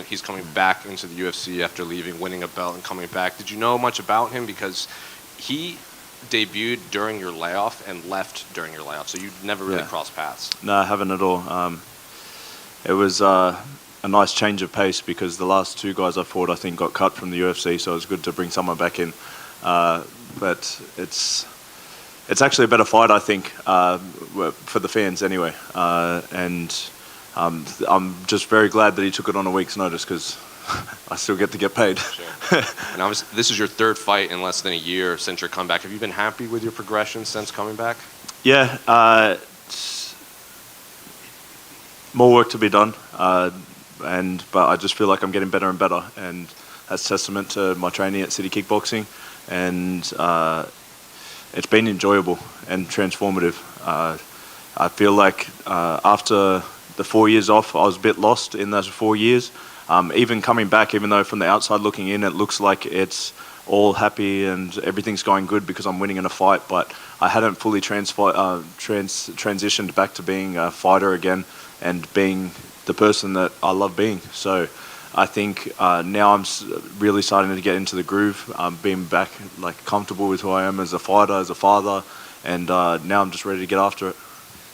He's coming back into the UFC after leaving, winning a belt, and coming back. Did you know much about him? Because he debuted during your layoff and left during your layoff, so you never really crossed paths. No, I haven't at all. It was a nice change of pace because the last two guys I fought, I think, got cut from the UFC, so it was good to bring someone back in. But it's actually a better fight, I think, for the fans anyway. And I'm just very glad that he took it on a week's notice because I still get to get paid. Sure. And obviously, this is your third fight in less than a year since your comeback. Have you been happy with your progression since coming back? Yeah, more work to be done, but I just feel like I'm getting better and better, and that's testament to my training at City Kickboxing, and it's been enjoyable and transformative. I feel like after the 4 years off, I was a bit lost in those 4 years. Even coming back, even though from the outside looking in, it looks like it's all happy and everything's going good because I'm winning in a fight, but I hadn't fully transitioned back to being a fighter again and being the person that I love being. So I think now I'm really starting to get into the groove, being back like comfortable with who I am as a fighter, as a father, and now I'm just ready to get after it.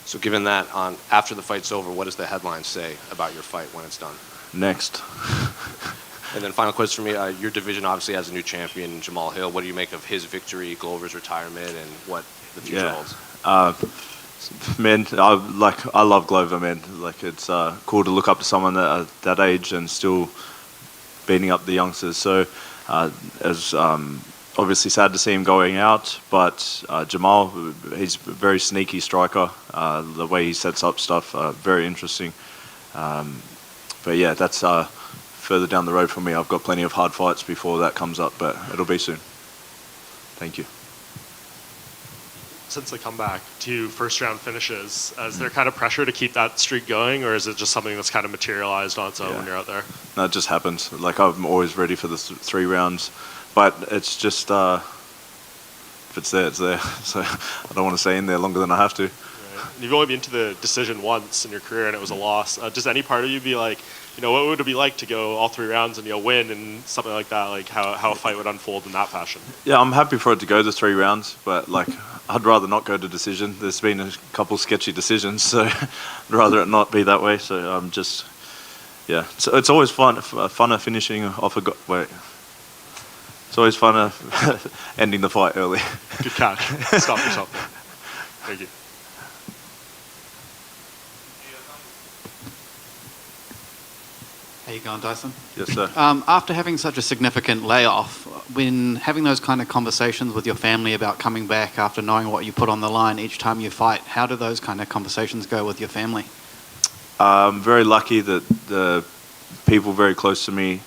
So given that, after the fight's over, what does the headline say about your fight when it's done? Next. And then final question for me, your division obviously has a new champion, Jamal Hill. What do you make of his victory, Glover's retirement, and what the future holds? Man, I love Glover, man. Like, it's cool to look up to someone at that age and still beating up the youngsters. So it's obviously sad to see him going out, but Jamal, he's a very sneaky striker. The way he sets up stuff, very interesting. But yeah, that's further down the road for me. I've got plenty of hard fights before that comes up, but it'll be soon. Thank you. Since the comeback to first round finishes, is there kind of pressure to keep that streak going, or is it just something that's kind of materialized on its own when you're out there? No, it just happens. Like, I'm always ready for the 3 rounds, but it's just if it's there, it's there. So I don't want to stay in there longer than I have to. Right. You've only been to the decision once in your career, and it was a loss. Does any part of you be like, what would it be like to go all 3 rounds and win and something like that? Like how a fight would unfold in that fashion? Yeah, I'm happy for it to go the 3 rounds, but like I'd rather not go to decision. There's been a couple sketchy decisions, so I'd rather it not be that way. So I'm just, So it's always funner finishing off It's always funner ending the fight early. Good catch. Stop yourself there. Thank you. How you going, Dyson? Yes, sir. After having such a significant layoff, when having those kind of conversations with your family about coming back after knowing what you put on the line each time you fight, how do those kind of conversations go with your family? I'm very lucky that the people very close to me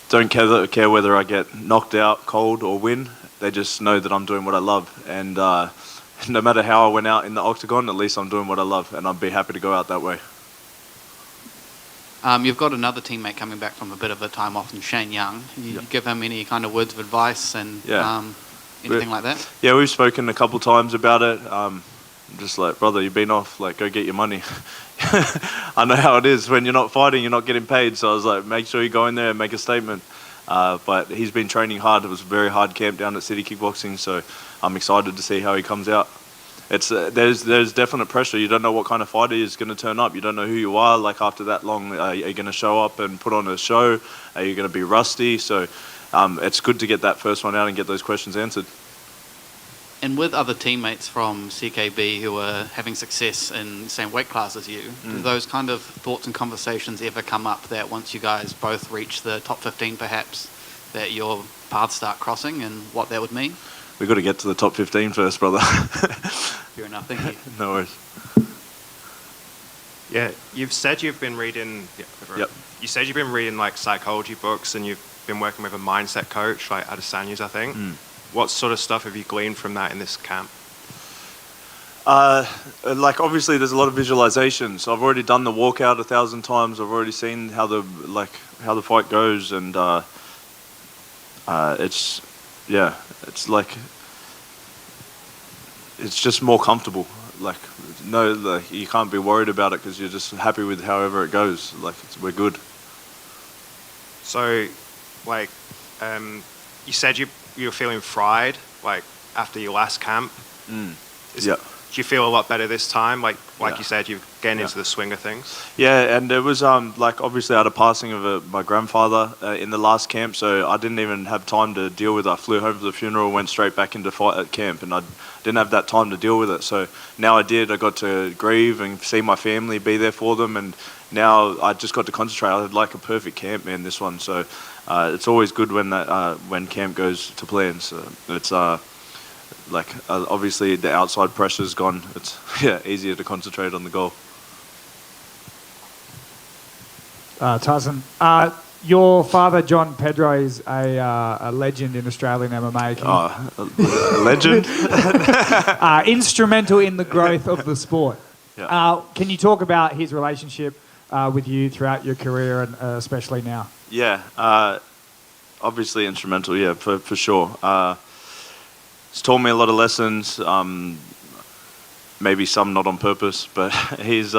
don't care whether I get knocked out cold or win. They just know that I'm doing what I love. And no matter how I went out in the octagon, at least I'm doing what I love, and I'd be happy to go out that way. You've got another teammate coming back from a bit of a time off, in Shane Young. You give him any kind of words of advice and anything like that? Yeah, we've spoken a couple times about it. Just like, brother, you've been off, like, go get your money. I know how it is. When you're not fighting, you're not getting paid. So I was like, make sure you go in there and make a statement. But he's been training hard. It was a very hard camp down at City Kickboxing, so I'm excited to see how he comes out. It's there's definite pressure. You don't know what kind of fighter is going to turn up. You don't know who you are. Like, after that long, are you going to show up and put on a show? Are you going to be rusty? So it's good to get that first one out and get those questions answered. And with other teammates from CKB who are having success in the same weight class as you, do those kind of thoughts and conversations ever come up that once you guys both reach the top 15 perhaps, that your paths start crossing and what that would mean? We've got to get to the top 15 first, brother. Fair enough, thank you. No worries. Yeah, you've said you've been reading. Yep. You said you've been reading like psychology books, and you've been working with a mindset coach, like Adesanya's, I think. What sort of stuff have you gleaned from that in this camp? Like, obviously, there's a lot of visualizations. I've already done the walkout 1,000 times. I've already seen how the fight goes, and it's like it's just more comfortable. you can't be worried about it because you're just happy with however it goes. We're good. So, like, you said you were feeling fried, like, after your last camp. Yeah. Do you feel a lot better this time? Like Yeah. you said, you're getting Yeah. into the swing of things. Yeah, and it was obviously I had a passing of my grandfather in the last camp, so I didn't even have time to deal with it. I flew home for the funeral, went straight back into fight at camp, and I didn't have that time to deal with it. So now I did. I got to grieve and see my family, be there for them, and now I just got to concentrate. I had like a perfect camp, man, this one. So it's always good when camp goes to plan. So it's obviously the outside pressure's gone. It's easier to concentrate on the goal. Tyson, your father John Pedro is a legend in Australian MMA. A legend. Instrumental in the growth of the sport. Yeah. Can you talk about his relationship with you throughout your career and especially now? Yeah, obviously instrumental. Yeah, for sure. He's taught me a lot of lessons. Maybe some not on purpose, but he's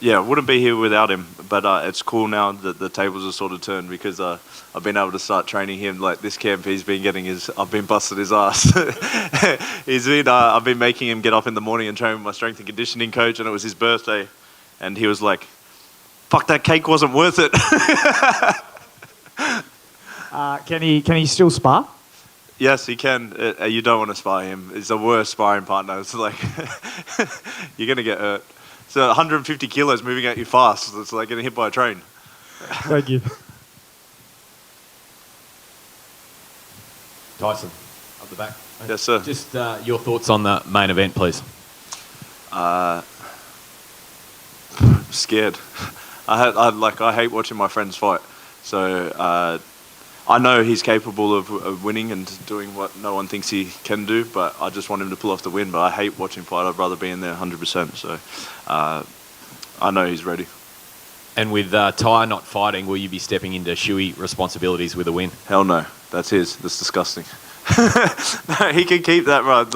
wouldn't be here without him. But it's cool now that the tables are sort of turned because I've been able to start training him. Like this camp, I've been busting his ass. I've been making him get up in the morning and train with my strength and conditioning coach, and it was his birthday, and he was like, "Fuck, that cake wasn't worth it." Can he still spar? Yes, he can. You don't want to spar him. He's the worst sparring partner. It's like you're gonna get hurt. So 150 kilos moving at you fast. It's like getting hit by a train. Thank you. Tyson, up the back. Yes, sir. Just your thoughts on the main event, please. Scared. I hate watching my friends fight. So I know he's capable of winning and doing what no one thinks he can do, but I just want him to pull off the win. But I hate watching fight. I'd rather be in there 100%. So I know he's ready. And with Ty not fighting, will you be stepping into Shuey responsibilities with a win? Hell no. That's his. That's disgusting. No, he can keep that, right?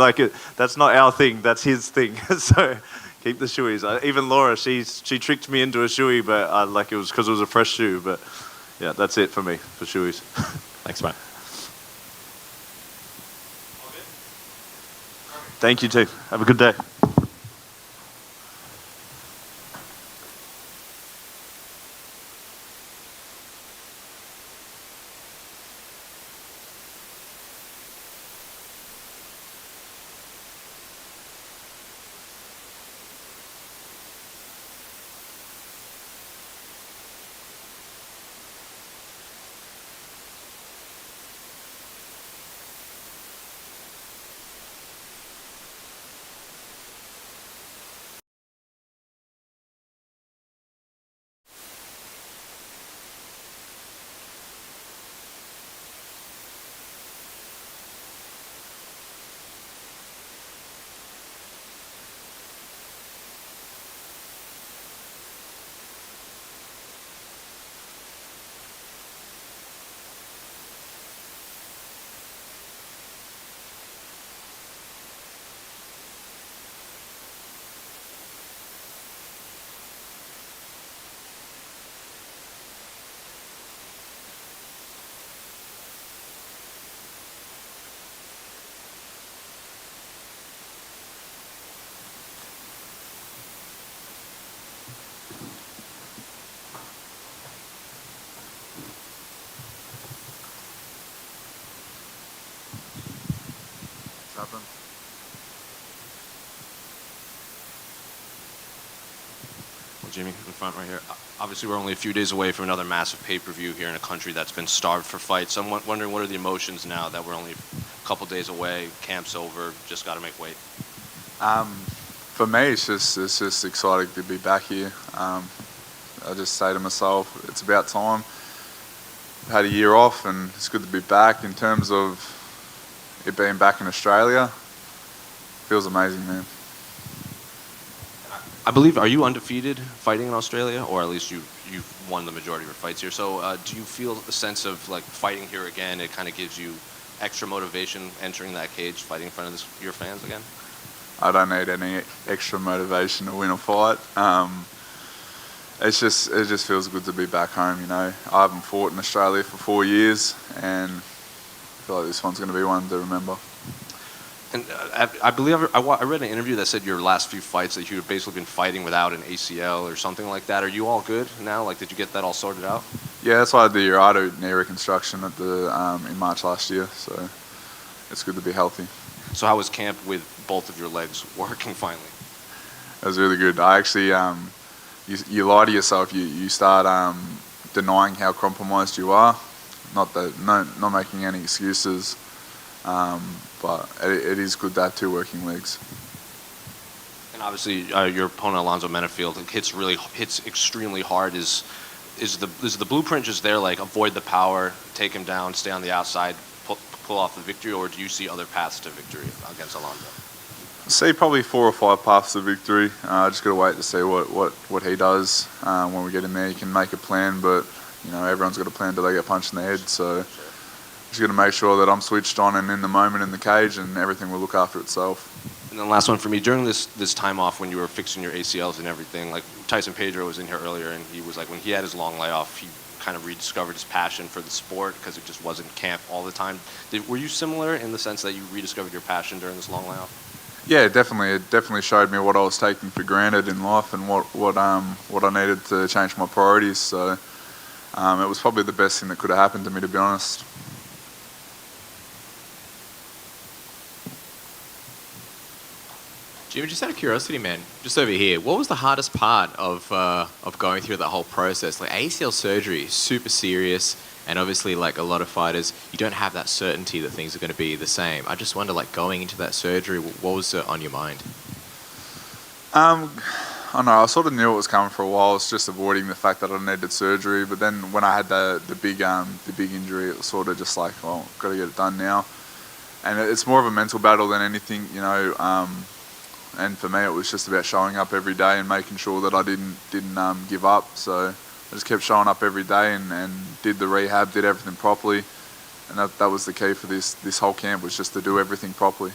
That's not our thing. That's his thing. So keep the shoeys. Even Laura, she tricked me into a shoey, but it was because it was a fresh shoe. But yeah, that's it for me for shoeys. Thanks, mate. Thank you too. Have a good day. Jimmy, in front right here. Obviously, we're only a few days away from another massive pay-per-view here in a country that's been starved for fights. I'm wondering, what are the emotions now that we're only a couple days away, camp's over, just got to make weight? For me, it's just exciting to be back here. I just say to myself, it's about time. I've had a year off, and it's good to be back. In terms of it being back in Australia, feels amazing, man. I believe, are you undefeated fighting in Australia, or at least you've won the majority of your fights here? So do you feel a sense of like fighting here again? It kind of gives you extra motivation entering that cage, fighting in front of your fans again? I don't need any extra motivation to win a fight. It just feels good to be back home. You know, I haven't fought in Australia for 4 years, and I feel like this one's going to be one to remember. And I believe I read an interview that said your last few fights that you've basically been fighting without an ACL or something like that. Are you all good now? Like, did you get that all sorted out? Yeah, that's why I did the knee reconstruction at in March last year. So it's good to be healthy. So how was camp with both of your legs working finally? It was really good. I actually, you lie to yourself. You start denying how compromised you are. Not making any excuses. But it is good to have two working legs. And obviously, your opponent Alonzo Menafield hits extremely hard. Is the blueprint just there? Like, avoid the power, take him down, stay on the outside, pull off the victory, or do you see other paths to victory against Alonzo? I see probably 4 or 5 paths to victory. I just got to wait to see what he does when we get in there. He can make a plan, but you know everyone's got a plan till they get punched in the head. So just got to make sure that I'm switched on and in the moment in the cage, and everything will look after itself. And then last one for me, during this time off when you were fixing your ACLs and everything, like Tyson Pedro was in here earlier, and he was like, when he had his long layoff, he kind of rediscovered his passion for the sport because it just wasn't camp all the time. Were you similar in the sense that you rediscovered your passion during this long layoff? Yeah, definitely. It definitely showed me what I was taking for granted in life and what I needed to change my priorities. So it was probably the best thing that could have happened to me, to be honest. Jimmy, just out of curiosity, man, just over here, what was the hardest part of going through that whole process? Like, ACL surgery, super serious, and obviously, like a lot of fighters, you don't have that certainty that things are going to be the same. I just wonder, like, going into that surgery, what was on your mind? I don't know. I sort of knew it was coming for a while. I was just avoiding the fact that I needed surgery. But then when I had the big injury, it was sort of just like, well, got to get it done now. And it's more of a mental battle than anything, you know. And for me, it was just about showing up every day and making sure that I didn't give up. So I just kept showing up every day and did the rehab, did everything properly. And that was the key for this whole camp, was just to do everything properly.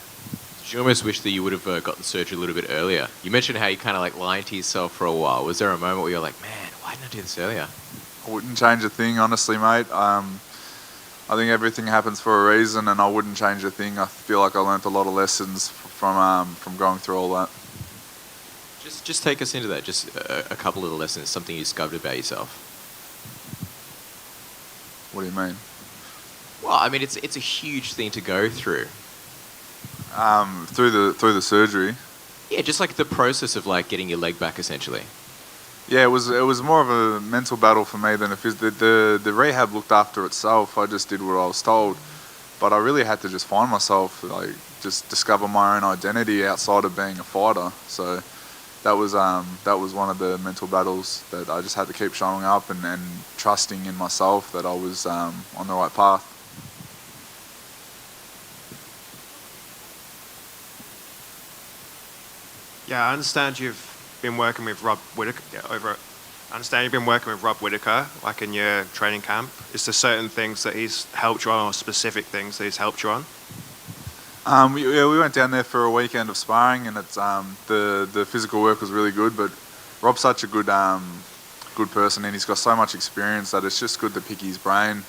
Did you almost wish that you would have got the surgery a little bit earlier? You mentioned how you kind of like lying to yourself for a while. Was there a moment where you're like, man, why didn't I do this earlier? I wouldn't change a thing, honestly, mate. I think everything happens for a reason, and I wouldn't change a thing. I feel like I learnt a lot of lessons from going through all that. Just take us into that. Just a couple of the lessons, something you discovered about yourself. What do you mean? Well, I mean, it's a huge thing to go through. Through the surgery. Yeah, just like the process of like getting your leg back, essentially. Yeah, it was more of a mental battle for me than the rehab looked after itself. I just did what I was told, but I really had to just find myself, like just discover my own identity outside of being a fighter. So that was one of the mental battles that I just had to keep showing up and trusting in myself that I was on the right path. Yeah, I understand you've been working with Rob Whittaker I understand you've been working with Rob Whittaker, like in your training camp. Is there certain things that he's helped you on, or specific things that he's helped you on? We went down there for a weekend of sparring, and it's the physical work was really good. But Rob's such a good person, and he's got so much experience that it's just good to pick his brain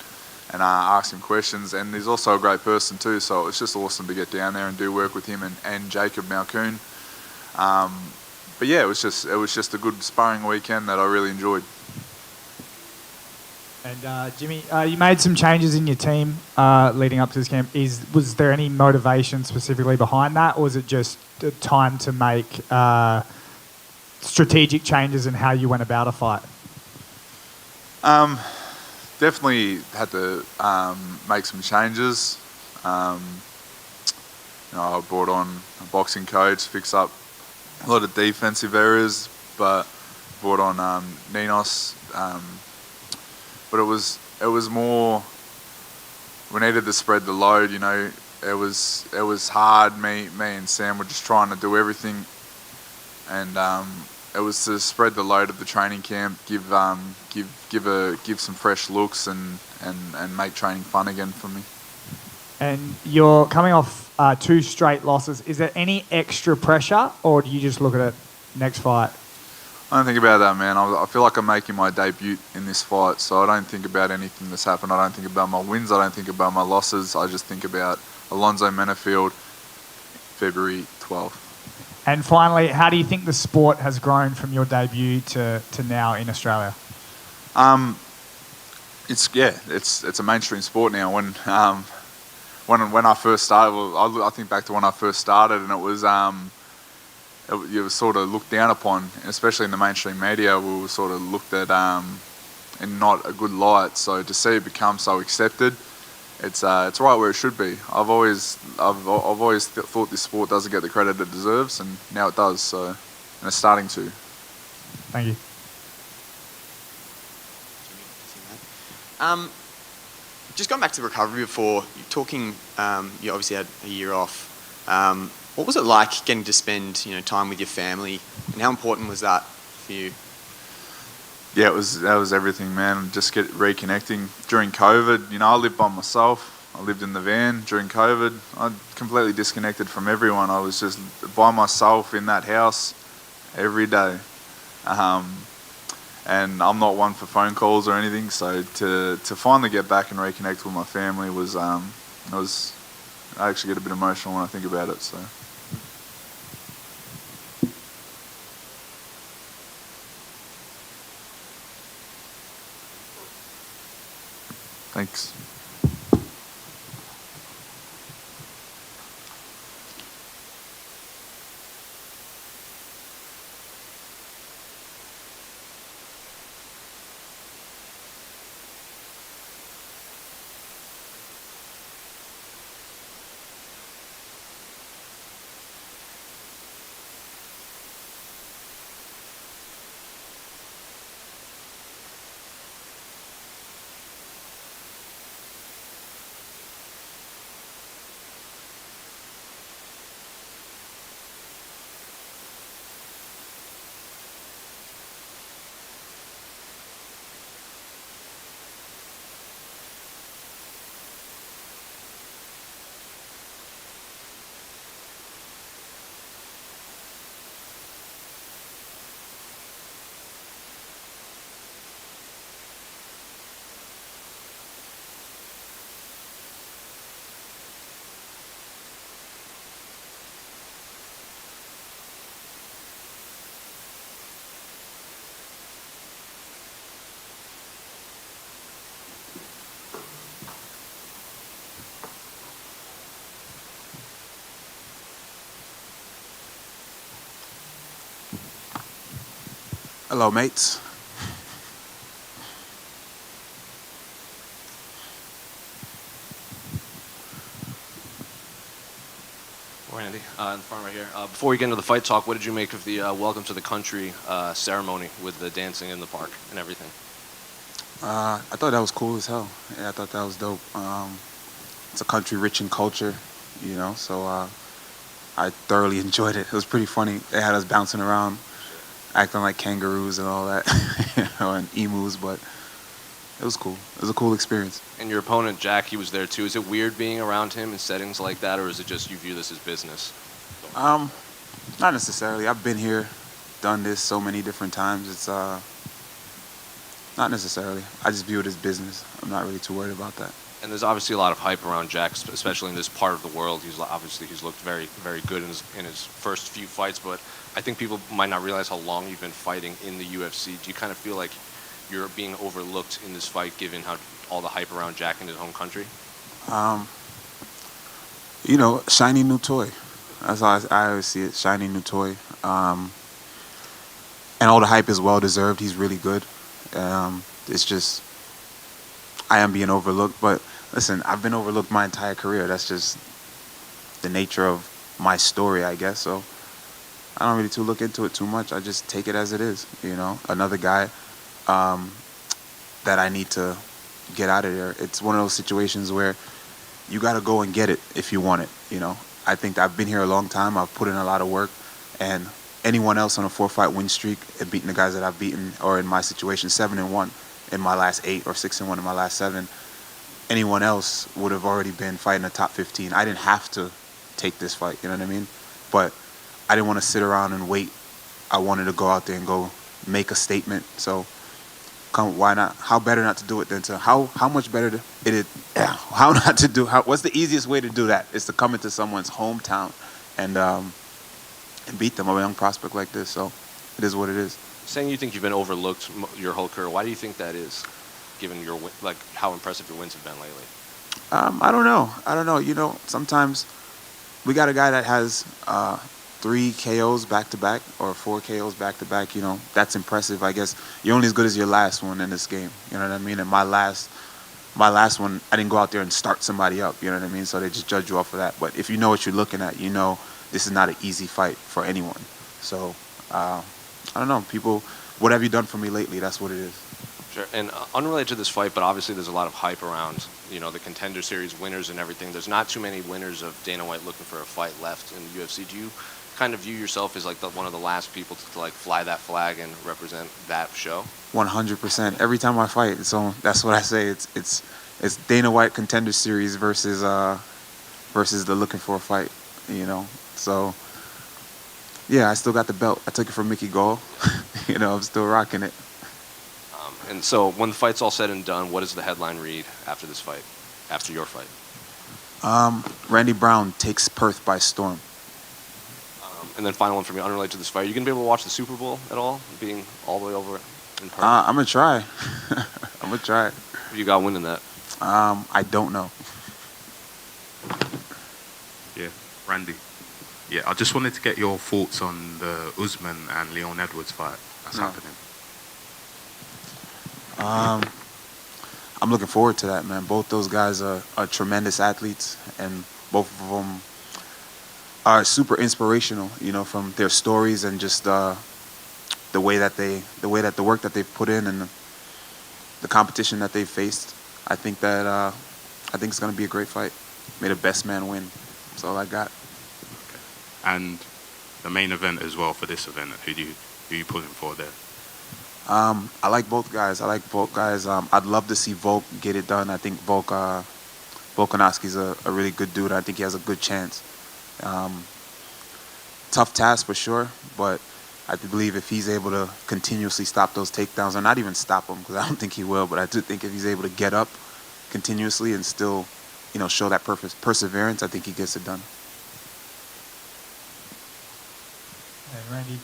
and ask him questions. And he's also a great person too, so it's just awesome to get down there and do work with him and Jacob Malkoon. But yeah, it was just a good sparring weekend that I really enjoyed. And Jimmy, you made some changes in your team leading up to this camp. Was there any motivation specifically behind that, or was it just time to make strategic changes in how you went about a fight? Definitely had to make some changes. I brought on a boxing coach, fix up a lot of defensive errors, but brought on Ninos. But it was more, we needed to spread the load. You know, it was hard. Me and Sam were just trying to do everything, and it was to spread the load of the training camp, give some fresh looks, and make training fun again for me. And you're coming off 2 straight losses. Is there any extra pressure, or do you just look at it next fight? I don't think about that, man. I feel like I'm making my debut in this fight, so I don't think about anything that's happened. I don't think about my wins. I don't think about my losses. I just think about Alonzo Menafield, February 12th. And finally, how do you think the sport has grown from your debut to now in Australia? It's a mainstream sport now. When I first started, well, I think back to when I first started, and it was sort of looked down upon, especially in the mainstream media. We were sort of looked at in not a good light. So to see it become so accepted, it's right where it should be. I've always thought this sport doesn't get the credit it deserves, and now it does. So, and it's starting to. Thank you. Just going back to recovery before, you're talking, you obviously had a year off. What was it like getting to spend, time with your family, and how important was that for you? Yeah, that was everything, man. Just reconnecting during COVID. I lived by myself. I lived in the van during COVID. I completely disconnected from everyone. I was just by myself in that house every day. And I'm not one for phone calls or anything, so to finally get back and reconnect with my family was I actually get a bit emotional when I think about it. So. Thanks. Hello, mates. Randy, in the front right here. Before we get into the fight talk, what did you make of the welcome to the country ceremony with the dancing in the park and everything? I thought that was cool as hell. Yeah, I thought that was dope. It's a country rich in culture, so I thoroughly enjoyed it. It was pretty funny. They had us bouncing around, acting like kangaroos and all that, and emus, but it was cool. It was a cool experience. And your opponent, Jack, he was there too. Is it weird being around him in settings like that, or is it just you view this as business? Not necessarily. I've been here, done this so many different times. It's not necessarily. I just view it as business. I'm not really too worried about that. And there's obviously a lot of hype around Jack, especially in this part of the world. He's looked very, very good in his first few fights, but I think people might not realize how long you've been fighting in the UFC. Do you kind of feel like you're being overlooked in this fight, given how all the hype around Jack in his home country? Shiny new toy. That's how I always see it. Shiny new toy. And all the hype is well deserved. He's really good. It's just I am being overlooked. But listen, I've been overlooked my entire career. That's just the nature of my story, I guess. So I don't really look into it too much. I just take it as it is. Another guy that I need to get out of there. It's one of those situations where you got to go and get it if you want it. I think I've been here a long time. I've put in a lot of work, and anyone else on a 4-fight win streak and beating the guys that I've beaten, or in my situation 7-1 in my last 8 or 6-1 in my last 7, anyone else would have already been fighting the top 15. I didn't have to take this fight, you know what I mean? But I didn't want to sit around and wait. I wanted to go out there and go make a statement. So why not? How better not to do it than to how much better it is? Yeah, how not to do? What's the easiest way to do that? Is to come into someone's hometown and beat them, a young prospect like this. So it is what it is. Saying you think you've been overlooked your whole career, why do you think that is, given your how impressive your wins have been lately? I don't know. You know, sometimes we got a guy that has 3 KOs back to back or 4 KOs back to back. You know, that's impressive. I guess you're only as good as your last one in this game. You know what I mean? And my last one, I didn't go out there and start somebody up. You know what I mean? So they just judge you off of that. But if you know what you're looking at, you know this is not an easy fight for anyone. So I don't know. People, what have you done for me lately? That's what it is. Sure. And unrelated to this fight, but obviously there's a lot of hype around, you know, the Contender Series winners and everything. There's not too many winners of Dana White looking for a fight left in the UFC. Do you kind of view yourself as like one of the last people to like fly that flag and represent that show? 100%. Every time I fight, so that's what I say. It's Dana White Contender Series versus the looking for a fight. You know, so yeah, I still got the belt. I took it from Mickey Gall. You know, I'm still rocking it. And so when the fight's all said and done, what does the headline read after this fight, after your fight? Randy Brown takes Perth by storm. And then final one for me, unrelated to this fight. Are you going to be able to watch the Super Bowl at all, being all the way over in Perth? I'm going to try. I'm going to try. Who you got winning that? I don't know. Yeah, Randy. Yeah, I just wanted to get your thoughts on the Usman and Leon Edwards fight that's happening. I'm looking forward to that, man. Both those guys are tremendous athletes, and both of them are super inspirational. You know, from their stories and just the work that they've put in and the competition that they've faced. I think it's going to be a great fight. May the best man win. That's all I got. Okay. And the main event as well for this event. Who you pulling for there? I like both guys. I'd love to see Volk get it done. I think Volkanovski's a really good dude. I think he has a good chance. Tough task for sure, but I believe if he's able to continuously stop those takedowns, or not even stop them, because I don't think he will, but I do think if he's able to get up continuously and still, you know, show that perseverance, I think he gets it done. Hey, Randy,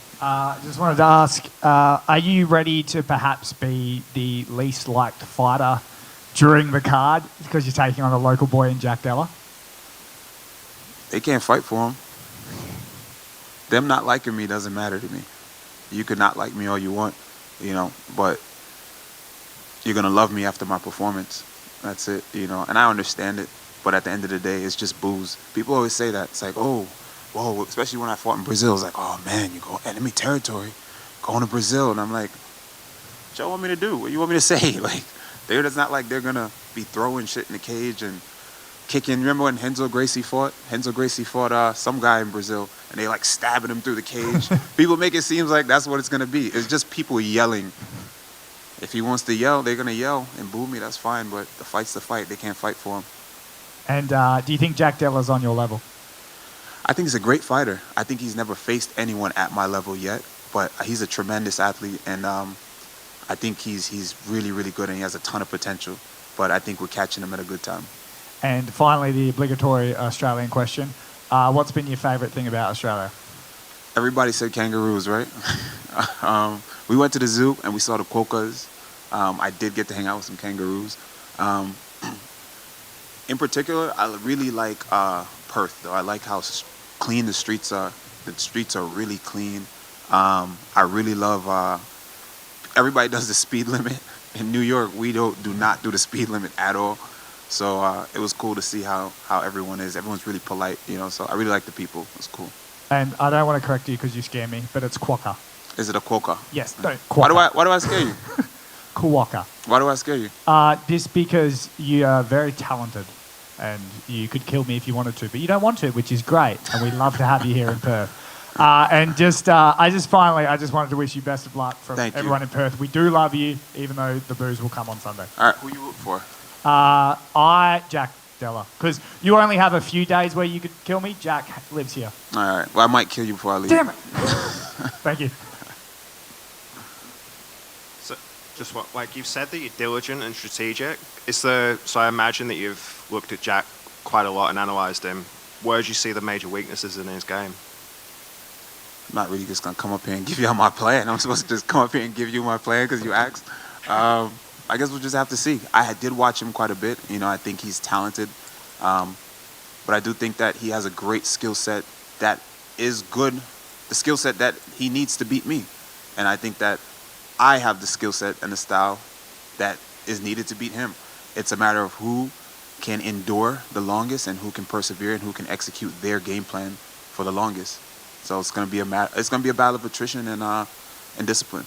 just wanted to ask, are you ready to perhaps be the least liked fighter during the card because you're taking on a local boy in Jack Della? They can't fight for him. Them not liking me doesn't matter to me. You could not like me all you want, you know, but you're going to love me after my performance. That's it, you know, and I understand it, but at the end of the day, it's just booze. People always say that. It's like, oh, whoa, especially when I fought in Brazil, it's like, oh, man, you go enemy territory, going to Brazil. And I'm like, what y'all want me to do? What you want me to say? Like, it's not like they're going to be throwing shit in the cage and kicking. Remember when Renzo Gracie fought? Renzo Gracie fought some guy in Brazil, and they like stabbing him through the cage. People make it seem like that's what it's going to be. It's just people yelling. If he wants to yell, they're going to yell and boo me. That's fine, but the fight's the fight. They can't fight for him. And do you think Jack Della's on your level? I think he's a great fighter. I think he's never faced anyone at my level yet, but he's a tremendous athlete, and I think he's really, really good, and he has a ton of potential, but I think we're catching him at a good time. And finally, the obligatory Australian question. What's been your favourite thing about Australia? Everybody said kangaroos, right? We went to the zoo, and we saw the quokkas. I did get to hang out with some kangaroos. In particular, I really like Perth, though. I like how clean the streets are. The streets are really clean. I really love, everybody does the speed limit. In New York, we do not do the speed limit at all. So it was cool to see how everyone is. Everyone's really polite, you know, so I really like the people. It's cool. And I don't want to correct you because you scare me, but it's quokka. Is it a quokka? Yes, no, quokka. Why do I scare you? Quokka. Why do I scare you? Just because you are very talented and you could kill me if you wanted to, but you don't want to, which is great, and we'd love to have you here in Perth. And just, I just wanted to wish you best of luck from everyone in Perth. We do love you, even though the booze will come on Sunday. All right, who you root for? Jack Della, because you only have a few days where you could kill me. Jack lives here. All right. Well, I might kill you before I leave. Damn it! Thank you. So, just what, like you've said that you're diligent and strategic. So I imagine that you've looked at Jack quite a lot and analysed him. Where do you see the major weaknesses in his game? I'm not really just gonna come up here and give you all my plan. I'm supposed to just come up here and give you my plan because you asked. I guess we'll just have to see. Did watch him quite a bit. You know, I think he's talented, but I do think that he has a great skill set that is good. The skill set that he needs to beat me, and I think that I have the skill set and the style that is needed to beat him. It's a matter of who can endure the longest and who can persevere and who can execute their game plan for the longest. So it's going to be a battle of attrition and discipline.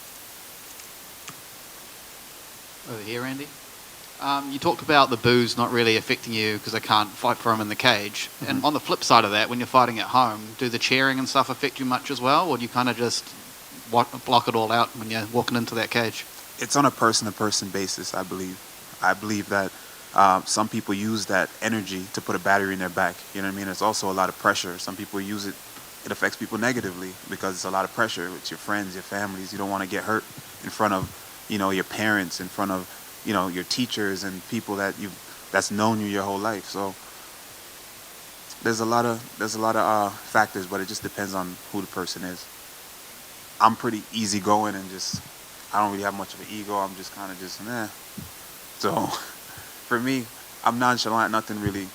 Over here, Andy. You talked about the boos not really affecting you because they can't fight for him in the cage. Mm-hmm. And on the flip side of that, when you're fighting at home, do the cheering and stuff affect you much as well, or do you kind of just block it all out when you're walking into that cage? It's on a person-to-person basis, I believe. I believe that some people use that energy to put a battery in their back. You know what I mean? It's also a lot of pressure. Some people use it. It affects people negatively because it's a lot of pressure with your friends, your families. You don't want to get hurt in front of, your parents, in front of, your teachers and people that's known you your whole life. So there's a lot of factors, but it just depends on who the person is. I'm pretty easygoing and I don't really have much of an ego. I'm just kind of So for me, I'm nonchalant. Nothing really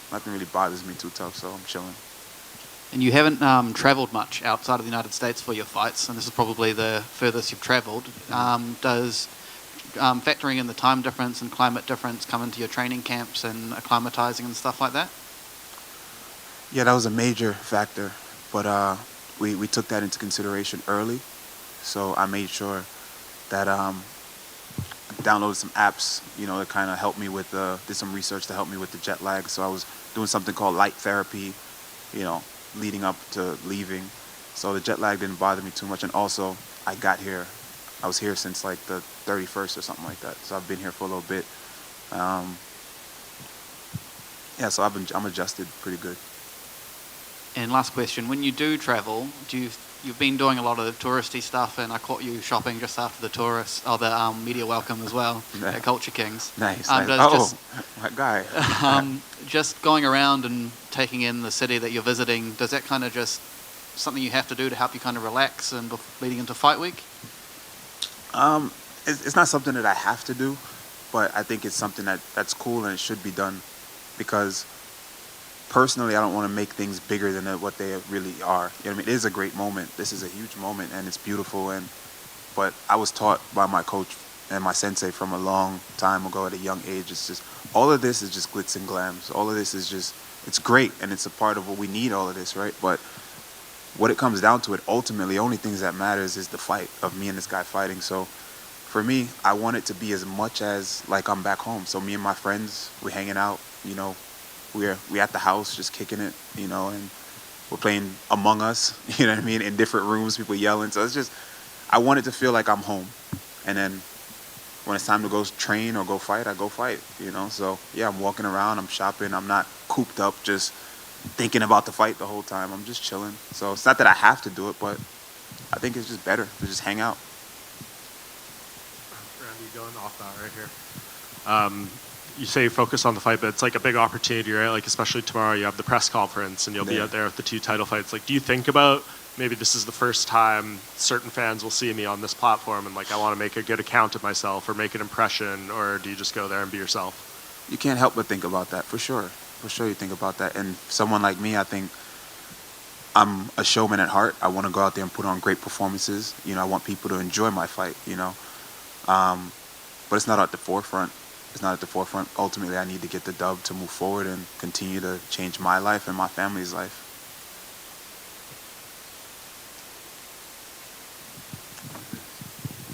bothers me too tough. So I'm chilling. And you haven't traveled much outside of the United States for your fights, and this is probably the furthest you've traveled. Does factoring in the time difference and climate difference come into your training camps and acclimatizing and stuff like that? Yeah, that was a major factor, but we took that into consideration early. So I made sure that I downloaded some apps, to kind of help me with did some research to help me with the jet lag. So I was doing something called light therapy, leading up to leaving. So the jet lag didn't bother me too much. And also, I was here since like the 31st or something like that. So I've been here for a little bit. So I'm adjusted pretty good. And last question, when you do travel, you've been doing a lot of touristy stuff, and I caught you shopping just after the media welcome as well at Culture Kings. Nice. My guy. Just going around and taking in the city that you're visiting, does that kind of just something you have to do to help you kind of relax and leading into fight week? It's not something that I have to do, but I think it's something that's cool and it should be done because personally, I don't want to make things bigger than what they really are. You know what I mean? It is a great moment. This is a huge moment, and it's beautiful. But I was taught by my coach and my sensei from a long time ago at a young age. It's just all of this is just glitz and glams. All of this is just it's great, and it's a part of what we need. All of this, right? But what it comes down to, ultimately, the only things that matters is the fight of me and this guy fighting. So for me, I want it to be as much as like I'm back home. So me and my friends, we're hanging out. We're at the house just kicking it, and we're playing Among Us, you know what I mean, in different rooms, people yelling. So it's just, I want it to feel like I'm home. And then when it's time to go train or go fight, I go fight, So yeah, I'm walking around, I'm shopping, I'm not cooped up just thinking about the fight the whole time. I'm just chilling. So it's not that I have to do it, but I think it's just better to just hang out. Randy, going off that right here. You say focus on the fight, but it's like a big opportunity, right? Like especially tomorrow, you have the press conference, and you'll be out there with the 2 title fights. Like, do you think about maybe this is the first time certain fans will see me on this platform, and like I want to make a good account of myself or make an impression, or do you just go there and be yourself? You can't help but think about that, for sure. For sure, you think about that. And someone like me, I think I'm a showman at heart. I want to go out there and put on great performances. I want people to enjoy my fight. But it's not at the forefront. It's not at the forefront. Ultimately, I need to get the dub to move forward and continue to change my life and my family's life.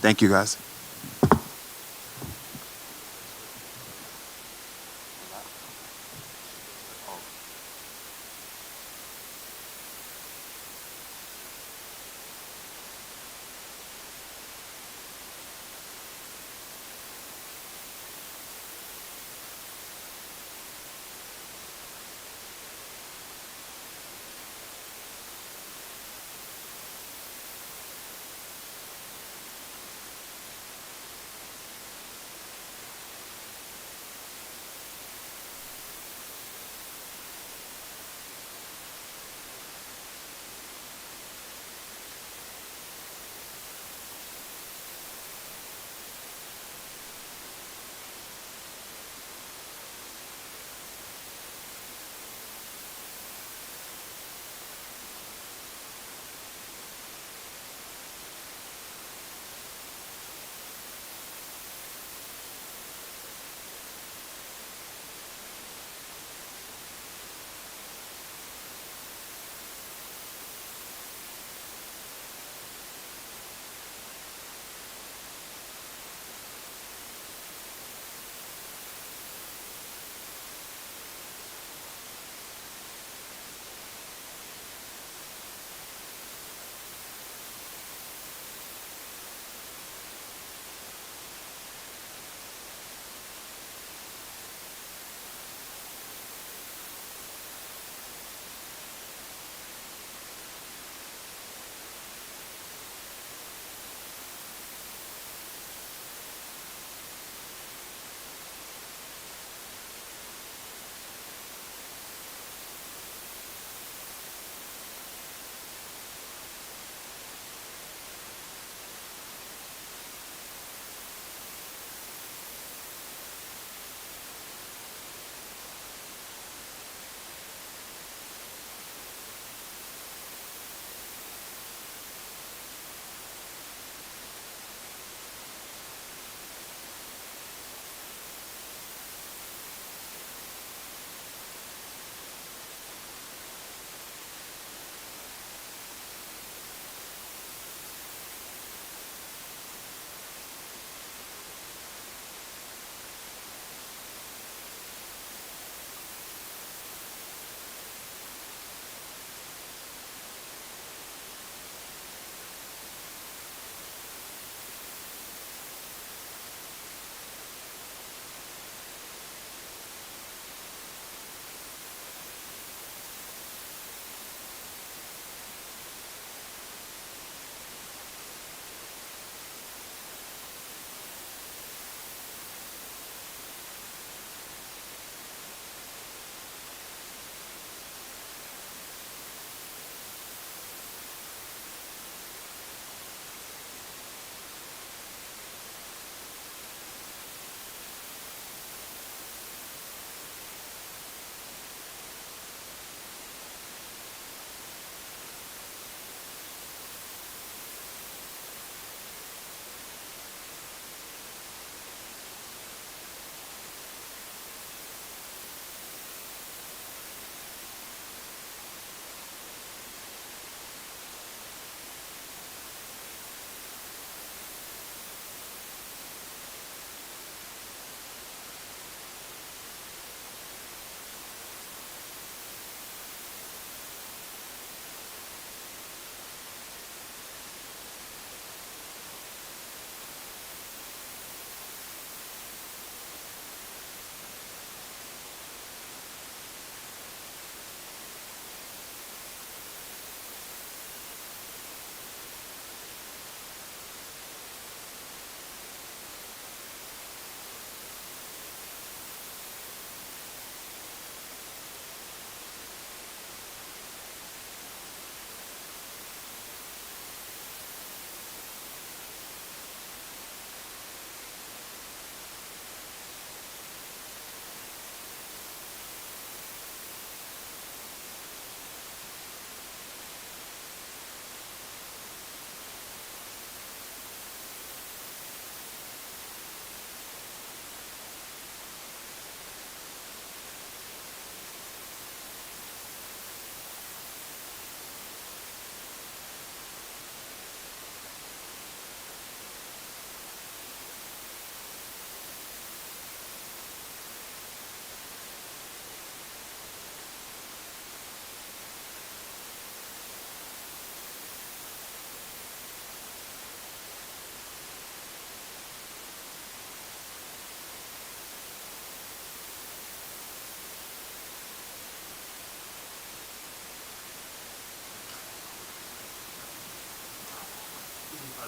Thank you, guys.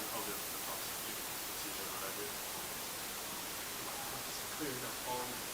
I'll do the toss. You see what I do. Clearing up all the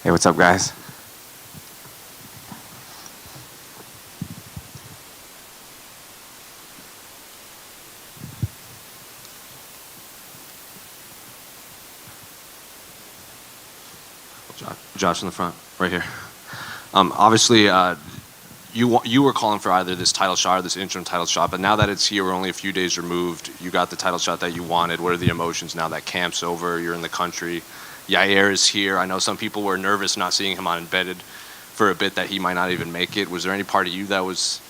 Hey, what's up, guys? Josh in the front, right here. Obviously, you were calling for either this title shot or this interim title shot, but now that it's here, we're only a few days removed. You got the title shot that you wanted. What are the emotions now that camp's over? You're in the country. Yair is here. I know some people were nervous not seeing him on embedded for a bit, that he might not even make it. Was there any part of you that was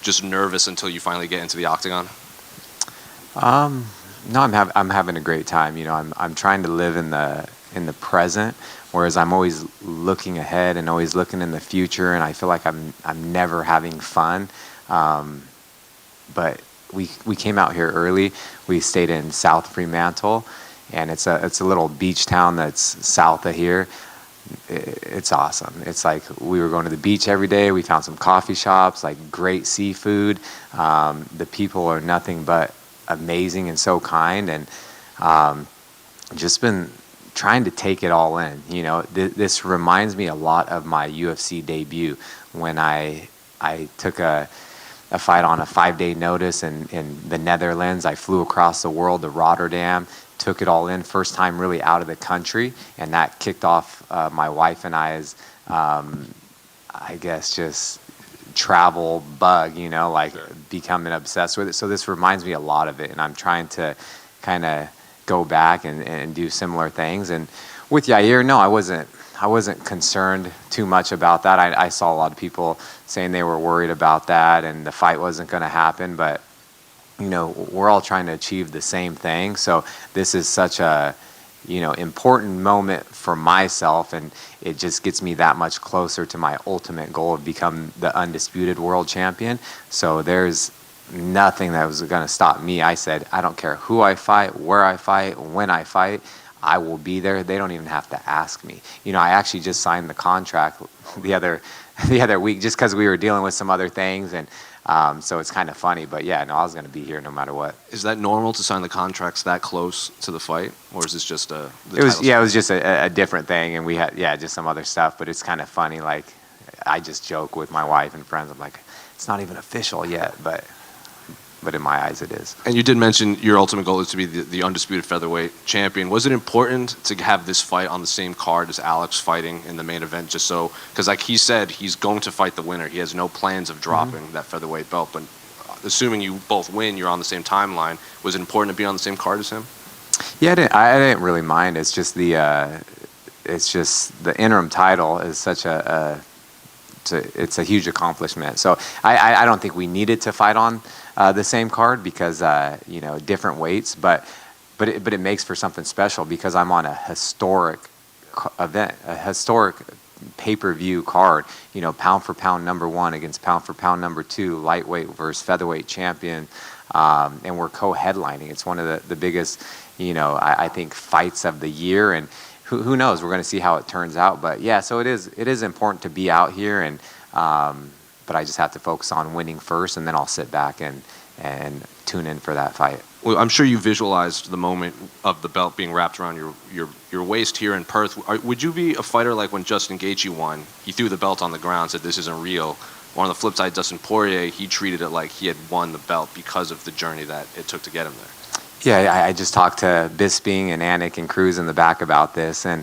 just nervous until you finally get into the octagon? No, I'm having a great time. You know, I'm trying to live in the present, whereas I'm always looking ahead and always looking in the future, and I feel like I'm never having fun. But we came out here early. We stayed in South Fremantle, and it's a little beach town that's south of here. It's awesome. It's like we were going to the beach every day. We found some coffee shops, like great seafood. The people are nothing but amazing and so kind, and just been trying to take it all in. You know, this reminds me a lot of my UFC debut when I took a fight on a 5-day notice in the Netherlands. I flew across the world to Rotterdam, took it all in, first time really out of the country, and that kicked off my wife and I's, I guess, just travel bug, you know, like becoming obsessed with it. So this reminds me a lot of it, and I'm trying to kind of go back and do similar things. And with Yair, no, I wasn't concerned too much about that. I saw a lot of people saying they were worried about that and the fight wasn't going to happen, but you know, we're all trying to achieve the same thing. So this is such a, you know, important moment for myself, and it just gets me that much closer to my ultimate goal of become the undisputed world champion. So there's nothing that was going to stop me. I said, I don't care who I fight, where I fight, when I fight, I will be there. They don't even have to ask me. You know, I actually just signed the contract the other week just because we were dealing with some other things, and so it's kind of funny. But yeah, no, I was going to be here no matter what. Is that normal to sign the contracts that close to the fight, or is this just it was just a different thing, and we had just some other stuff. But it's kind of funny. Like I just joke with my wife and friends. I'm like, it's not even official yet, but in my eyes it is. And you did mention your ultimate goal is to be the undisputed featherweight champion. Was it important to have this fight on the same card as Alex fighting in the main event, just so, because like he said, he's going to fight the winner. He has no plans of dropping that featherweight belt, but assuming you both win, you're on the same timeline. Was it important to be on the same card as him? Yeah, I didn't really mind. It's just the interim title is such it's a huge accomplishment. So I don't think we needed to fight on the same card because you know, different weights, but it makes for something special because I'm on a historic event, a historic pay-per-view card. You know, pound for pound #1 against pound for pound #2, lightweight versus featherweight champion, and we're co-headlining. It's one of the biggest, you know, I think fights of the year, and who knows? We're going to see how it turns out. But yeah, so it is important to be out here, and but I just have to focus on winning first, and then I'll sit back and tune in for that fight. Well, I'm sure you visualized the moment of the belt being wrapped around your waist here in Perth. Would you be a fighter like when Justin Gaethje won? He threw the belt on the ground, said this isn't real. Or on the flip side, Dustin Poirier, he treated it like he had won the belt because of the journey that it took to get him there. Yeah, I just talked to Bisping and Anik and Cruz in the back about this, and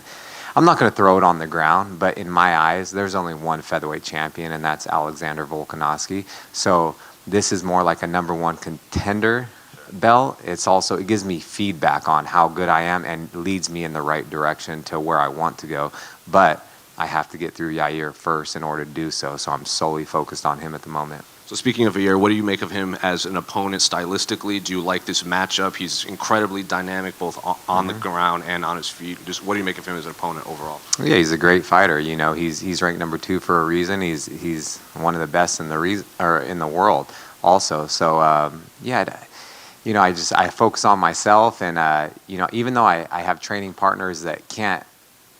I'm not going to throw it on the ground, but in my eyes, there's only one featherweight champion, and that's Alexander Volkanovski. So this is more like a #1 contender belt. It gives me feedback on how good I am and leads me in the right direction to where I want to go. But I have to get through Yair first in order to do so. So I'm solely focused on him at the moment. So speaking of Yair, what do you make of him as an opponent stylistically? Do you like this matchup? He's incredibly dynamic both on the ground and on his feet. Just what do you make of him as an opponent overall? Yeah, he's a great fighter. You know, he's ranked #2 for a reason. He's one of the best in the world also. So you know, I focus on myself, and you know, even though I have training partners that can't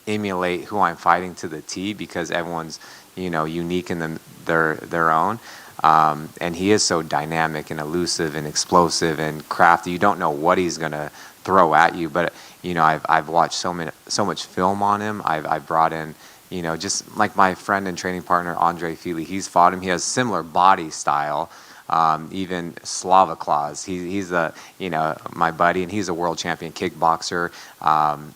emulate who I'm fighting to the T because everyone's, unique in their own. And he is so dynamic and elusive and explosive and crafty. You don't know what he's gonna throw at you, but I've watched so much film on him. I've brought in, just like my friend and training partner Andre Fili. He's fought him. He has similar body style. Even Slava Claus, he's my buddy, and he's a world champion kickboxer.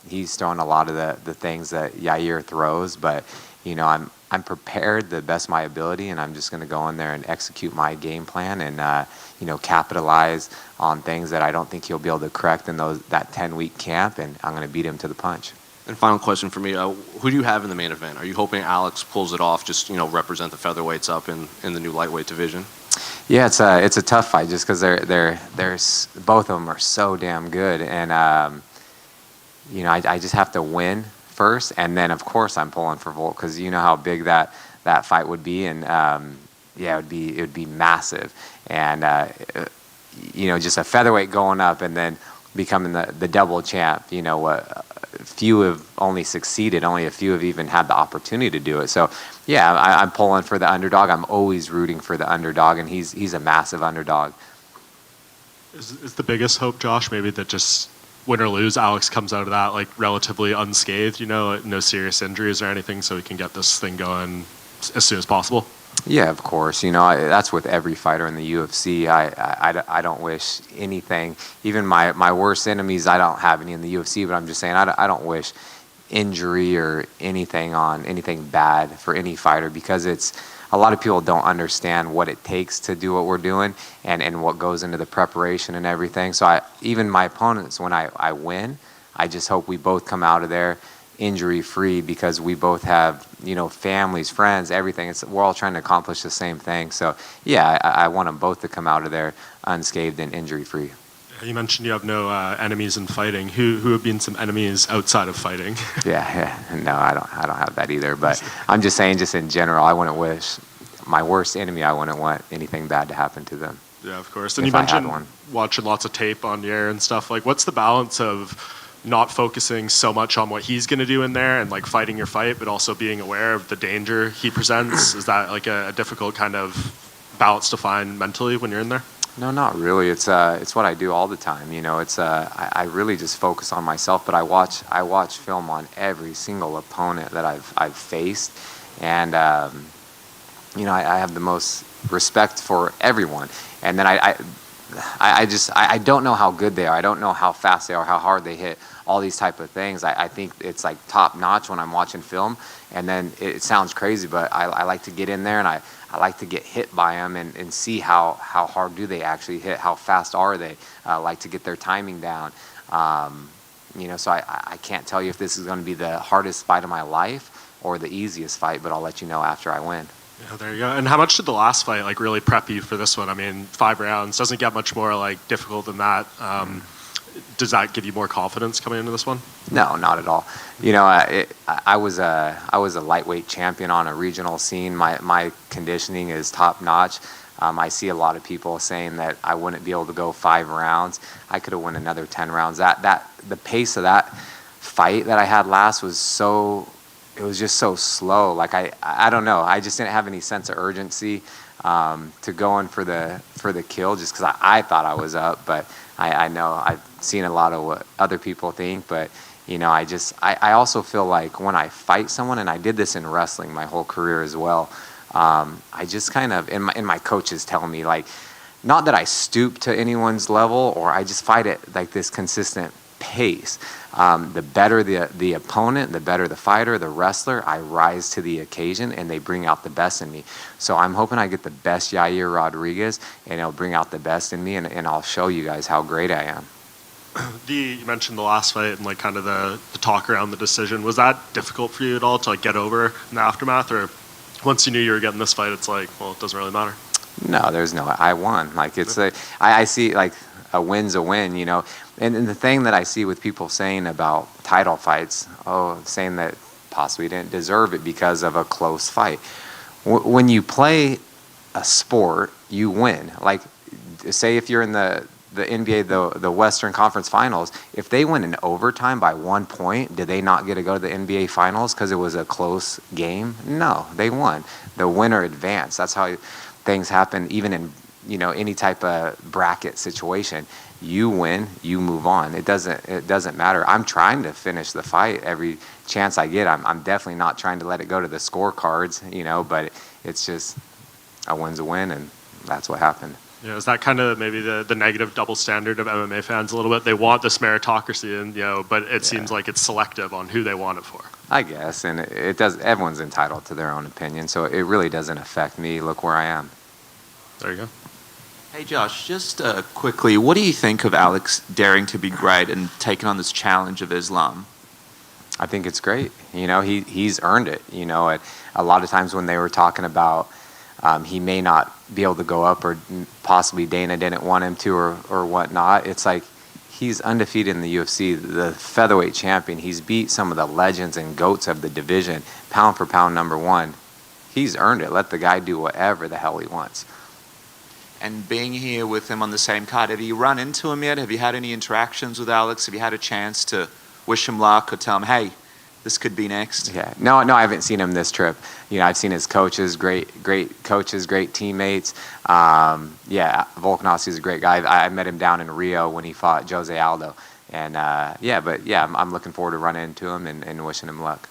He's thrown a lot of the things that Yair throws, but I'm prepared the best of my ability, and I'm just going to go in there and execute my game plan and capitalize on things that I don't think he'll be able to correct in that 10-week camp, and I'm going to beat him to the punch. And final question for me, who do you have in the main event? Are you hoping Alex pulls it off, just represent the featherweights up in the new lightweight division? Yeah, it's a tough fight just because they're both of them are so damn good, and I just have to win first, and then of course I'm pulling for Volk because you know how big that fight would be, and it would be massive, and just a featherweight going up and then becoming the double champ. Few have only succeeded, only a few have even had the opportunity to do it. So yeah, I'm pulling for the underdog. I'm always rooting for the underdog, and he's a massive underdog. Is the biggest hope, Josh, maybe that just win or lose, Alex comes out of that like relatively unscathed, no serious injuries or anything, so he can get this thing going as soon as possible? Yeah, of course. That's with every fighter in the UFC. I don't wish anything. Even my worst enemies, I don't have any in the UFC, but I'm just saying I don't wish injury or anything bad for any fighter, because a lot of people don't understand what it takes to do what we're doing and what goes into the preparation and everything. So even my opponents, when I win, I just hope we both come out of there injury-free, because we both have, families, friends, everything. We're all trying to accomplish the same thing. So yeah, I want them both to come out of there unscathed and injury-free. You mentioned you have no enemies in fighting. Who have been some enemies outside of fighting? Yeah, no, I don't have that either. But I'm just saying, just in general, I wouldn't wish my worst enemy. I wouldn't want anything bad to happen to them. Yeah, of course. And you mentioned watching lots of tape on Yair and stuff. Like, what's the balance of not focusing so much on what he's going to do in there and like fighting your fight, but also being aware of the danger he presents? Is that like a difficult kind of balance to find mentally when you're in there? No, not really. It's what I do all the time. I really just focus on myself, but I watch film on every single opponent that I've faced, and I have the most respect for everyone. And then I don't know how good they are. I don't know how fast they are, how hard they hit, all these type of things. I think it's like top notch when I'm watching film, and then it sounds crazy, but I like to get in there and I like to get hit by them and see how hard do they actually hit, how fast are they, like to get their timing down. So I can't tell you if this is going to be the hardest fight of my life or the easiest fight, but I'll let you know after I win. Yeah, there you go. And how much did the last fight like really prep you for this one? I mean, 5 rounds doesn't get much more like difficult than that. Does that give you more confidence coming into this one? No, not at all. I was a lightweight champion on a regional scene. My conditioning is top notch. I see a lot of people saying that I wouldn't be able to go 5 rounds. I could have won another 10 rounds. The pace of that fight that I had last was it was just so slow. Like I don't know. I just didn't have any sense of urgency to go in for the kill, just because I thought I was up. But I know I've seen a lot of what other people think. But I also feel like when I fight someone, and I did this in wrestling my whole career as well. I just kind of, and my coaches tell me, like, not that I stoop to anyone's level, or I just fight at like this consistent pace. The better the opponent, the better the fighter, the wrestler, I rise to the occasion, and they bring out the best in me. So I'm hoping I get the best Yair Rodriguuez, and it'll bring out the best in me, and I'll show you guys how great I am. You mentioned the last fight and like kind of the talk around the decision. Was that difficult for you at all to like get over in the aftermath, or once you knew you were getting this fight, it's like, well, it doesn't really matter? No, there's no, I won. Like, it's I see like a win's a win, And the thing that I see with people saying about title fights, saying that possibly didn't deserve it because of a close fight. When you play a sport, you win. Like, say if you're in the the NBA, the Western Conference Finals, if they win in overtime by 1 point, did they not get to go to the NBA Finals because it was a close game? No, they won. The winner advanced. That's how things happen, even in any type of bracket situation. You win, you move on. It doesn't matter. I'm trying to finish the fight every chance I get. I'm definitely not trying to let it go to the scorecards, but it's just a win's a win, and that's what happened. Yeah, is that kind of maybe the negative double standard of MMA fans a little bit? They want this meritocracy, and but it seems like it's selective on who they want it for. I guess, and it does. Everyone's entitled to their own opinion, so it really doesn't affect me. Look where I am. There you go. Hey Josh, just quickly, what do you think of Alex daring to be great and taking on this challenge of Islam? I think it's great. He's earned it. A lot of times when they were talking about he may not be able to go up, or possibly Dana didn't want him to, or whatnot. It's like he's undefeated in the UFC, the featherweight champion. He's beat some of the legends and goats of the division, pound for pound #1. He's earned it. Let the guy do whatever the hell he wants. And being here with him on the same card, have you run into him yet? Have you had any interactions with Alex? Have you had a chance to wish him luck or tell him, hey, this could be next? Yeah, no, I haven't seen him this trip. I've seen his coaches, great coaches, great teammates. Volkanovski is a great guy. I met him down in Rio when he fought Jose Aldo, and I'm looking forward to running into him and wishing him luck.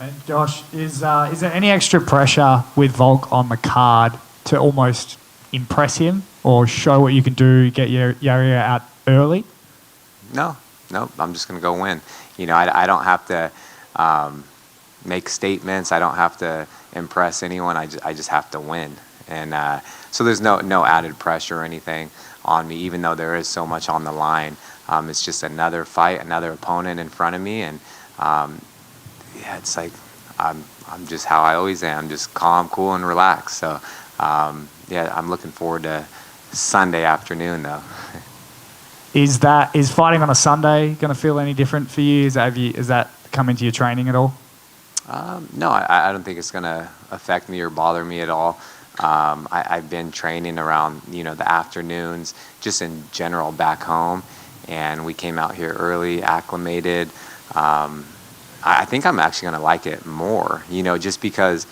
And Josh, is there any extra pressure with Volk on the card to almost impress him or show what you can do, get Yair out early? No, I'm just going to go win. I don't have to make statements. I don't have to impress anyone. I just have to win. And so there's no added pressure or anything on me, even though there is so much on the line. It's just another fight, another opponent in front of me. And it's like I'm just how I always am, just calm, cool, and relaxed. So I'm looking forward to Sunday afternoon, though. Is fighting on a Sunday going to feel any different for you? Is that come into your training at all? No, I don't think it's going to affect me or bother me at all. I've been training around the afternoons, just in general back home, and we came out here early, acclimated. I think I'm actually going to like it more, just because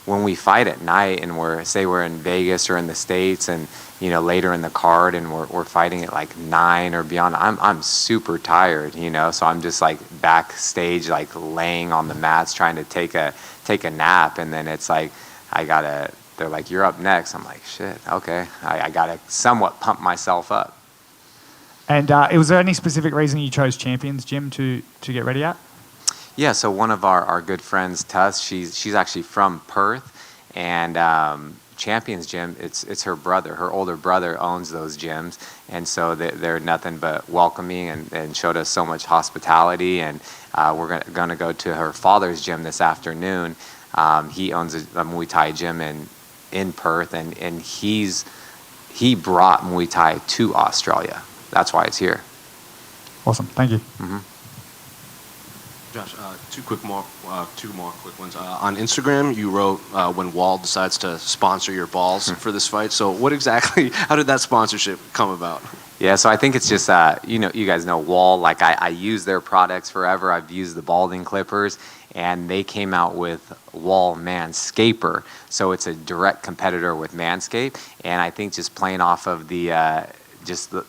when we fight at night and we're in Vegas or in the States and later in the card and we're fighting at like 9 or beyond, I'm super tired, so I'm just like backstage, like laying on the mats trying to take a nap, and then it's like they're like, you're up next. I'm like, shit, okay, I gotta somewhat pump myself up. And was there any specific reason you chose Champions Gym to get ready at? Yeah, so one of our good friends, Tess, she's actually from Perth, and Champions Gym, it's her brother. Her older brother owns those gyms, and so they're nothing but welcoming and showed us so much hospitality. And we're going to go to her father's gym this afternoon. He owns a Muay Thai gym in Perth, and he brought Muay Thai to Australia. That's why it's here. Awesome, thank you. Mm-hmm. Josh, two more quick ones. On Instagram, you wrote when Wall decides to sponsor your balls for this fight. So how did that sponsorship come about? Yeah, so I think it's just, you guys know Wall. Like I use their products forever. I've used the balding clippers, and they came out with Wall Manscaper. So it's a direct competitor with Manscaped. And I think just playing off of the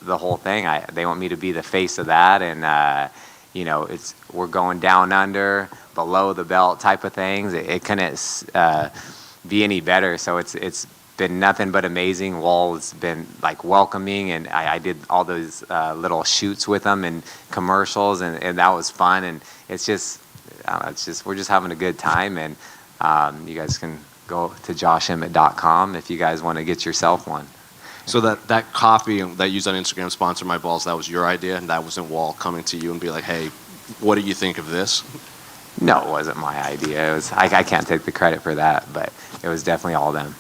whole thing, they want me to be the face of that. And, we're going down under, below the belt type of things. It couldn't be any better. So it's been nothing but amazing. Wall has been like welcoming, and I did all those little shoots with them and commercials, and that was fun. And it's just, we're just having a good time. And you guys can go to joshemmett.com if you guys want to get yourself one. So that coffee that you used on Instagram, sponsor my balls, that was your idea, and that wasn't Wall coming to you and be like, hey, what do you think of this? No, it wasn't my idea. It was I can't take the credit for that, but it was definitely all them.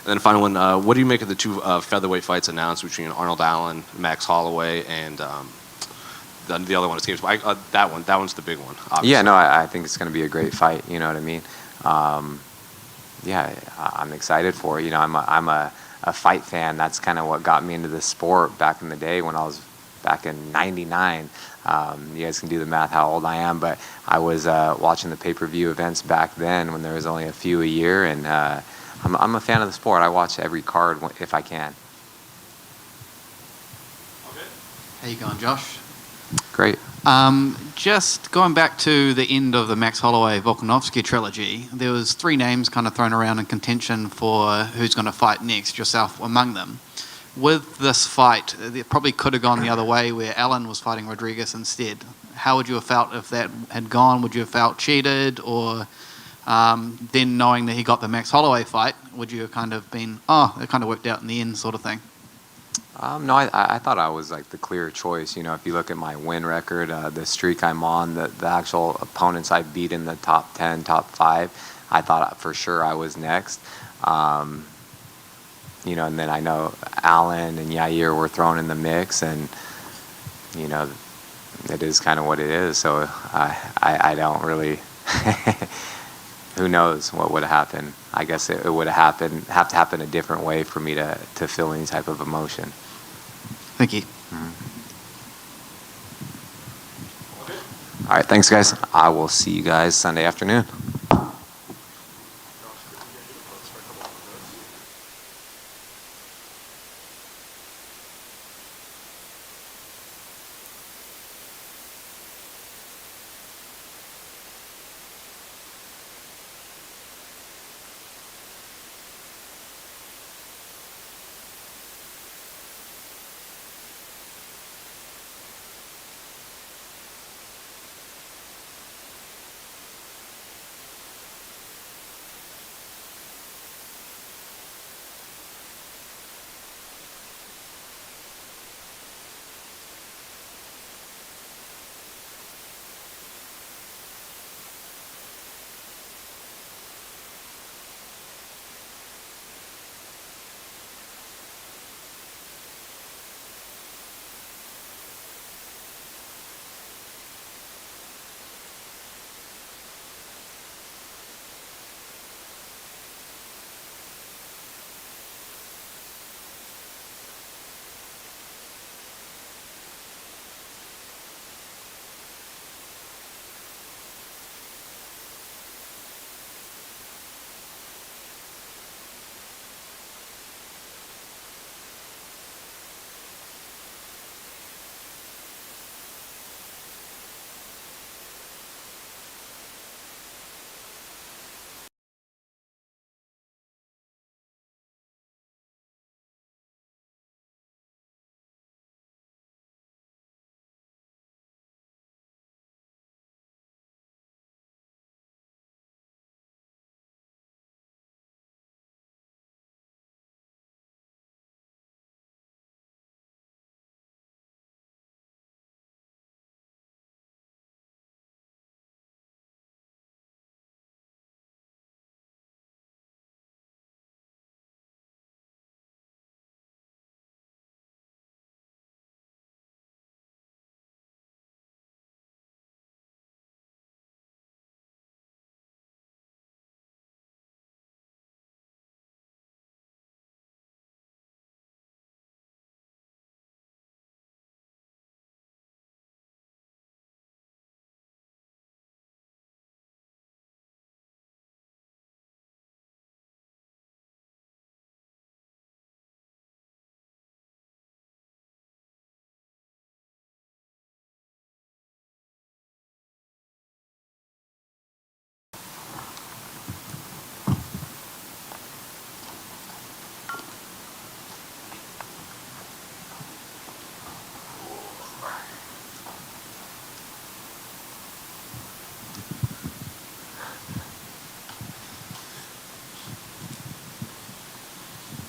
And then final one, what do you make of the two featherweight fights announced between Arnold Allen, Max Holloway, and the other one escapes? That one's the big one, obviously. Yeah, no, I think it's going to be a great fight. You know what I mean? I'm excited for it. I'm a fight fan. That's kind of what got me into the sport back in the day when I was back in '99. You guys can do the math how old I am, but I was watching the pay-per-view events back then when there was only a few a year, and I'm a fan of the sport. I watch every card if I can. How you going, Josh? Great. Just going back to the end of the Max Holloway-Volkanovski trilogy, there was 3 names kind of thrown around in contention for who's going to fight next, yourself among them. With this fight, it probably could have gone the other way where Allen was fighting Rodriguez instead. How would you have felt if that had gone? Would you have felt cheated? Or then knowing that he got the Max Holloway fight, would you have kind of been, oh, it kind of worked out in the end sort of thing? No, I thought I was like the clear choice. You know, if you look at my win record, the streak I'm on, the actual opponents I beat in the top 10, top 5, I thought for sure I was next. You know, and then I know Allen and Yair were thrown in the mix, and you know, it is kind of what it is. So I don't really. Who knows what would happen? I guess it would have to happen a different way for me to feel any type of emotion. Thank you. All right, thanks, guys. I will see you guys Sunday afternoon.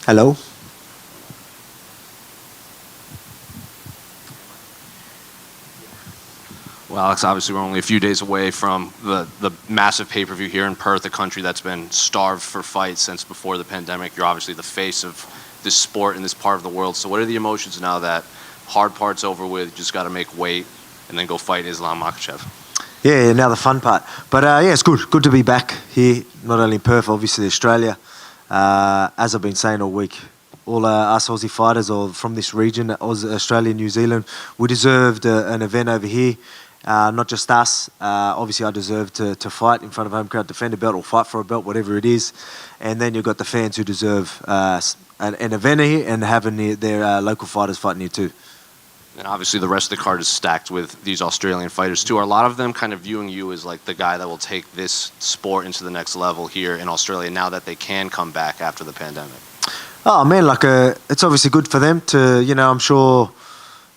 Hello? Well, Alex, obviously we're only a few days away from the massive pay-per-view here in Perth, a country that's been starved for fights since before the pandemic. You're obviously the face of this sport in this part of the world. So what are the emotions now that hard part's over with, you just got to make weight and then go fight Islam Makhachev? Yeah, now the fun part. But yeah, it's good. Good to be back here, not only in Perth, obviously Australia. As I've been saying all week, all us Aussie fighters or from this region, Australia, New Zealand, we deserved an event over here. Not just us. Obviously, I deserve to fight in front of home crowd, defend a belt or fight for a belt, whatever it is. And then you've got the fans who deserve an event here and having their local fighters fighting here too. And obviously the rest of the card is stacked with these Australian fighters too. Are a lot of them kind of viewing you as like the guy that will take this sport into the next level here in Australia now that they can come back after the pandemic? Oh man, it's obviously good for them to, I'm sure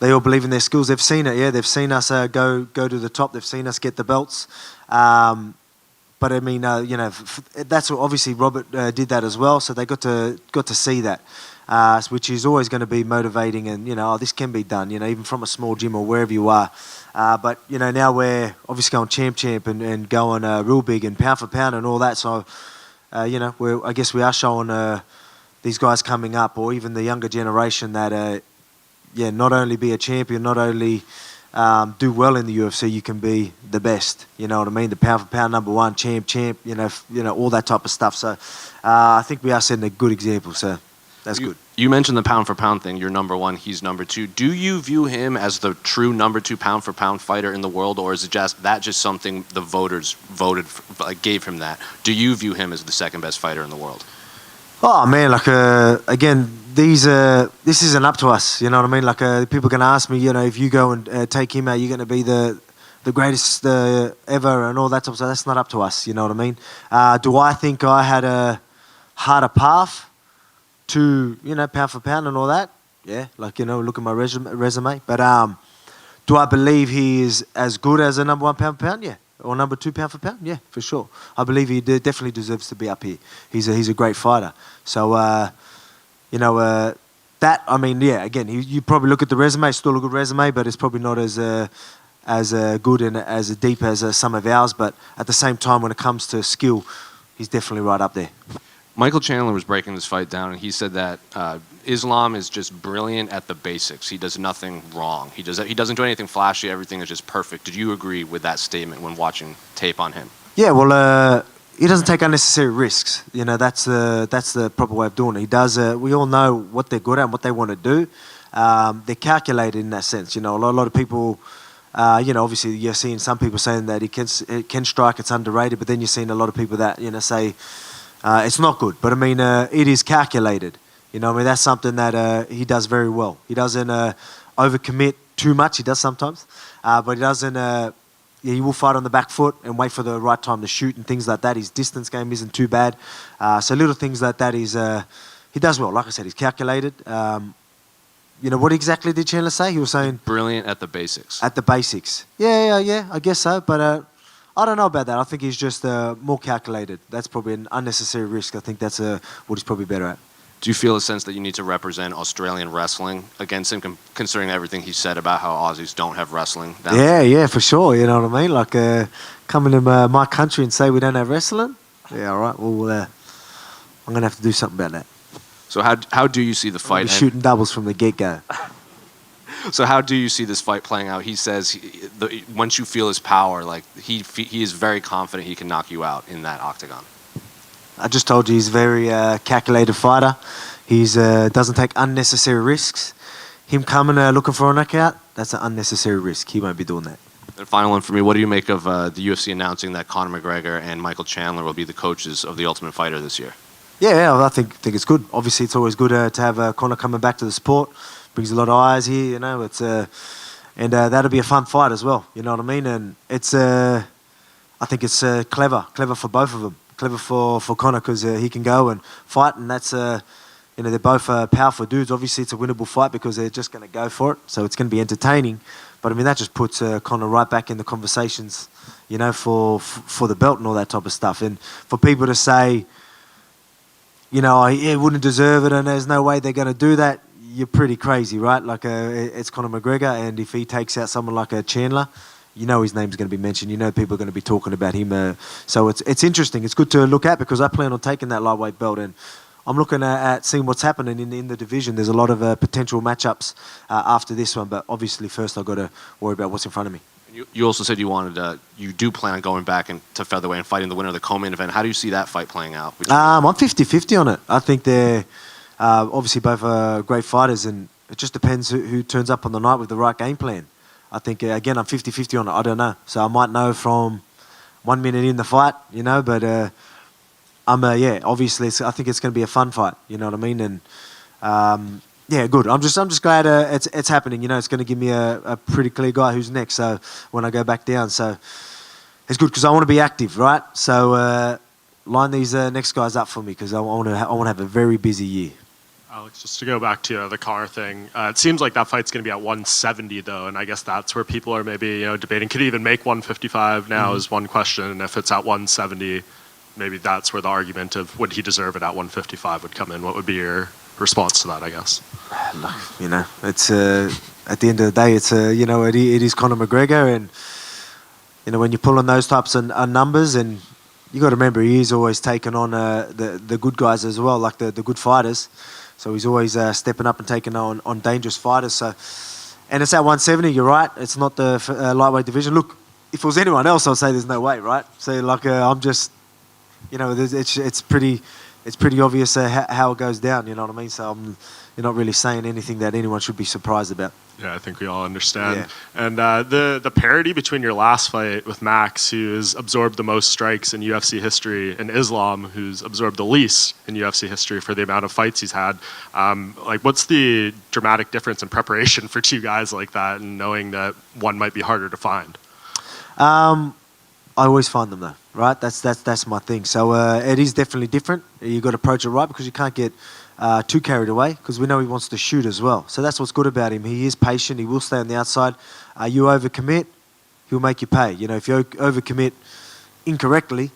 they all believe in their skills. They've seen it, yeah. They've seen us go to the top. They've seen us get the belts. But I mean, that's what obviously Robert did that as well. So they got to see that. Which is always going to be motivating and, this can be done, even from a small gym or wherever you are. But, now we're obviously going champ and going real big and pound for pound and all that. So, I guess we are showing these guys coming up or even the younger generation that, not only be a champion, not only do well in the UFC, you can be the best. You know what I mean? The pound for pound number one, champ, all that type of stuff. So I think we are setting a good example. So. That's good. You mentioned the pound for pound thing. You're number one, he's number two. Do you view him as the true number 2 pound for pound fighter in the world, or is it just something the voters gave him that? Do you view him as the second best fighter in the world? Oh man, again, this isn't up to us. You know what I mean? People can ask me, if you go and take him out, you're going to be the greatest ever and all that type of stuff. That's not up to us. You know what I mean? Do I think I had a harder path to, pound for pound and all that? Yeah, look at my resume. But do I believe he is as good as a number 1 pound for pound? Yeah. Or number 2 pound for pound? Yeah, for sure. I believe he definitely deserves to be up here. He's a great fighter. So, that, I mean, yeah, again, you probably look at the resume, it's still a good resume, but it's probably not as good and as deep as some of ours. But at the same time, when it comes to skill, he's definitely right up there. Michael Chandler was breaking this fight down, and he said that Islam is just brilliant at the basics. He does nothing wrong. He doesn't do anything flashy. Everything is just perfect. Did you agree with that statement when watching tape on him? Yeah, well, he doesn't take unnecessary risks. That's the proper way of doing it. He does. We all know what they're good at and what they want to do. They're calculated in that sense. A lot of people. Obviously you're seeing some people saying that he can strike. It's underrated, but then you're seeing a lot of people that say. It's not good, but I mean, it is calculated. That's something that he does very well. He doesn't overcommit too much. He does sometimes, but he doesn't. He will fight on the back foot and wait for the right time to shoot and things like that. His distance game isn't too bad. So little things like that he does well. Like I said, he's calculated. What exactly did Chandler say? He was saying brilliant at the basics. At the basics. Yeah. I guess so, but. I don't know about that. I think he's just more calculated. That's probably an unnecessary risk. I think that's what he's probably better at. Do you feel a sense that you need to represent Australian wrestling against him, considering everything he said about how Aussies don't have wrestling? Yeah, for sure. You know what I mean? Coming to my country and say we don't have wrestling? Yeah, all right. Well, I'm going to have to do something about that. So how do you see the fight? Shooting doubles from the get-go. So how do you see this fight playing out? He says once you feel his power, he is very confident he can knock you out in that octagon. I just told you he's a very calculated fighter. He doesn't take unnecessary risks. Him coming looking for a knockout, that's an unnecessary risk. He won't be doing that. And final one for me, what do you make of the UFC announcing that Conor McGregor and Michael Chandler will be the coaches of the Ultimate Fighter this year? Yeah, I think it's good. Obviously, it's always good to have Conor coming back to the sport. Brings a lot of eyes here, It's and that'll be a fun fight as well. You know what I mean? And it's I think it's clever for both of them. Clever for Conor because he can go and fight, and that's they're both powerful dudes. Obviously, it's a winnable fight because they're just going to go for it. So it's going to be entertaining. But I mean, that just puts Conor right back in the conversations, for the belt and all that type of stuff. And for people to say, he wouldn't deserve it, and there's no way they're going to do that. You're pretty crazy, right? It's Conor McGregor, and if he takes out someone like a Chandler, his name's going to be mentioned. People are going to be talking about him. So it's interesting. It's good to look at because I plan on taking that lightweight belt, and I'm looking at seeing what's happening in the division. There's a lot of potential matchups after this one, but obviously first I've got to worry about what's in front of me. You also said you do plan on going back to featherweight and fighting the winner of the co-main event. How do you see that fight playing out? I'm 50-50 on it. I think they're Obviously, both are great fighters, and it just depends who turns up on the night with the right game plan. I think, again, I'm 50-50 on it. I don't know. So I might know from 1 minute in the fight, but obviously, I think it's going to be a fun fight, you know what I mean? And, good. I'm just glad it's happening. It's going to give me a pretty clear guy who's next. So when I go back down, so it's good because I want to be active, right? So line these next guys up for me because I want to have a very busy year. Alex, just to go back to the car thing, it seems like that fight's going to be at 170 though, and I guess that's where people are maybe debating. Could he even make 155 now is one question, and if it's at 170, maybe that's where the argument of would he deserve it at 155 would come in. What would be your response to that, I guess? It's at the end of the day, it's it is Conor McGregor, and when you pull on those types of numbers, and you got to remember he is always taking on the good guys as well, like the good fighters. So he's always stepping up and taking on dangerous fighters. So, and it's at 170. You're right. It's not the lightweight division. Look, if it was anyone else, I'd say there's no way, right? So I'm just, it's pretty obvious how it goes down. You know what I mean? So you're not really saying anything that anyone should be surprised about. Yeah, I think we all understand. Yeah. And the parity between your last fight with Max, who's absorbed the most strikes in UFC history, and Islam, who's absorbed the least in UFC history for the amount of fights he's had. What's the dramatic difference in preparation for two guys like that, and knowing that one might be harder to find? I always find them though, right? That's my thing. So it is definitely different. You got to approach it right because you can't get too carried away because we know he wants to shoot as well. So that's what's good about him. He is patient. He will stay on the outside. You overcommit, he'll make you pay. If you overcommit incorrectly,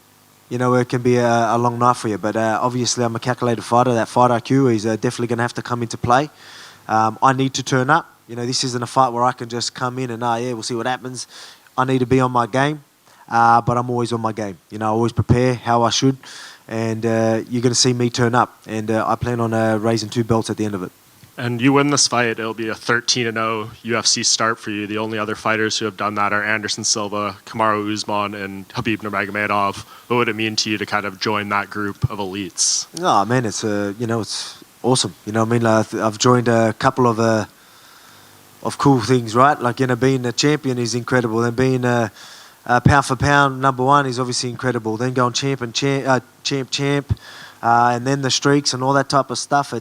it can be a long night for you. But obviously, I'm a calculated fighter. That fight IQ is definitely going to have to come into play. I need to turn up. This isn't a fight where I can just come in and we'll see what happens. I need to be on my game, but I'm always on my game. I always prepare how I should. And you're going to see me turn up. And I plan on raising 2 belts at the end of it. And you win this fight, it'll be a 13-0 UFC start for you. The only other fighters who have done that are Anderson Silva, Kamaru Usman, and Khabib Nurmagomedov. What would it mean to you to kind of join that group of elites? Oh, man, it's it's awesome. I've joined a couple of cool things, right? Like, being a champion is incredible. And being pound for pound #1 is obviously incredible. Then going champ, and then the streaks and all that type of stuff.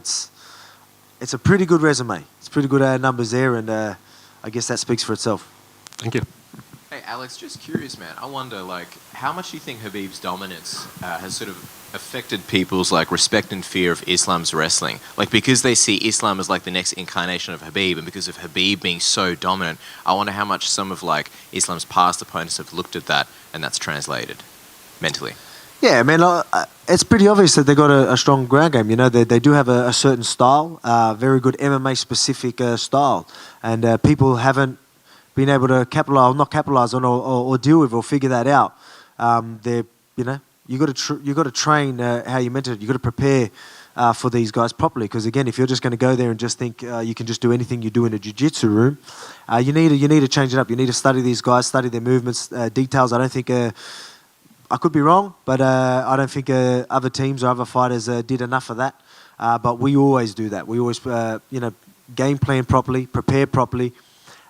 It's a pretty good resume. It's pretty good numbers there, and I guess that speaks for itself. Thank you. Hey, Alex, just curious, man. I wonder, how much do you think Khabib's dominance has sort of affected people's, respect and fear of Islam's wrestling? Because they see Islam as, the next incarnation of Khabib, and because of Khabib being so dominant, I wonder how much some of, Islam's past opponents have looked at that, and that's translated mentally. Yeah, man, it's pretty obvious that they got a strong ground game. They do have a certain style, very good MMA-specific style, and people haven't been able to not capitalize on or deal with or figure that out. You got to train how you meant it. You got to prepare for these guys properly. Because again, if you're just going to go there and just think you can just do anything you do in a jiu-jitsu room, you need to change it up. You need to study these guys, study their movements, details. I don't think. I could be wrong, but I don't think other teams or other fighters did enough of that. But we always do that. We always, game plan properly, prepare properly,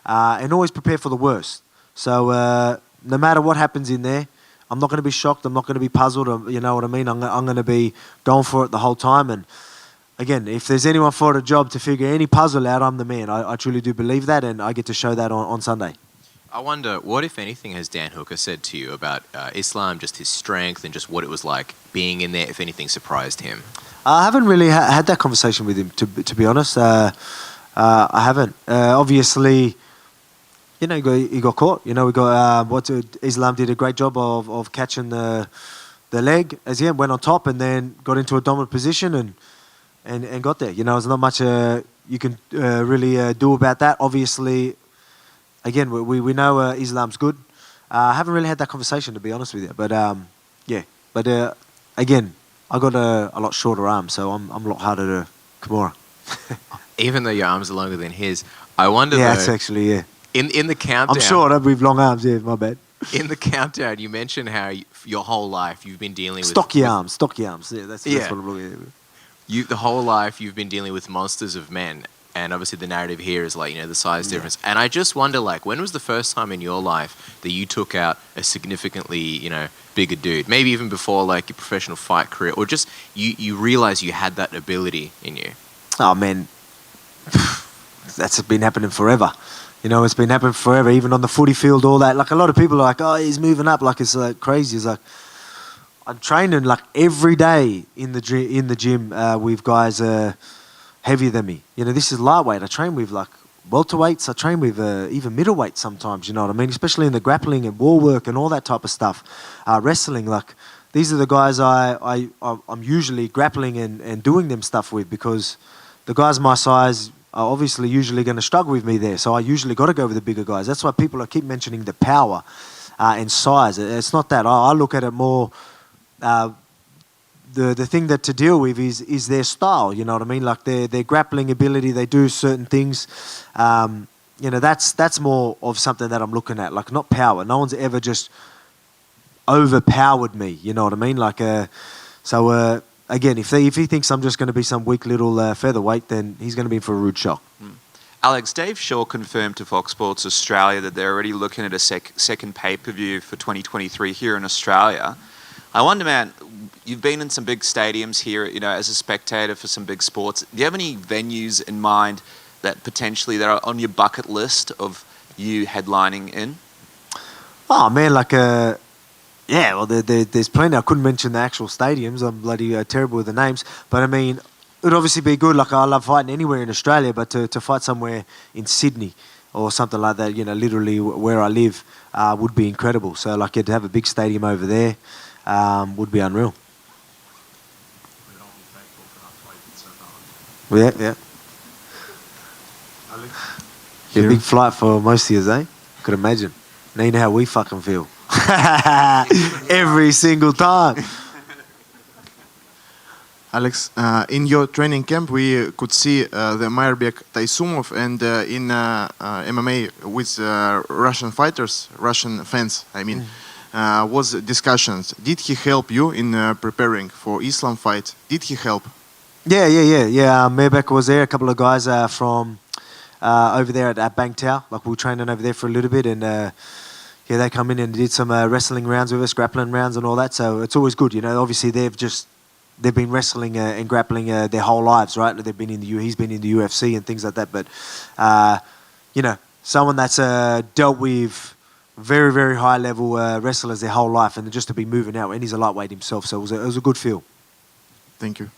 and always prepare for the worst. So no matter what happens in there, I'm not going to be shocked. I'm not going to be puzzled. You know what I mean? I'm going to be going for it the whole time. And again, if there's anyone for a job to figure any puzzle out, I'm the man. I truly do believe that, and I get to show that on Sunday. I wonder, what, if anything, has Dan Hooker said to you about Islam, just his strength and just what it was like being in there, if anything surprised him? I haven't really had that conversation with him, to be honest. I haven't. Obviously, he got caught. We got Islam did a great job of catching the leg as he went on top and then got into a dominant position and got there. There's not much you can really do about that. Obviously, again, we know Islam's good. I haven't really had that conversation, to be honest with you. But again, I got a lot shorter arms, so I'm a lot harder to Kimura. Even though your arms are longer than his, I wonder. Yeah, though, it's actually in the countdown. I'm short with long arms. Yeah, my bad. In the countdown, you mentioned how your whole life you've been dealing with stocky arms. Yeah, that's what I'm looking at. the whole life you've been dealing with monsters of men, and obviously the narrative here is like, the size difference. And I just wonder, like, when was the first time in your life that you took out a significantly, bigger dude? Maybe even before like your professional fight career, or just you realize you had that ability in you. Oh man, that's been happening forever. It's been happening forever, even on the footy field, all that. Like, a lot of people are like, oh, he's moving up, like it's like crazy. It's like, I'm training like every day in the gym with guys heavier than me. This is lightweight. I train with like welterweights. I train with even middleweights sometimes, you know what I mean? Especially in the grappling and wall work and all that type of stuff. Wrestling, like, these are the guys I'm usually grappling and doing them stuff with, because the guys my size are obviously usually going to struggle with me there. So I usually got to go with the bigger guys. That's why people keep mentioning the power and size. It's not that. I look at it more, the thing that to deal with is their style, you know what I mean? Like their grappling ability, they do certain things. That's more of something that I'm looking at, like not power. No one's ever just overpowered me, you know what I mean? Like, again, if he thinks I'm just going to be some weak little featherweight, then he's going to be in for a rude shock. Alex, Dave Shaw confirmed to Fox Sports Australia that they're already looking at a second pay-per-view for 2023 here in Australia. I wonder, man, you've been in some big stadiums here, as a spectator for some big sports. Do you have any venues in mind that potentially that are on your bucket list of you headlining in? Oh, man, like... Yeah, well, there's plenty. I couldn't mention the actual stadiums. I'm bloody terrible with the names. But, I mean, it would obviously be good. Like, I love fighting anywhere in Australia, but to fight somewhere in Sydney or something like that, literally where I live, would be incredible. So, like, to have a big stadium over there would be unreal. Yeah. Be a big flight for most of you, eh? Could imagine. Now you know how we fucking feel. Every single time. Alex, in your training camp, we could see the Mairbek Taisumov, and in MMA with Russian fighters, Russian fans, I mean, was discussions. Did he help you in preparing for Islam fight? Did he help? Yeah. Mairbek was there. A couple of guys from over there at Bangtao. Like, we were training over there for a little bit, and they come in and did some wrestling rounds with us, grappling rounds and all that. So it's always good, Obviously, they've been wrestling and grappling their whole lives, right? He's been in the UFC and things like that. But someone that's dealt with very, very high level wrestlers their whole life, and just to be moving out, and he's a lightweight himself, so it was a good feel. Thank you.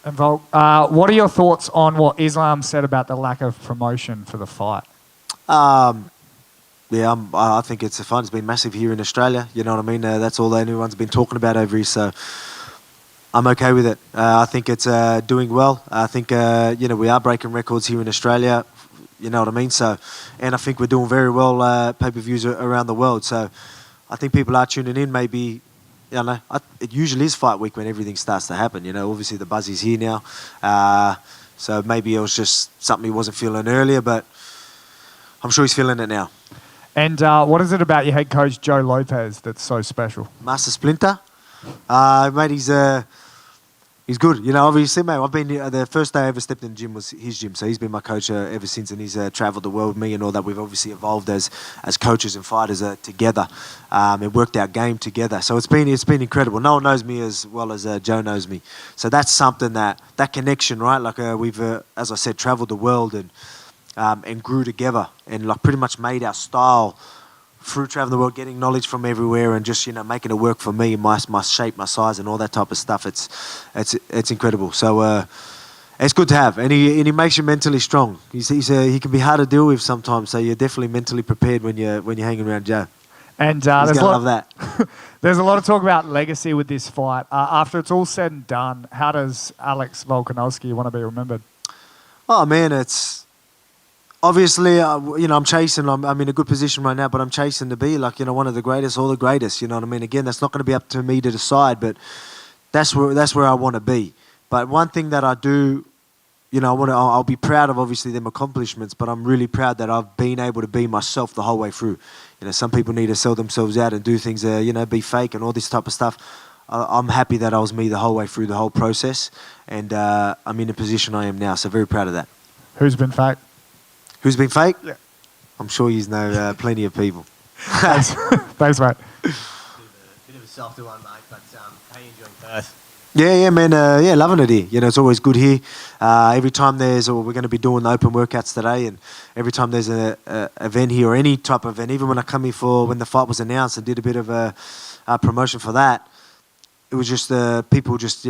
And Volk, what are your thoughts on what Islam said about the lack of promotion for the fight? Yeah, I think it's fun. It's been massive here in Australia. You know what I mean? That's all anyone's been talking about over here. So I'm okay with it. I think it's doing well. I think we are breaking records here in Australia. You know what I mean? So, and I think we're doing very well pay-per-views around the world. So I think people are tuning in. Maybe it usually is fight week when everything starts to happen. Obviously the buzz is here now. So maybe it was just something he wasn't feeling earlier, but I'm sure he's feeling it now. And what is it about your head coach, Joe Lopez, that's so special? Master Splinter. Mate, he's good. Obviously, mate, I've been the first day I ever stepped in the gym was his gym. So he's been my coach ever since, and he's travelled the world with me and all that. We've obviously evolved as coaches and fighters together and worked our game together. So it's been incredible. No one knows me as well as Joe knows me. So that's something that connection, right? Like we've, as I said, travelled the world and grew together, and like pretty much made our style through traveling the world, getting knowledge from everywhere, and just making it work for me, my shape, my size, and all that type of stuff. It's incredible. So it's good to have, and he makes you mentally strong. He can be hard to deal with sometimes, so you're definitely mentally prepared when you're hanging around Joe. And love that. There's a lot of talk about legacy with this fight. After it's all said and done, how does Alex Volkanovski want to be remembered? Oh man, it's. Obviously, I'm chasing. I'm in a good position right now, but I'm chasing to be like one of the greatest, or the greatest. You know what I mean? Again, that's not going to be up to me to decide, but that's where I want to be. But one thing that I do, I'll be proud of obviously them accomplishments, but I'm really proud that I've been able to be myself the whole way through. Some people need to sell themselves out and do things, be fake and all this type of stuff. I'm happy that I was me the whole way through the whole process, and I'm in the position I am now. So very proud of that. Who's been fake? Who's been fake? Yeah. I'm sure you know plenty of people. Thanks, thanks, mate. Bit of a softer one, mate, but how are you enjoying Perth? Yeah, man. Yeah, loving it here. You know, it's always good here. Every time we're going to be doing the open workouts today, and every time there's a event here or any type of event, even when I come here when the fight was announced and did a bit of a promotion for that, it was just people just,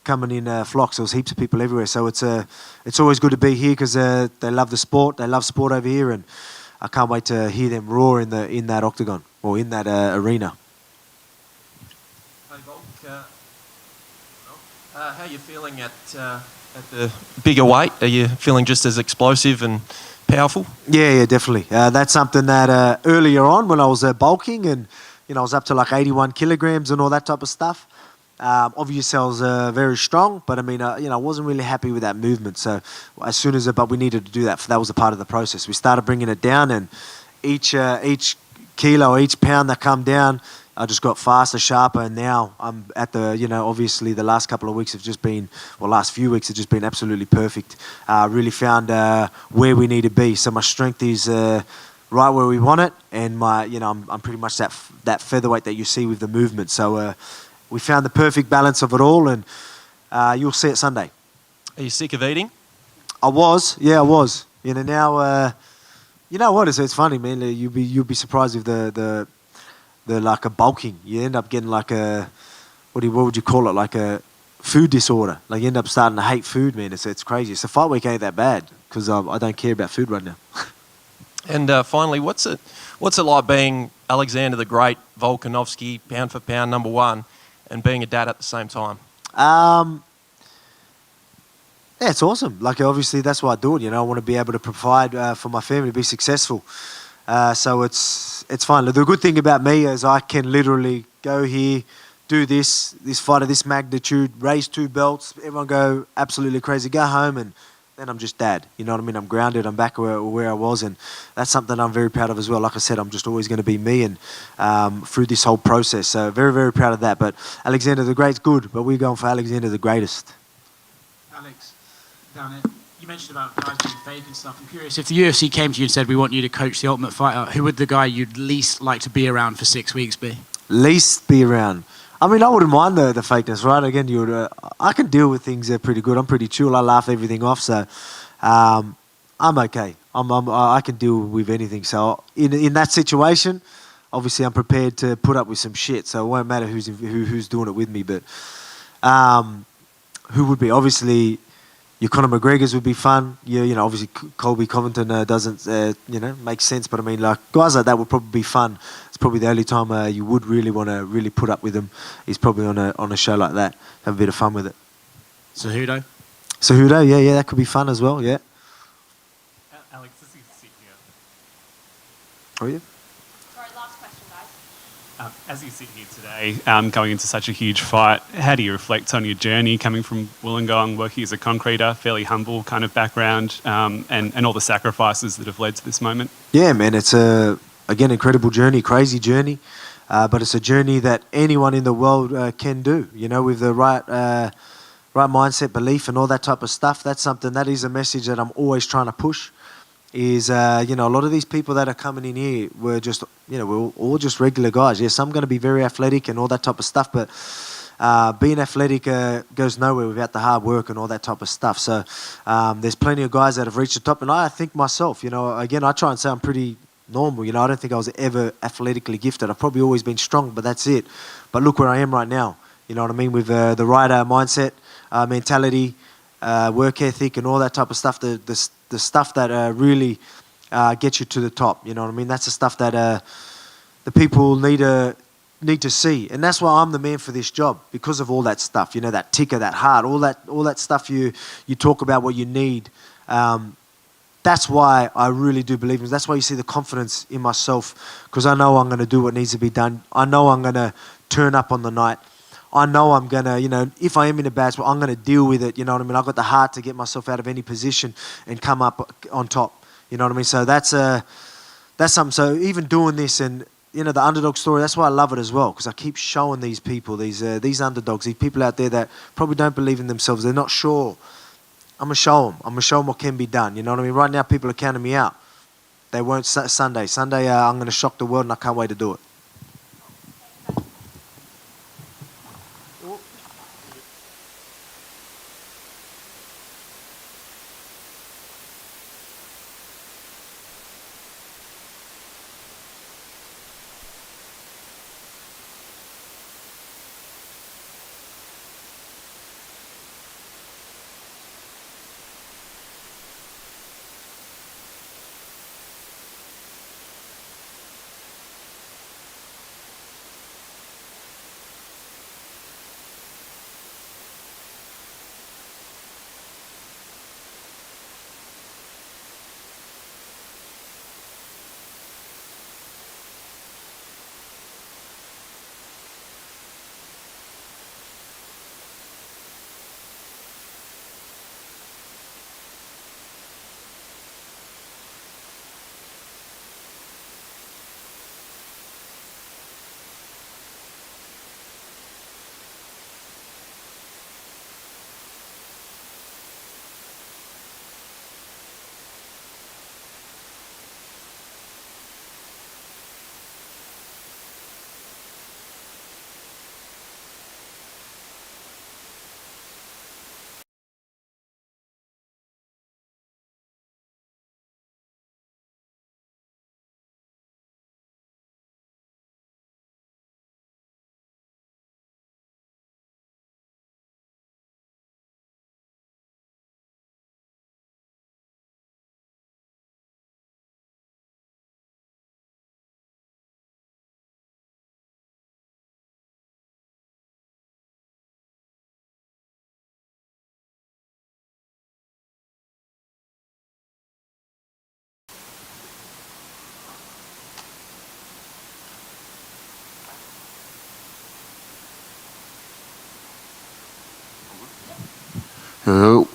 coming in flocks. There was heaps of people everywhere. So it's always good to be here because they love the sport. They love sport over here, and I can't wait to hear them roar in that octagon or in that arena. Hey, Volk, how are you feeling at the bigger weight? Are you feeling just as explosive and powerful? Yeah, definitely. That's something that earlier on when I was bulking and I was up to like 81 kilograms and all that type of stuff. Obviously, I was very strong, but I mean, I wasn't really happy with that movement. So as soon as but we needed to do that. That was a part of the process. We started bringing it down, and each kilo, each pound that come down, I just got faster, sharper, and now I'm at the, obviously the last couple of weeks have just been, last few weeks have just been absolutely perfect. Really found where we need to be. So my strength is right where we want it, and my, I'm pretty much that featherweight that you see with the movement. So we found the perfect balance of it all, and you'll see it Sunday. Are you sick of eating? I was. Now, you know what? It's funny, man. You'll be surprised with the like a bulking. You end up getting like a what would you call it? Like a food disorder. Like you end up starting to hate food, man. It's crazy. So fight week ain't that bad because I don't care about food right now. And finally, what's it like being Alexander the Great, Volkanovski, pound for pound #1, and being a dad at the same time? Yeah, it's awesome. Like, obviously, that's why I do it. I want to be able to provide for my family, be successful. So it's fine. The good thing about me is I can literally go here, do this fight of this magnitude, raise 2 belts, everyone go absolutely crazy, go home, and then I'm just dad. You know what I mean? I'm grounded. I'm back where I was, and that's something I'm very proud of as well. Like I said, I'm just always going to be me, and through this whole process. So very, very proud of that. But Alexander the Great's good, but we're going for Alexander the Greatest. Alex, down there, you mentioned about guys being fake and stuff. I'm curious, if the UFC came to you and said, we want you to coach the Ultimate Fighter, who would the guy you'd least like to be around for 6 weeks be? Least be around. I mean, I wouldn't mind the fakeness, right? Again, I can deal with things pretty good. I'm pretty chill. I laugh everything off, so I'm okay. I can deal with anything. So in that situation, obviously I'm prepared to put up with some shit. So it won't matter who's doing it with me. But who would be? Obviously, your Conor McGregor's would be fun. Obviously Colby Covington doesn't make sense. But I mean, like guys like that would probably be fun. It's probably the only time you would really want to really put up with them is probably on a show like that. Have a bit of fun with it. Cejudo, yeah, that could be fun as well. Yeah. Alex, this is sit here. Oh yeah. Sorry, last question, guys. As you sit here today, going into such a huge fight, how do you reflect on your journey coming from Wollongong, working as a concreter, fairly humble kind of background, and all the sacrifices that have led to this moment? Yeah, man, it's again, incredible journey, crazy journey, but it's a journey that anyone in the world can do, with the right mindset, belief, and all that type of stuff. That is a message that I'm always trying to push, is, a lot of these people that are coming in here were just, we're all just regular guys. Yeah, some going to be very athletic and all that type of stuff, but being athletic goes nowhere without the hard work and all that type of stuff. So there's plenty of guys that have reached the top, and I think myself, again, I try and say I'm pretty normal. I don't think I was ever athletically gifted. I've probably always been strong, but that's it. But look where I am right now. You know what I mean? With the right mindset, mentality, work ethic, and all that type of stuff. The stuff that really gets you to the top. You know what I mean? That's the stuff that the people need to see, and that's why I'm the man for this job, because of all that stuff. That ticker, that heart, all that stuff you talk about, what you need. That's why I really do believe in it. That's why you see the confidence in myself, because I know I'm going to do what needs to be done. I know I'm going to turn up on the night. I know I'm going to, if I am in a bad spot, I'm going to deal with it. You know what I mean? I've got the heart to get myself out of any position and come up on top. You know what I mean? So that's something. So even doing this, and the underdog story. That's why I love it as well, because I keep showing these people, these underdogs, these people out there that probably don't believe in themselves. They're not sure. I'm gonna show them. I'm gonna show them what can be done. You know what I mean? Right now, people are counting me out. They won't Sunday. Sunday, I'm gonna shock the world, and I can't wait to do it.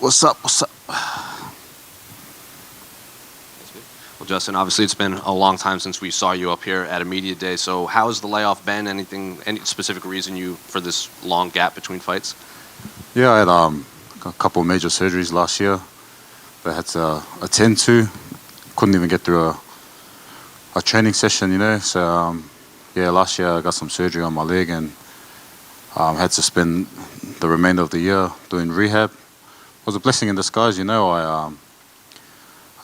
What's up? What's up? Well, Justin, obviously it's been a long time since we saw you up here at a media day. So how has the layoff been? Any specific reason for this long gap between fights? Yeah, I had a couple of major surgeries last year that I had to attend to. Couldn't even get through a training session, So, yeah, last year I got some surgery on my leg and had to spend the remainder of the year doing rehab. It was a blessing in disguise, I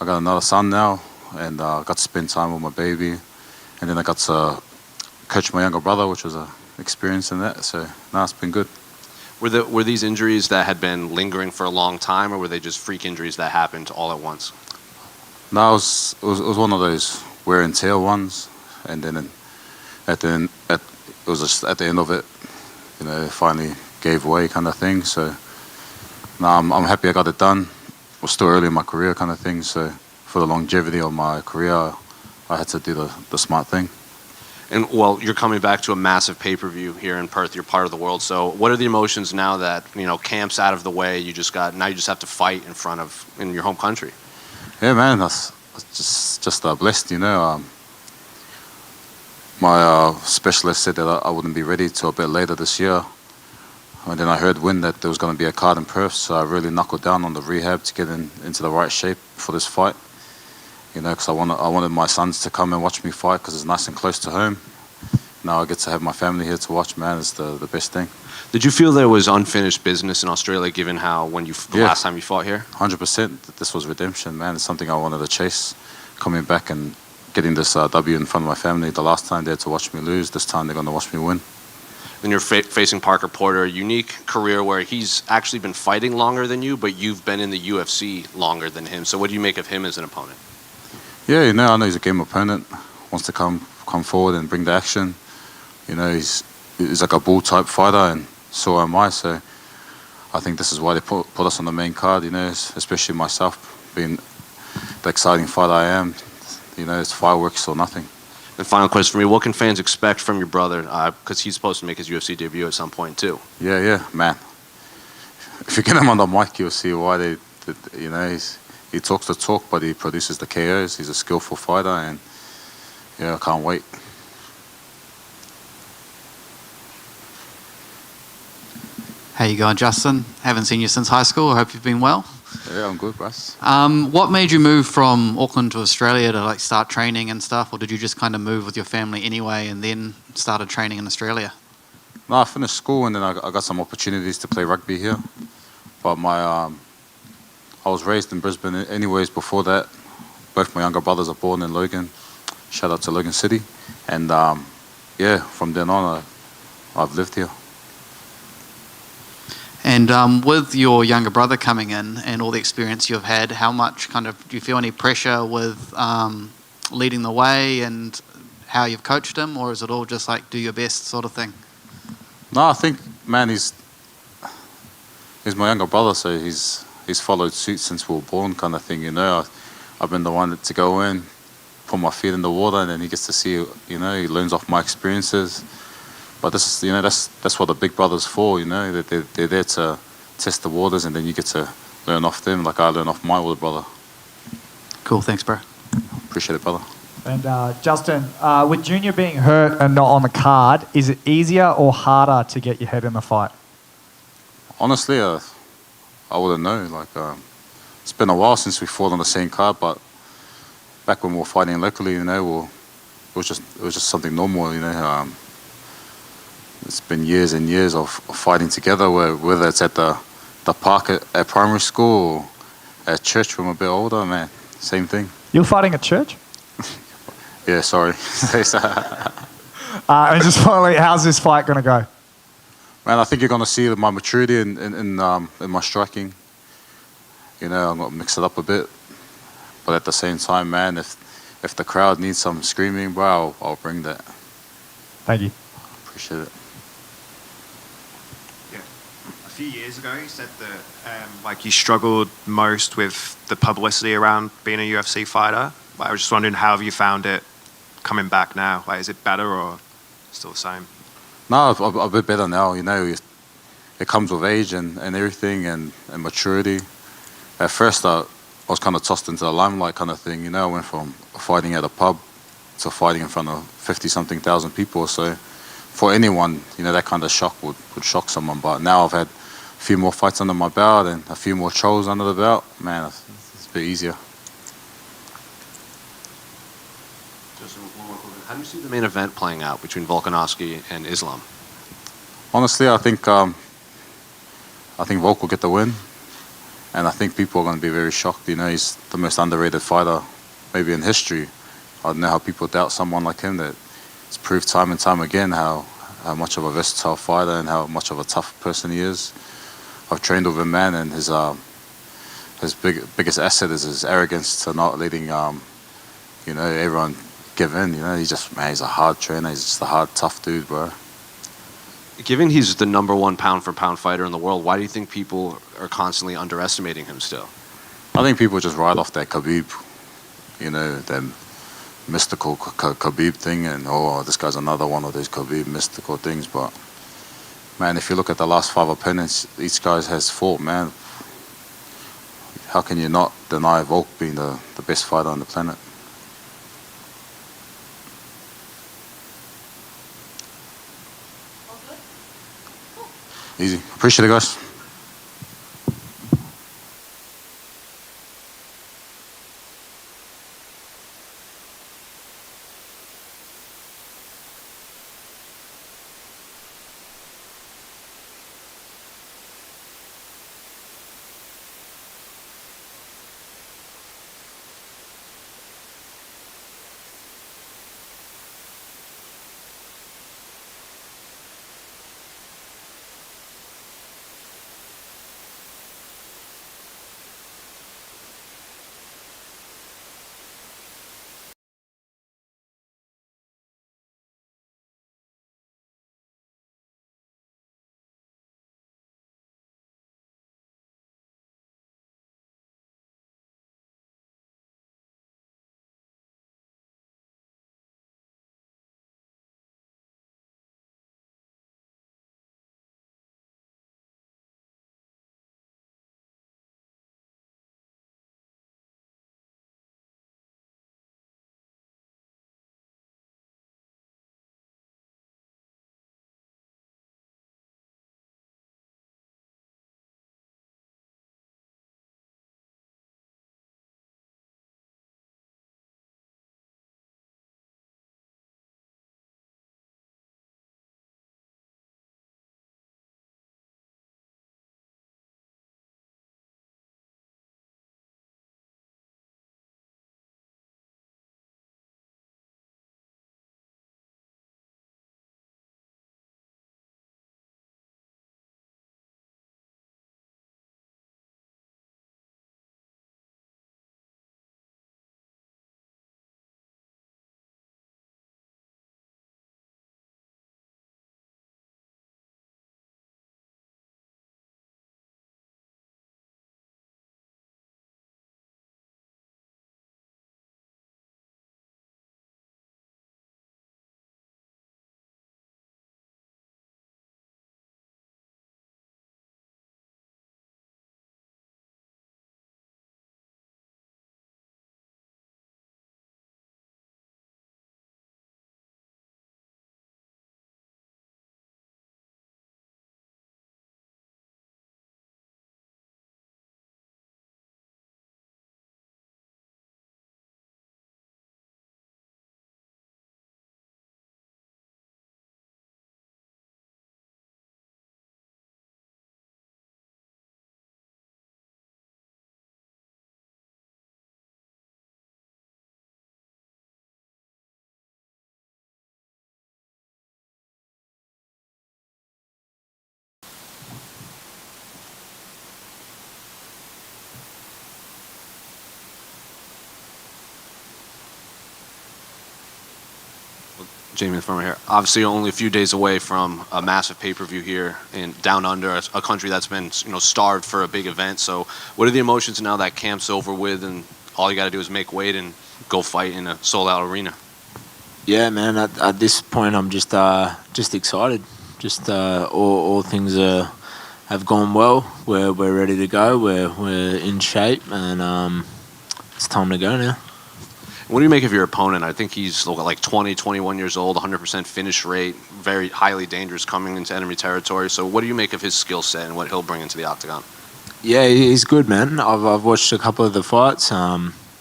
got another son now, and got to spend time with my baby, and then I got to coach my younger brother, which was an experience in that. So now it's been good. Were these injuries that had been lingering for a long time, or were they just freak injuries that happened all at once? No, it was one of those wear and tear ones, and then it was just at the end of it, it finally gave way, kind of thing. So now I'm happy I got it done. It was still early in my career, kind of thing. So for the longevity of my career, I had to do the smart thing. And well, you're coming back to a massive pay-per-view here in Perth. You're part of the world. So what are the emotions now that camp's out of the way? You just have to fight in your home country. Yeah, man, that's just blessed. My specialist said that I wouldn't be ready till a bit later this year. And then I heard that there was going to be a card in Perth, so I really knuckled down on the rehab to get into the right shape for this fight. Because I wanted my sons to come and watch me fight because it's nice and close to home. Now I get to have my family here to watch, man. It's the best thing. Did you feel there was unfinished business in Australia, given how the last time you fought here? 100%. This was redemption, man. It's something I wanted to chase. Coming back and getting this W in front of my family. The last time they had to watch me lose. This time they're going to watch me win. Then you're facing Parker Porter, a unique career where he's actually been fighting longer than you, but you've been in the UFC longer than him. So what do you make of him as an opponent? Yeah, I know he's a game opponent. Wants to come forward and bring the action. He's like a bull type fighter, and so am I. So I think this is why they put us on the main card. Especially myself, being the exciting fighter I am. It's fireworks or nothing. And final question for me: what can fans expect from your brother? Because he's supposed to make his UFC debut at some point too. Yeah, man. If you get him on the mic, you'll see why he talks the talk, but he produces the KOs. He's a skillful fighter, and yeah, I can't wait. How you going, Justin? Haven't seen you since high school. I hope you've been well. Yeah, I'm good, Russ. What made you move from Auckland to Australia to like start training and stuff, or did you just kind of move with your family anyway and then started training in Australia? No, I finished school and then I got some opportunities to play rugby here. But I was raised in Brisbane anyways before that. Both my younger brothers are born in Logan. Shout out to Logan City. And yeah, from then on, I've lived here. And with your younger brother coming in and all the experience you've had, how much kind of do you feel any pressure with leading the way and how you've coached him, or is it all just like do your best sort of thing? No, I think, man, he's my younger brother, so he's followed suit since we were born, kind of thing. You know, I've been the one to go in, put my feet in the water, and then he gets to see. You know, he learns off my experiences. But this is, you know, that's what the big brother's for. You know, they're there to test the waters, and then you get to learn off them, like I learn off my older brother. Cool, thanks, bro. Appreciate it, brother. And Justin, with Junior being hurt and not on the card, is it easier or harder to get your head in the fight? Honestly, I wouldn't know. Like, it's been a while since we fought on the same card, but back when we were fighting locally, you know, it was just something normal. You know, it's been years and years of fighting together, whether it's at the park at primary school or at church when we're a bit older, man. Same thing. You're fighting at church? Yeah, sorry. And just finally, how's this fight going to go? Man, I think you're going to see my maturity in my striking. You know, I'm going to mix it up a bit. But at the same time, man, if the crowd needs some screaming, bro, I'll bring that. Thank you. Appreciate it. Yeah. A few years ago, you said that like you struggled most with the publicity around being a UFC fighter. Like, I was just wondering, how have you found it coming back now? Like, is it better or still the same? No, a bit better now. You know, it comes with age and everything and maturity. At first, I was kind of tossed into the limelight kind of thing. You know, I went from fighting at a pub to fighting in front of 50-something thousand people. So for anyone, you know, that kind of shock would shock someone. But now I've had a few more fights under my belt and a few more trolls under the belt. Man, it's a bit easier. How do you see the main event playing out between Volkanovski and Islam? Honestly, I think Volk will get the win, and I think people are going to be very shocked. You know, he's the most underrated fighter maybe in history. I don't know how people doubt someone like him. That it's proved time and time again how much of a versatile fighter and how much of a tough person he is. I've trained with him, man, and his biggest asset is his arrogance to not letting you know, everyone give in. You know, he's a hard trainer. He's just a hard, tough dude, bro. Given he's the #1 pound-for-pound fighter in the world, why do you think people are constantly underestimating him still? I think people just ride off that Khabib, you know, that mystical Khabib thing, and this guy's another one of those Khabib mystical things. But man, if you look at the last 5 opponents each guy has fought, man, how can you not deny Volk being the best fighter on the planet? Easy. Appreciate it, guys. Jamie in the front right here. Obviously, only a few days away from a massive pay-per-view here in Down Under, a country that's been starved for a big event. So, what are the emotions now that camp's over with, and all you got to do is make weight and go fight in a sold-out arena? Yeah, man. At this point, I'm just excited. Just all things have gone well. We're ready to go. We're in shape, and it's time to go now. What do you make of your opponent? I think he's like 20, 21 years old, 100% finish rate, very highly dangerous coming into enemy territory. So what do you make of his skill set and what he'll bring into the octagon? Yeah, he's good, man. I've watched a couple of the fights.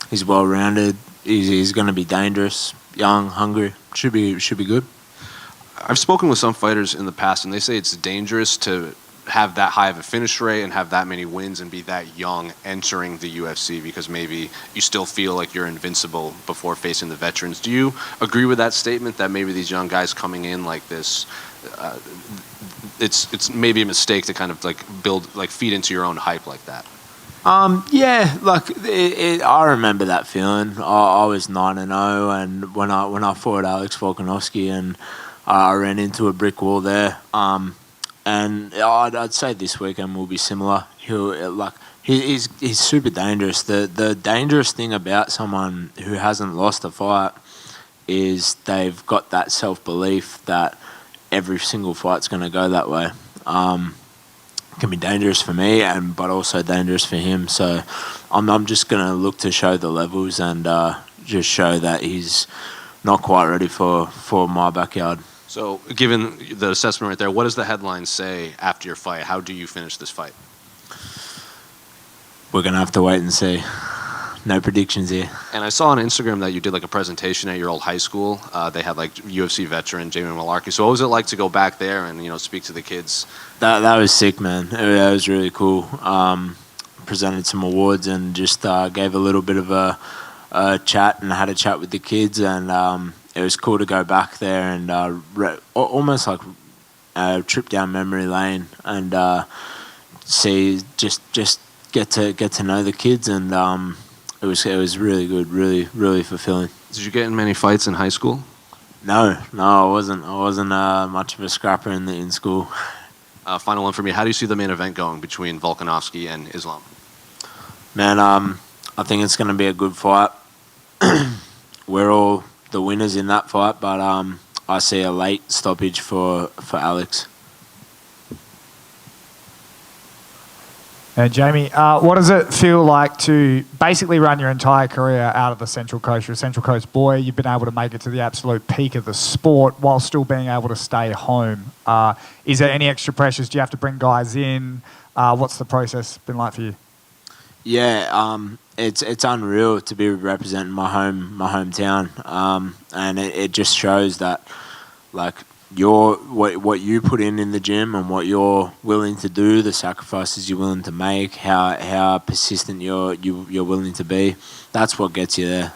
He's well-rounded. He's going to be dangerous, young, hungry. Should be good. I've spoken with some fighters in the past, and they say it's dangerous to have that high of a finish rate and have that many wins and be that young entering the UFC because maybe you still feel like you're invincible before facing the veterans. Do you agree with that statement that maybe these young guys coming in like this, it's maybe a mistake to kind of feed into your own hype like that? Yeah, I remember that feeling. I was 9-0, and when I fought Alex Volkanovski, and I ran into a brick wall there. And I'd say this weekend will be similar. He's super dangerous. The dangerous thing about someone who hasn't lost a fight is they've got that self-belief that every single fight's going to go that way. It can be dangerous for me, but also dangerous for him. So I'm just going to look to show the levels and just show that he's not quite ready for my backyard. So, given the assessment right there, what does the headline say after your fight? How do you finish this fight? We're going to have to wait and see. No predictions here. And I saw on Instagram that you did a presentation at your old high school. They had UFC veteran Jamie Malarkey. So what was it like to go back there and speak to the kids? That was sick, man. That was really cool. Presented some awards and just gave a little bit of a chat and had a chat with the kids, and it was cool to go back there and almost like trip down memory lane and see just get to know the kids, and it was really good, really fulfilling. Did you get in many fights in high school? No, I wasn't much of a scrapper in school. Final one for me. How do you see the main event going between Volkanovski and Islam? Man, I think it's going to be a good fight. We're all the winners in that fight, but I see a late stoppage for Alex. And Jamie, what does it feel like to basically run your entire career out of the Central Coast? You're a Central Coast boy. You've been able to make it to the absolute peak of the sport while still being able to stay home. Is there any extra pressures? Do you have to bring guys in? What's the process been like for you? Yeah, it's unreal to be representing my hometown, and it just shows that what you put in the gym and what you're willing to do, the sacrifices you're willing to make, how persistent you're willing to be. That's what gets you there.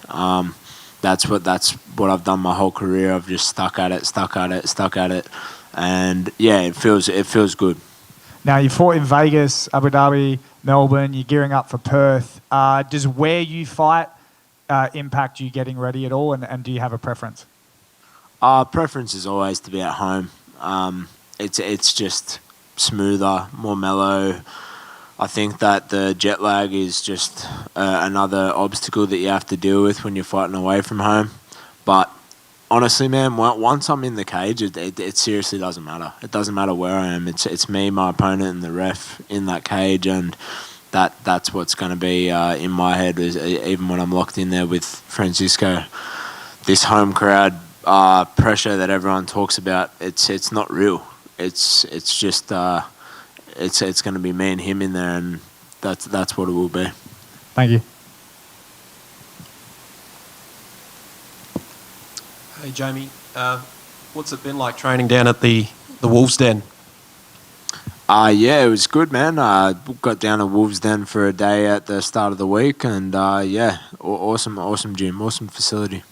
That's what I've done my whole career. I've just stuck at it, and yeah, it feels good. Now, you fought in Vegas, Abu Dhabi, Melbourne. You're gearing up for Perth. Does where you fight impact you getting ready at all, and do you have a preference? Preference is always to be at home. It's just smoother, more mellow. I think that the jet lag is just another obstacle that you have to deal with when you're fighting away from home. But honestly, man, once I'm in the cage, it seriously doesn't matter. It doesn't matter where I am. It's me, my opponent, and the ref in that cage, and that's what's going to be in my head. Is even when I'm locked in there with Francisco, this home crowd pressure that everyone talks about, it's not real. It's just it's going to be me and him in there, and that's what it will be. Thank you. Hey Jamie, what's it been like training down at the Wolves Den? Yeah, it was good, man. Got down to Wolves Den for a day at the start of the week, and yeah, awesome gym, awesome facility.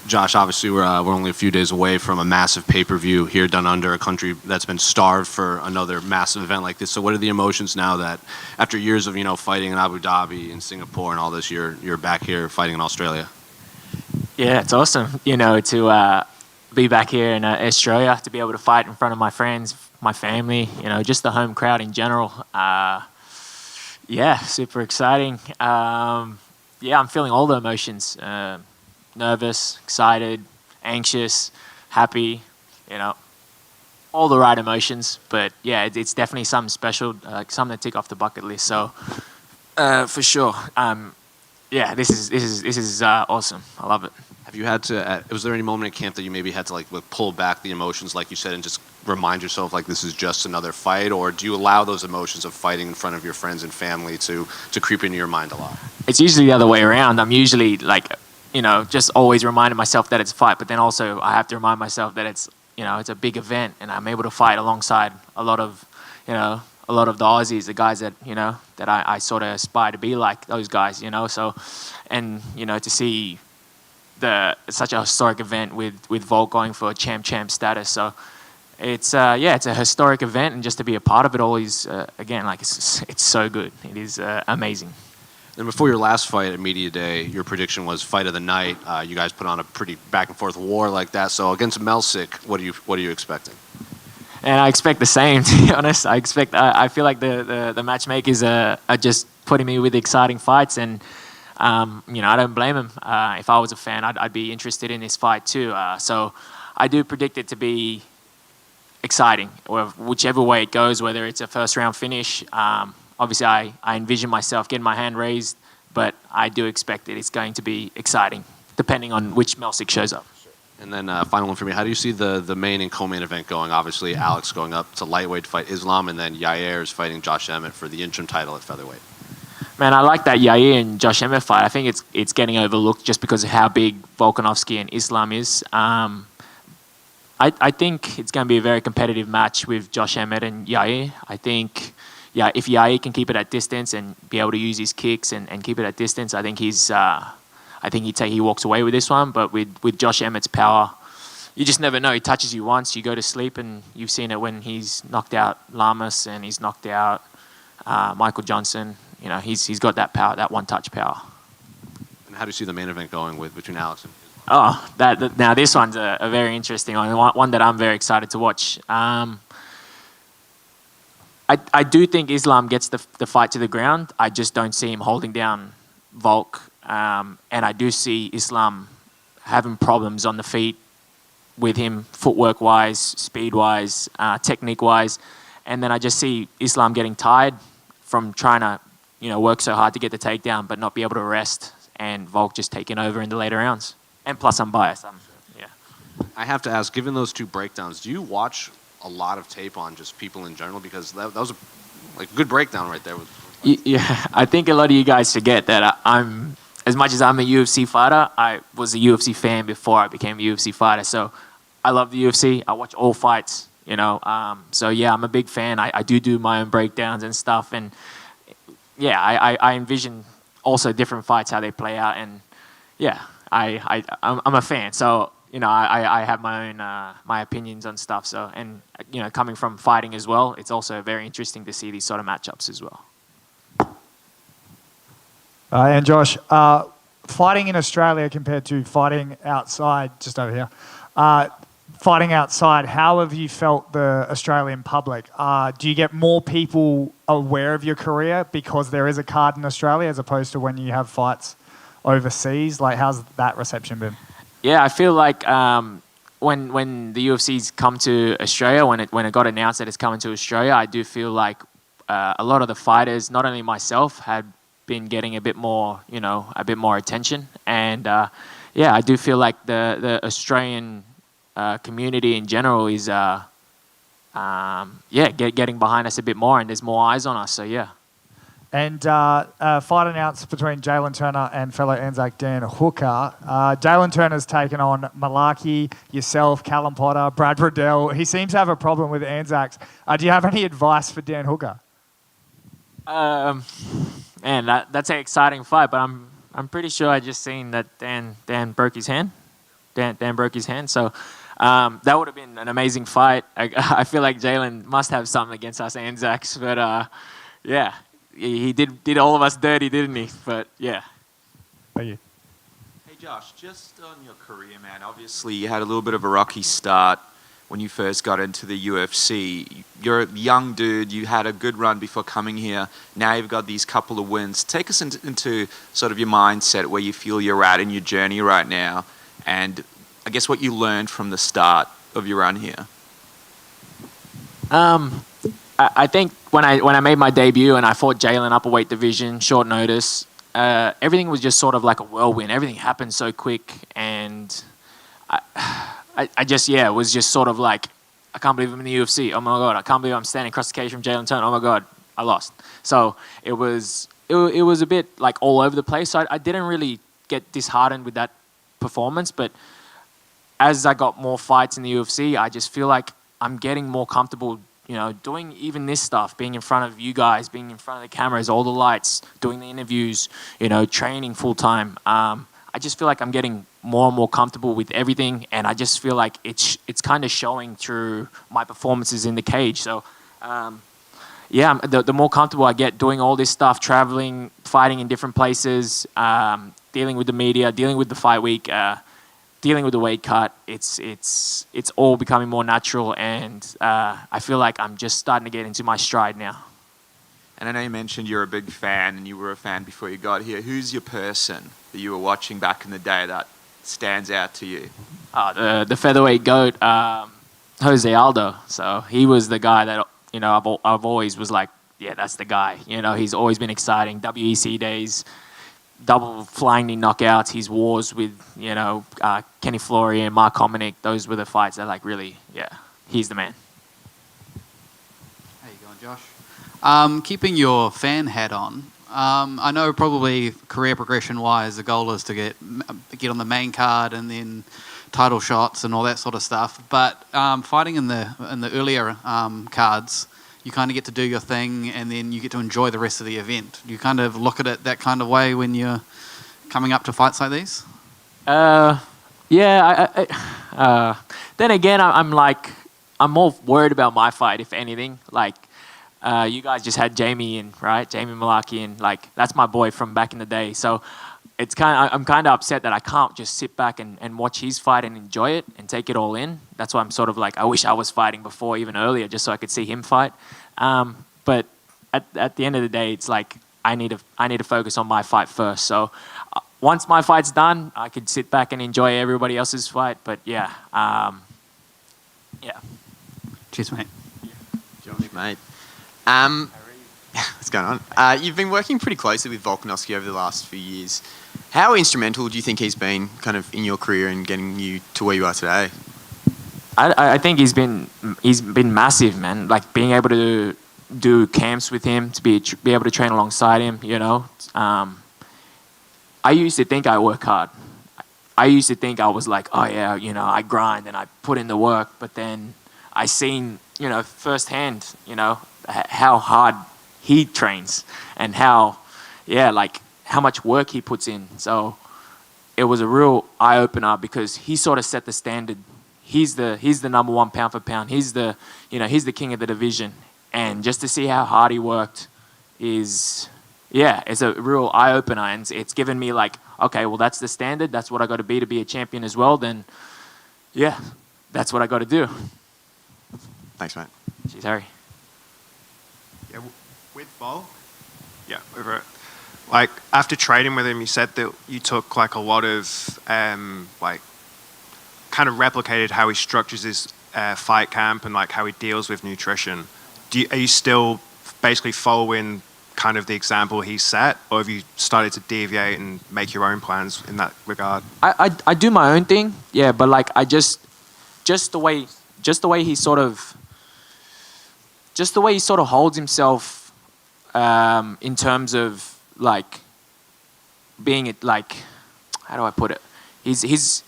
Josh, obviously we're only a few days away from a massive pay-per-view here done under a country that's been starved for another massive event like this. So what are the emotions now that after years of, fighting in Abu Dhabi and Singapore and all this, you're back here fighting in Australia? Yeah, it's awesome, to be back here in Australia, to be able to fight in front of my friends, my family, just the home crowd in general. Yeah, super exciting. Yeah, I'm feeling all the emotions. Nervous, excited, anxious, happy, all the right emotions. But yeah, it's definitely something special, something to tick off the bucket list. So for sure, yeah, this is awesome. I love it. Have you had to? Was there any moment in camp that you maybe had to pull back the emotions, like you said, and just remind yourself this is just another fight, or do you allow those emotions of fighting in front of your friends and family to creep into your mind a lot? It's usually the other way around. I'm usually just always reminding myself that it's a fight, but then also I have to remind myself that it's it's a big event, and I'm able to fight alongside a lot of the Aussies, the guys that that I sort of aspire to be like those guys, So, and to see such a historic event with Volk going for champ status, so it's it's a historic event, and just to be a part of it all is again it's so good. It is amazing. And before your last fight at Media Day, your prediction was fight of the night. You guys put on a pretty back and forth war like that. So against Melsick, what are you expecting? And I expect the same, to be honest. I feel like the matchmakers are just putting me with exciting fights, and I don't blame him. If I was a fan, I'd be interested in this fight too. So I do predict it to be exciting, or whichever way it goes, whether it's a first round finish. Obviously, I envision myself getting my hand raised, but I do expect it's going to be exciting, depending on which Melsick shows up. And then final one for me, how do you see the main and co-main event going? Obviously, Alex going up to lightweight to fight Islam, and then Yair is fighting Josh Emmett for the interim title at featherweight. Man, I like that Yair and Josh Emmett fight. I think it's getting overlooked just because of how big Volkanovski and Islam is. I think it's going to be a very competitive match with Josh Emmett and Yair. I think, if Yair can keep it at distance and be able to use his kicks and keep it at distance, I think he walks away with this one. But with Josh Emmett's power, you just never know. He touches you once, you go to sleep, and you've seen it when he's knocked out Lamas and he's knocked out Michael Johnson. He's got that power, that one-touch power. And how do you see the main event going between Alex and Islam? Oh, now this one's a very interesting one that I'm very excited to watch. I do think Islam gets the fight to the ground. I just don't see him holding down Volk. And I do see Islam having problems on the feet with him, footwork-wise, speed-wise, technique-wise. And then I just see Islam getting tired from trying to work so hard to get the takedown, but not be able to rest, and Volk just taking over in the later rounds. And plus, I'm biased. I have to ask, given those two breakdowns, do you watch a lot of tape on just people in general? Because that was a good breakdown right there. Yeah, I think a lot of you guys forget that I'm, as much as I'm a UFC fighter, I was a UFC fan before I became a UFC fighter. So I love the UFC. I watch all fights, So yeah, I'm a big fan. I do my own breakdowns and stuff, and yeah, I envision also different fights, how they play out, and yeah, I'm a fan. So I have my own my opinions on stuff. So, and coming from fighting as well, it's also very interesting to see these sort of matchups as well. And Josh, fighting in Australia compared to fighting outside, just over here, fighting outside, how have you felt the Australian public? Do you get more people aware of your career because there is a card in Australia as opposed to when you have fights overseas? How's that reception been? Yeah, I feel like when the UFC's come to Australia, when it got announced that it's coming to Australia, I do feel like a lot of the fighters, not only myself, had been getting a bit more attention, and I do feel like the Australian community in general is getting behind us a bit more, and there's more eyes on us. So yeah. And fight announced between Jalen Turner and fellow Anzac Dan Hooker. Jalen Turner's taken on Malarkey, yourself, Callum Potter, Brad Riddell. He seems to have a problem with Anzacs. Do you have any advice for Dan Hooker? Man, that's an exciting fight, but I'm pretty sure I just seen that Dan broke his hand. Dan broke his hand. So that would have been an amazing fight. I feel like Jalen must have something against us Anzacs, but yeah, he did all of us dirty, didn't he? But yeah. Thank you. Hey Josh, just on your career, man, obviously you had a little bit of a rocky start when you first got into the UFC. You're a young dude, you had a good run before coming here. Now you've got these couple of wins. Take us into sort of your mindset, where you feel you're at in your journey right now, and I guess what you learned from the start of your run here. I think when I made my debut and I fought Jalen upper weight division, short notice, everything was just sort of like a whirlwind. Everything happened so quick, and I just, it was just sort of like, I can't believe I'm in the UFC. Oh my God, I can't believe I'm standing across the cage from Jalen Turner. Oh my God, I lost. So it was a bit like all over the place. So I didn't really get disheartened with that performance, but as I got more fights in the UFC, I just feel like I'm getting more comfortable, doing even this stuff, being in front of you guys, being in front of the cameras, all the lights, doing the interviews, training full time. I just feel like I'm getting more and more comfortable with everything, and I just feel like it's kind of showing through my performances in the cage. So, the more comfortable I get doing all this stuff, traveling, fighting in different places, dealing with the media, dealing with the fight week, dealing with the weight cut, it's all becoming more natural, and I feel like I'm just starting to get into my stride now. And I know you mentioned you're a big fan, and you were a fan before you got here. Who's your person that you were watching back in the day that stands out to you? The featherweight goat, Jose Aldo. So he was the guy that I've always was like, yeah, that's the guy. He's always been exciting. WEC days, double flying knee knockouts. His wars with Kenny Florian and Mark Hominick. Those were the fights that really, he's the man. How you going, Josh? Keeping your fan hat on, I know probably career progression-wise, the goal is to get on the main card and then title shots and all that sort of stuff. But fighting in the earlier cards, you kind of get to do your thing and then you get to enjoy the rest of the event. You kind of look at it that kind of way when you're coming up to fights like these? Then again, I'm more worried about my fight, if anything. You guys just had Jamie in, right? Jamie Malaki, and that's my boy from back in the day. So I'm kind of upset that I can't just sit back and watch his fight and enjoy it and take it all in. That's why I'm sort of I wish I was fighting before, even earlier, just so I could see him fight. But at the end of the day, it's I need to focus on my fight first. So once my fight's done, I could sit back and enjoy everybody else's fight. But yeah. Cheers, mate. Josh, mate. What's going on? You've been working pretty closely with Volkanovski over the last few years. How instrumental do you think he's been kind of in your career and getting you to where you are today? I think he's been massive, man. Being able to do camps with him, to be able to train alongside him, I used to think I work hard. I used to think I was I grind and I put in the work, but then I seen, firsthand, how hard he trains and how much work he puts in. So it was a real eye opener because he sort of set the standard. He's the number one pound for pound. He's the king of the division. And just to see how hard he worked it's a real eye opener, and it's given me okay, well, that's the standard. That's what I got to be a champion as well. Then that's what I got to do. Thanks, mate. Cheers, Harry. Yeah, with Volk. Yeah, over it. After trading with him, you said that you took a lot of kind of replicated how he structures his fight camp and how he deals with nutrition. Are you still basically following kind of the example he set, or have you started to deviate and make your own plans in that regard? I do my own thing, yeah, but I just the way he sort of holds himself in terms of being how do I put it? He's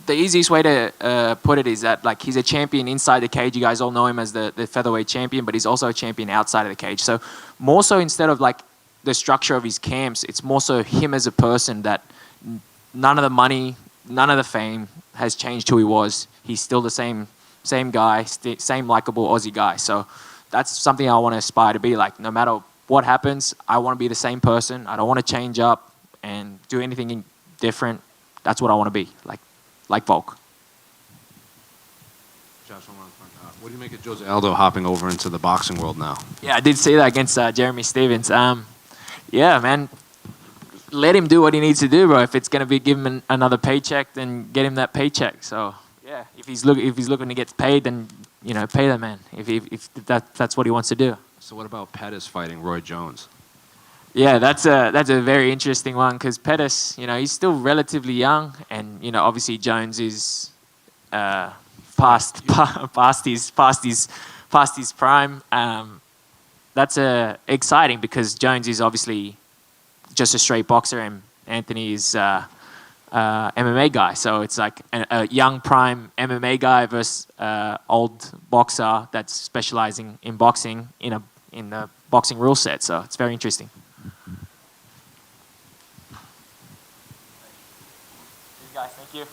the easiest way to put it is that he's a champion inside the cage. You guys all know him as the featherweight champion, but he's also a champion outside of the cage. So more so, instead of the structure of his camps, it's more so him as a person, that none of the money none of the fame has changed who he was. He's still the same guy, same likable Aussie guy. So that's something I want to aspire to be like. No matter what happens, I want to be the same person. I don't want to change up and do anything different. That's what I want to be, like Volk. Josh, what do you make of Jose Aldo hopping over into the boxing world now? Yeah, I did say that against Jeremy Stevens. Yeah, man, let him do what he needs to do, bro. If it's gonna be give him another paycheck, then get him that paycheck. So yeah, if he's looking to get paid, then pay that man. If that's what he wants to do. So what about Pettis fighting Roy Jones? Yeah, that's a very interesting one because Pettis, he's still relatively young, and obviously Jones is past his prime. That's exciting because Jones is obviously just a straight boxer, and Anthony is MMA guy. So it's like a young prime MMA guy versus old boxer that's specializing in boxing in the boxing rule set. So it's very interesting. Guys, thank you.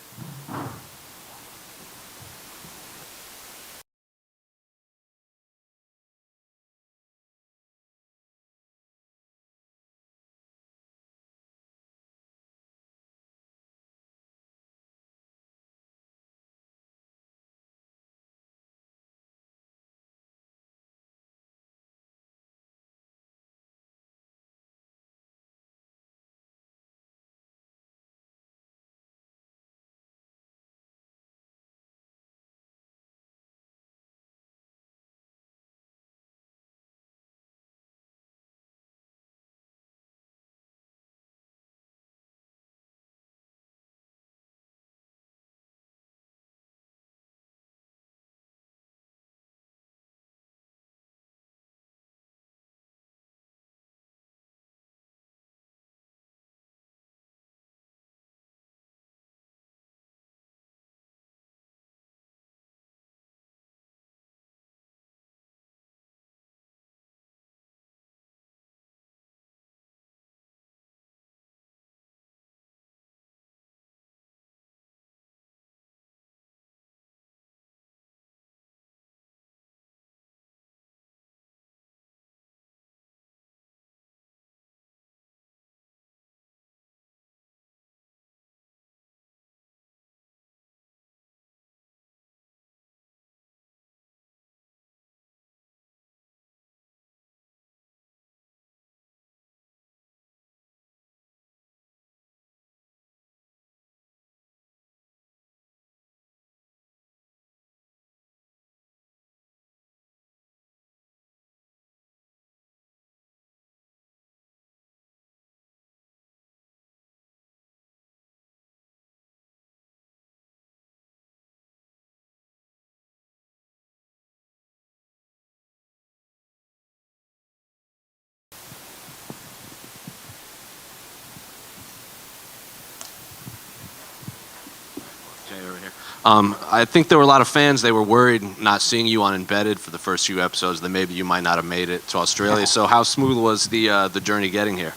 Over here. I think there were a lot of fans. They were worried not seeing you on Embedded for the first few episodes that maybe you might not have made it to Australia. So how smooth was the journey getting here?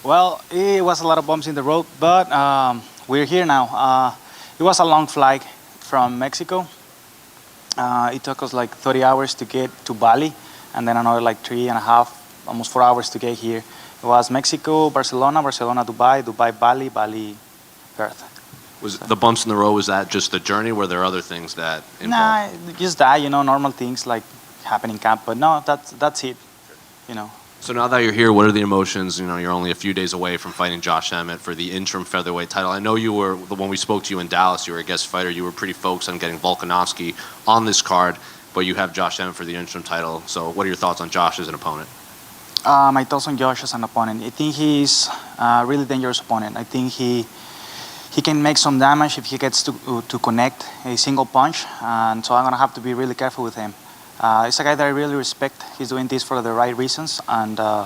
Well, it was a lot of bumps in the road, but we're here now. It was a long flight from Mexico. It took us like 30 hours to get to Bali, and then another like 3.5, almost 4 hours to get here. It was Mexico, Barcelona, Dubai, Bali, Perth. Was the bumps in the road, was that just the journey? Were there other things that involved? Nah, just that, normal things like happen in camp. But no, that's it, So now that you're here, what are the emotions? You're only a few days away from fighting Josh Emmett for the interim featherweight title. I know you were, when we spoke to you in Dallas, you were a guest fighter. You were pretty focused on getting Volkanovski on this card, but you have Josh Emmett for the interim title. So what are your thoughts on Josh as an opponent? My thoughts on Josh as an opponent. I think he's a really dangerous opponent. I think he can make some damage if he gets to connect a single punch, and so I'm going to have to be really careful with him. He's a guy that I really respect. He's doing this for the right reasons, and I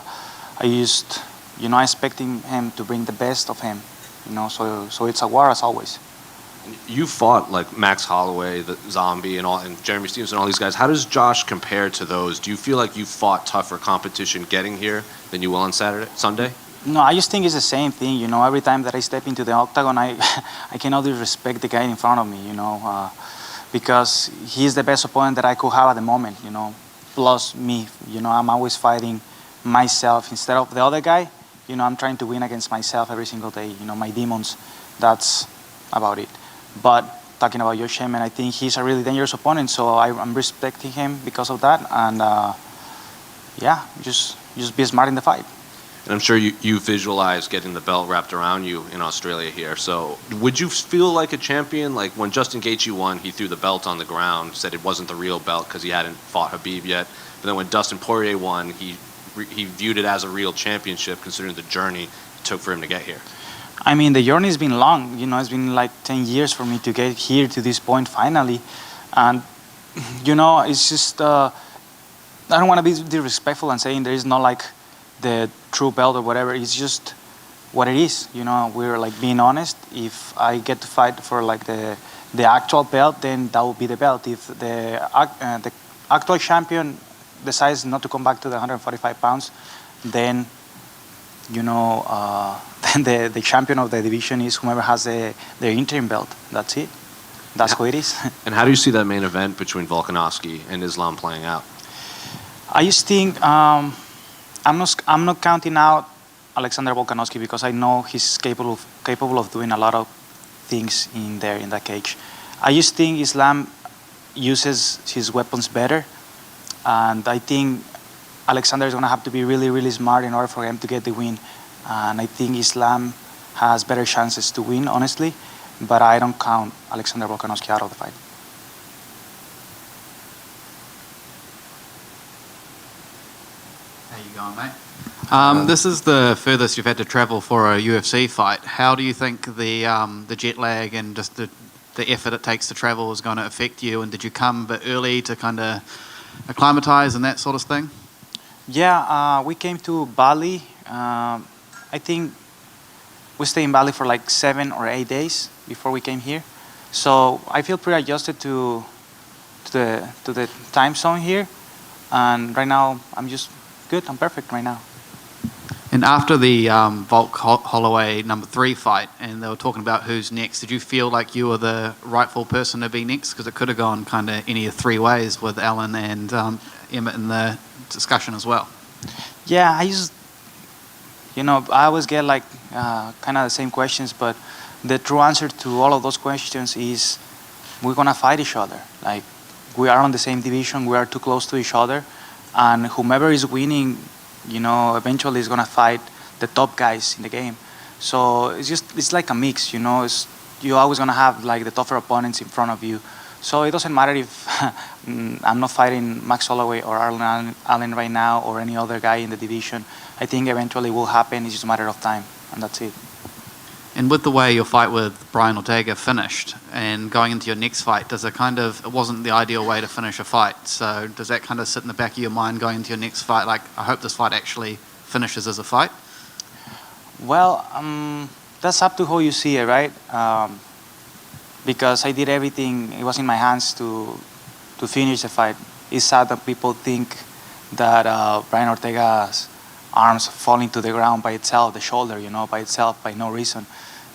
expecting him to bring the best of him, so it's a war as always. You fought like Max Holloway, the Zombie, and Jeremy Stevens and all these guys. How does Josh compare to those? Do you feel like you fought tougher competition getting here than you will on Sunday? No, I just think it's the same thing. You know, every time that I step into the octagon, I cannot disrespect the guy in front of me. You know, because he's the best opponent that I could have at the moment. You know, plus me. You know, I'm always fighting myself instead of the other guy. You know, I'm trying to win against myself every single day. You know, my demons. That's about it. But talking about Josh Emmett, I think he's a really dangerous opponent. So I'm respecting him because of that. And yeah, just be smart in the fight. And I'm sure you visualize getting the belt wrapped around you in Australia here. So would you feel like a champion? Like when Justin Gaethje won, he threw the belt on the ground, said it wasn't the real belt because he hadn't fought Khabib yet. But then when Dustin Poirier won, he viewed it as a real championship considering the journey it took for him to get here. I mean, the journey's been long. You know, it's been like 10 years for me to get here to this point finally. And, you know, it's just, I don't want to be disrespectful and saying there is not like the true belt or whatever. It's just what it is. You know, we're like being honest. If I get to fight for like the actual belt, then that will be the belt. If the actual champion decides not to come back to the 145 pounds, then, you know, then the champion of the division is whoever has the interim belt. That's it. That's how it is. And how do you see that main event between Volkanovski and Islam playing out? I just think I'm not counting out Alexander Volkanovski because I know he's capable of doing a lot of things in that cage. I just think Islam uses his weapons better, and I think Alexander is going to have to be really, really smart in order for him to get the win. And I think Islam has better chances to win, honestly, but I don't count Alexander Volkanovski out of the fight. How you going, mate? This is the furthest you've had to travel for a UFC fight. How do you think the jet lag and just the effort it takes to travel is going to affect you? And did you come a bit early to kind of acclimatize and that sort of thing? Yeah, we came to Bali. I think we stayed in Bali for like 7 or 8 days before we came here. So I feel pretty adjusted to the time zone here. And right now, I'm just good. I'm perfect right now. And after the Volk Holloway #3 fight, and they were talking about who's next, did you feel like you were the rightful person to be next? Because it could have gone kind of any of 3 ways with Alan and Emmett in the discussion as well. Yeah, I always get like kind of the same questions, but the true answer to all of those questions is we're gonna fight each other. Like we are on the same division, we are too close to each other, and whomever is winning, eventually is gonna fight the top guys in the game. So it's like a mix, you're always gonna have like the tougher opponents in front of you. So it doesn't matter if I'm not fighting Max Holloway or Allen right now or any other guy in the division. I think eventually it will happen. It's just a matter of time, and that's it. And with the way your fight with Brian Ortega finished and going into your next fight, it wasn't the ideal way to finish a fight. So does that kind of sit in the back of your mind going into your next fight? Like, I hope this fight actually finishes as a fight? Well, that's up to how you see it, right? Because I did everything, it was in my hands to finish the fight. It's sad that people think that Brian Ortega's arms falling to the ground by itself, the shoulder, by itself, by no reason.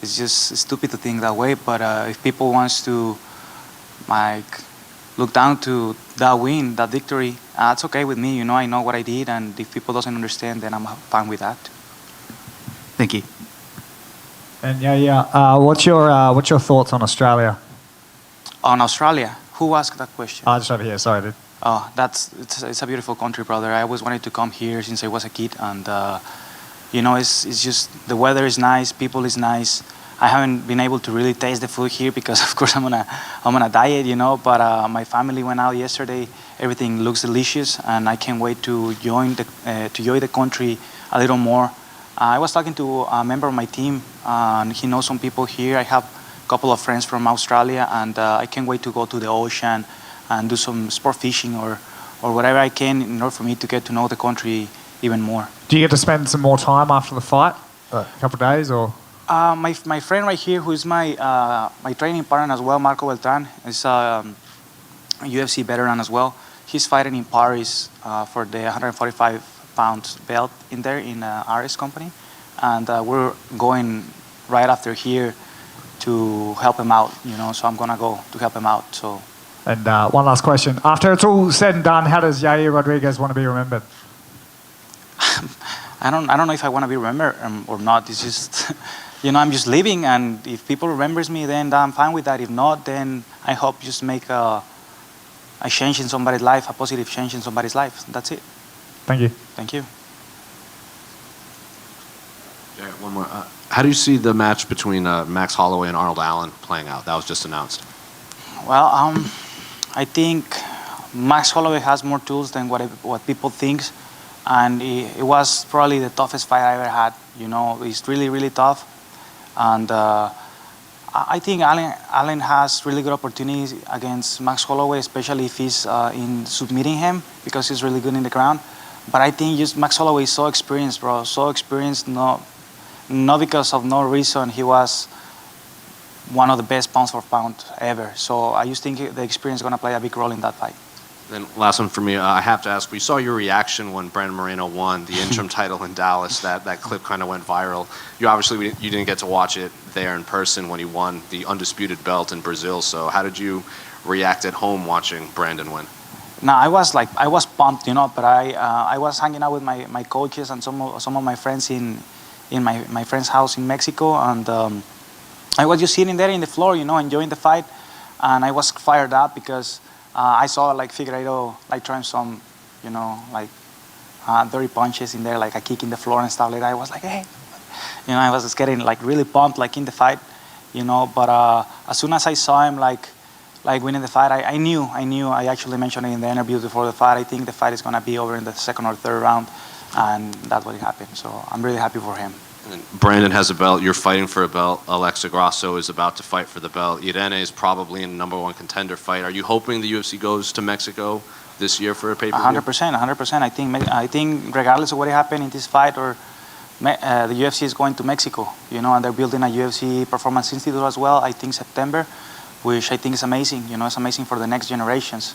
It's just stupid to think that way, but if people wants to look down to that win, that victory, it's okay with me, I know what I did, and if people doesn't understand, then I'm fine with that. Thank you. And what's your thoughts on Australia? On Australia? Who asked that question? Just over here, sorry, dude. Oh, it's a beautiful country, brother. I always wanted to come here since I was a kid, and it's just the weather is nice, people is nice. I haven't been able to really taste the food here because, of course, I'm on a diet, But my family went out yesterday. Everything looks delicious, and I can't wait to enjoy the country a little more. I was talking to a member of my team, and he knows some people here. I have a couple of friends from Australia, and I can't wait to go to the ocean and do some sport fishing or whatever I can in order for me to get to know the country even more. Do you get to spend some more time after the fight? A couple of days or? My friend right here, who is my training partner as well, Marco Beltran, is a UFC veteran as well. He's fighting in Paris for the 145 pounds belt in there in RS company. and we're going right after here to help him out. So I'm gonna go to help him out. So. And one last question. After it's all said and done, how does Yair Rodriguuez want to be remembered? I don't know if I want to be remembered or not. It's just, I'm just living, and if people remembers me, then I'm fine with that. If not, then I hope just make a change in somebody's life, a positive change in somebody's life. That's it. Thank you. Thank you. Yeah, one more. How do you see the match between Max Holloway and Arnold Allen playing out? That was just announced. Well, I think Max Holloway has more tools than what people think, and it was probably the toughest fight I ever had. It's really, really tough, and I think Allen has really good opportunities against Max Holloway, especially if he's in submitting him, because he's really good in the ground. But I think just Max Holloway is so experienced, bro, so experienced. Not because of no reason. He was one of the best pound for pound ever. So I just think the experience is going to play a big role in that fight. Then last one for me, I have to ask, we saw your reaction when Brandon Moreno won the interim title in Dallas. That clip kind of went viral. You didn't get to watch it there in person when he won the undisputed belt in Brazil. So how did you react at home watching Brandon win? No, I was pumped, but I was hanging out with my coaches and some of my friends in my friend's house in Mexico, and I was just sitting there in the floor, enjoying the fight, and I was fired up because I saw Figueiredo trying some, dirty punches in there, like a kick in the floor and stuff like that. I was like, hey, I was just getting really pumped in the fight, But as soon as I saw him winning the fight, I knew. I actually mentioned it in the interview before the fight. I think the fight is gonna be over in the second or third round, and that's what happened. So I'm really happy for him. And Brandon has a belt. You're fighting for a belt. Alexa Grasso is about to fight for the belt. Irene is probably in the #1 contender fight. Are you hoping the UFC goes to Mexico this year for a pay-per-view? 100%. I think regardless of what happened in this fight, or the UFC is going to Mexico, and they're building a UFC Performance Institute as well. I think September, which I think is amazing. It's amazing for the next generations.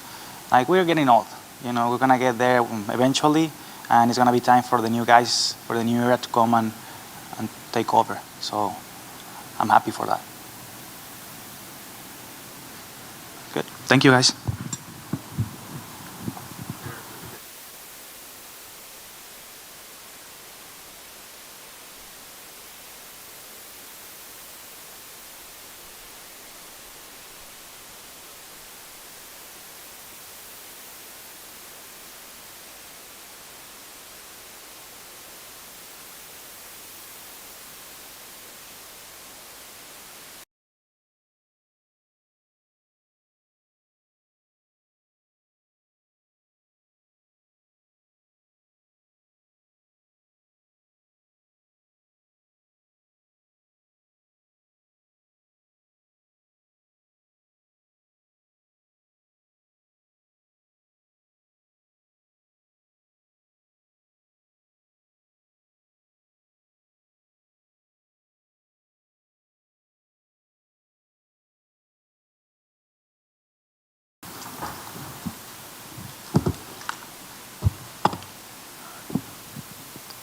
We're getting old. We're gonna get there eventually, and it's gonna be time for the new guys, for the new era to come and take over. So I'm happy for that. Good. Thank you, guys.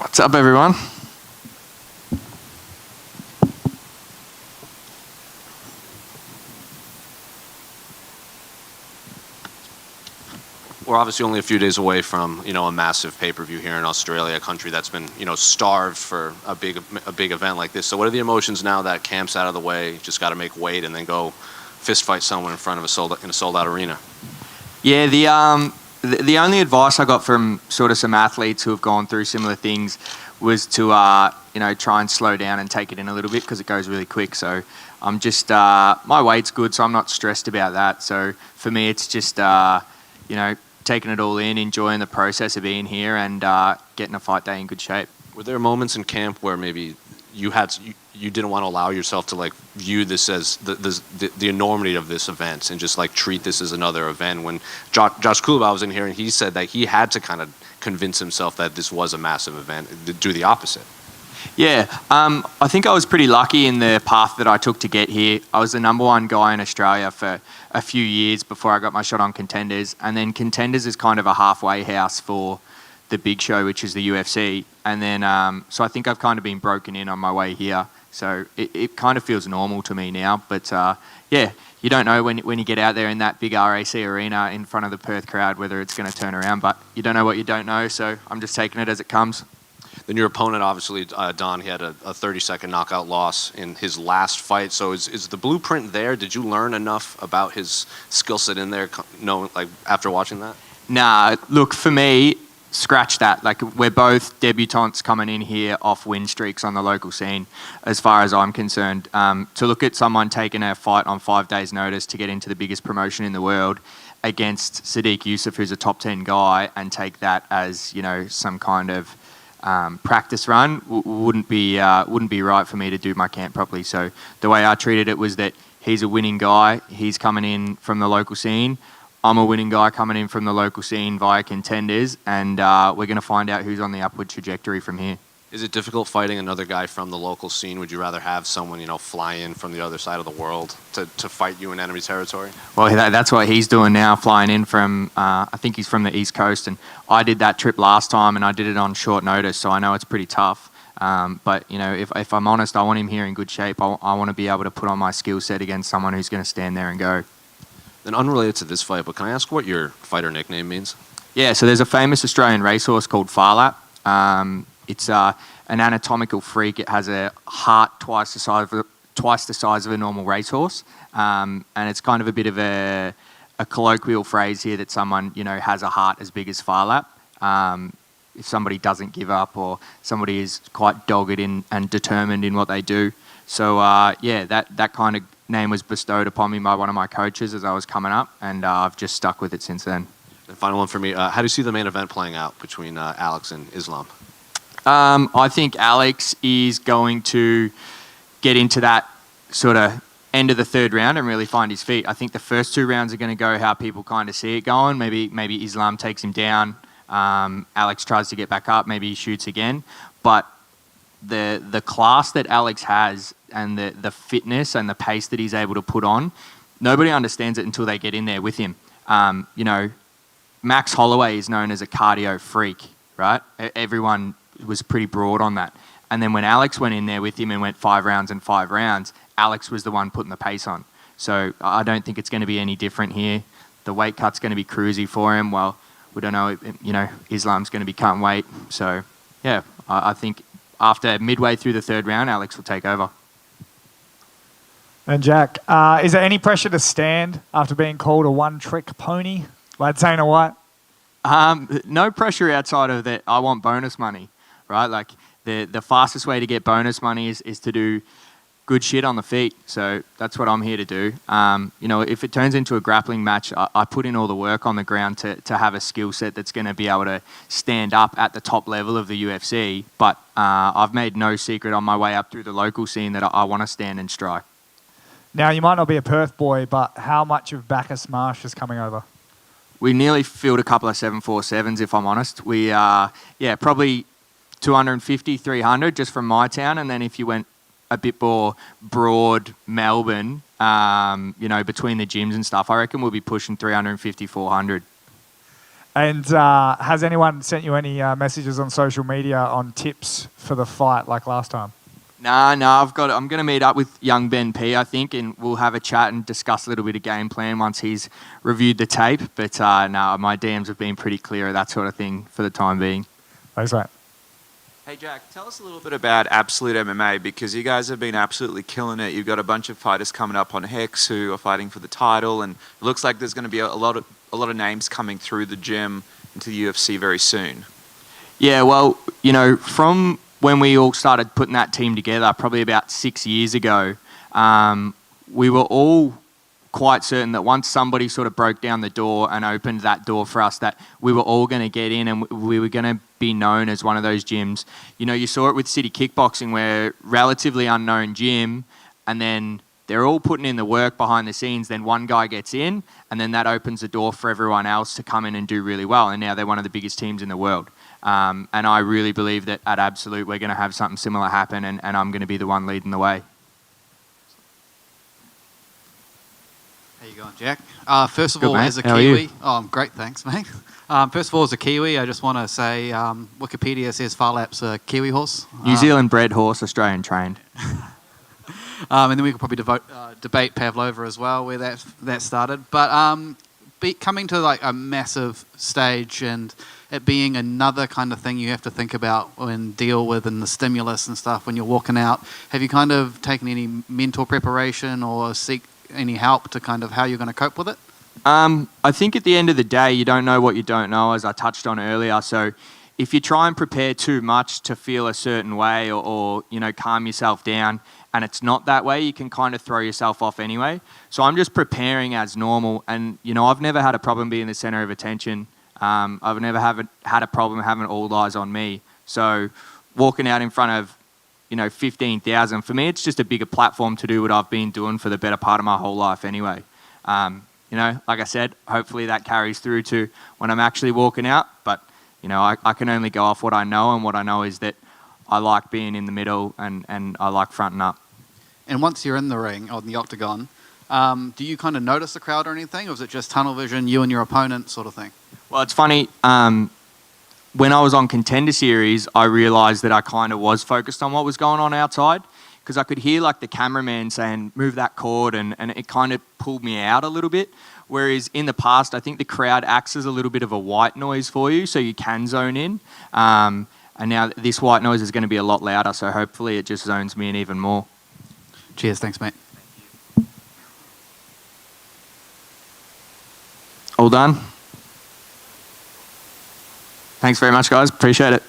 What's up, everyone? We're obviously only a few days away from, a massive pay-per-view here in Australia, a country that's been, starved for a big event like this. So what are the emotions now that camp's out of the way? Just got to make weight and then go fist fight someone in front of a sold-out arena. Yeah, the only advice I got from sort of some athletes who have gone through similar things was to try and slow down and take it in a little bit because it goes really quick. So I'm just my weight's good, so I'm not stressed about that. So for me, it's just taking it all in, enjoying the process of being here, and getting a fight day in good shape. Were there moments in camp where maybe you didn't want to allow yourself to view this as the enormity of this event and just treat this as another event? When Josh Kulabov was in here and he said that he had to kind of convince himself that this was a massive event, do the opposite. Yeah, I think I was pretty lucky in the path that I took to get here. I was the #1 guy in Australia for a few years before I got my shot on Contenders, and then Contenders is kind of a halfway house for the big show, which is the UFC. And then, so I think I've kind of been broken in on my way here. So it kind of feels normal to me now. But yeah, you don't know when you get out there in that big RAC arena in front of the Perth crowd whether it's going to turn around. But you don't know what you don't know. So I'm just taking it as it comes. Then your opponent, obviously, Don, he had a 30-second knockout loss in his last fight. So is the blueprint there? Did you learn enough about his skill set in there, knowing, like, after watching that? Nah, look, for me, scratch that. Like, we're both debutantes coming in here off win streaks on the local scene, as far as I'm concerned. To look at someone taking a fight on 5 days' notice to get into the biggest promotion in the world against Sadiq Yusuf, who's a top 10 guy, and take that as, you know, some kind of practice run wouldn't be right for me to do my camp properly. So the way I treated it was that he's a winning guy. He's coming in from the local scene. I'm a winning guy coming in from the local scene via contenders, and we're going to find out who's on the upward trajectory from here. Is it difficult fighting another guy from the local scene? Would you rather have someone, you know, fly in from the other side of the world to fight you in enemy territory? Well, that's what he's doing now, flying in from, I think he's from the East Coast, and I did that trip last time, and I did it on short notice, so I know it's pretty tough. But, you know, if I'm honest, I want him here in good shape. I want to be able to put on my skill set against someone who's going to stand there and go. Then unrelated to this fight, but can I ask what your fighter nickname means? Yeah, so there's a famous Australian racehorse called Farlap. It's an anatomical freak. It has a heart twice the size of a normal racehorse, and it's kind of a bit of a colloquial phrase here that someone, you know, has a heart as big as Farlap. If somebody doesn't give up, or somebody is quite dogged in and determined in what they do. So yeah, that kind of name was bestowed upon me by one of my coaches as I was coming up, and I've just stuck with it since then. And final one for me, how do you see the main event playing out between Alex and Islam? I think Alex is going to get into that sort of end of the third round and really find his feet. I think the first 2 rounds are going to go how people kind of see it going. Maybe Islam takes him down. Alex tries to get back up. Maybe he shoots again. But the class that Alex has and the fitness and the pace that he's able to put on, nobody understands it until they get in there with him. You know, Max Holloway is known as a cardio freak, right? Everyone was pretty broad on that. And then when Alex went in there with him and went 5 rounds and 5 rounds, Alex was the one putting the pace on. So I don't think it's going to be any different here. The weight cut's going to be cruisy for him. Well, we don't know, you know, Islam's going to be cutting weight. So yeah, I think after midway through the third round, Alex will take over. And Jack, is there any pressure to stand after being called a one-trick pony by Dana White? No pressure outside of that. I want bonus money, right? Like the fastest way to get bonus money is to do good shit on the feet. So that's what I'm here to do. You know, if it turns into a grappling match, I put in all the work on the ground to have a skill set that's going to be able to stand up at the top level of the UFC. But I've made no secret on my way up through the local scene that I want to stand and strike. Now, you might not be a Perth boy, but how much of Bacchus Marsh is coming over? We nearly filled a couple of 747s, if I'm honest. We probably 250, 300 just from my town. And then if you went a bit more broad Melbourne, you know, between the gyms and stuff, I reckon we'll be pushing 350, 400. And has anyone sent you any messages on social media on tips for the fight like last time? No, I'm going to meet up with young Ben P, I think, and we'll have a chat and discuss a little bit of game plan once he's reviewed the tape. But no, my DMs have been pretty clear of that sort of thing for the time being. Thanks, mate. Hey, Jack, tell us a little bit about Absolute MMA, because you guys have been absolutely killing it. You've got a bunch of fighters coming up on Hex who are fighting for the title, and it looks like there's going to be a lot of names coming through the gym into the UFC very soon. Yeah, well, you know, from when we all started putting that team together, probably about 6 years ago, we were all quite certain that once somebody sort of broke down the door and opened that door for us, that we were all going to get in and we were going to be known as one of those gyms. You know, you saw it with City Kickboxing, where relatively unknown gym, and then they're all putting in the work behind the scenes. Then one guy gets in, and then that opens the door for everyone else to come in and do really well. And now they're one of the biggest teams in the world. And I really believe that at Absolute we're going to have something similar happen, and I'm going to be the one leading the way. How you going, Jack? First of Good, all, mate. as a How are you? Kiwi, I'm great, thanks, mate. First of all, as a Kiwi, I just want to say Wikipedia says Far Lap's a Kiwi horse. New Zealand bred horse, Australian trained. And then we could probably debate Pavlova as well, where that started. But coming to like a massive stage and it being another kind of thing you have to think about and deal with, and the stimulus and stuff when you're walking out, have you kind of taken any mental preparation or seek any help to kind of how you're going to cope with it? I think at the end of the day, you don't know what you don't know, as I touched on earlier. So if you try and prepare too much to feel a certain way or calm yourself down, and it's not that way, you can kind of throw yourself off anyway. So I'm just preparing as normal. And, I've never had a problem being the center of attention. I've never had a problem having all eyes on me. So walking out in front of, 15,000, for me, it's just a bigger platform to do what I've been doing for the better part of my whole life anyway. Like I said, hopefully that carries through to when I'm actually walking out. But, I can only go off what I know, and what I know is that I like being in the middle and I like fronting up. And once you're in the ring, or in the octagon, do you kind of notice the crowd or anything? Or is it just tunnel vision, you and your opponent sort of thing? Well, it's funny. When I was on Contender Series, I realised that I kind of was focused on what was going on outside, because I could hear like the cameraman saying, move that cord, and it kind of pulled me out a little bit. Whereas in the past, I think the crowd acts as a little bit of a white noise for you, so you can zone in. And now this white noise is going to be a lot louder, so hopefully it just zones me in even more. Cheers, thanks, mate. All done? Thanks very much, guys. Appreciate it.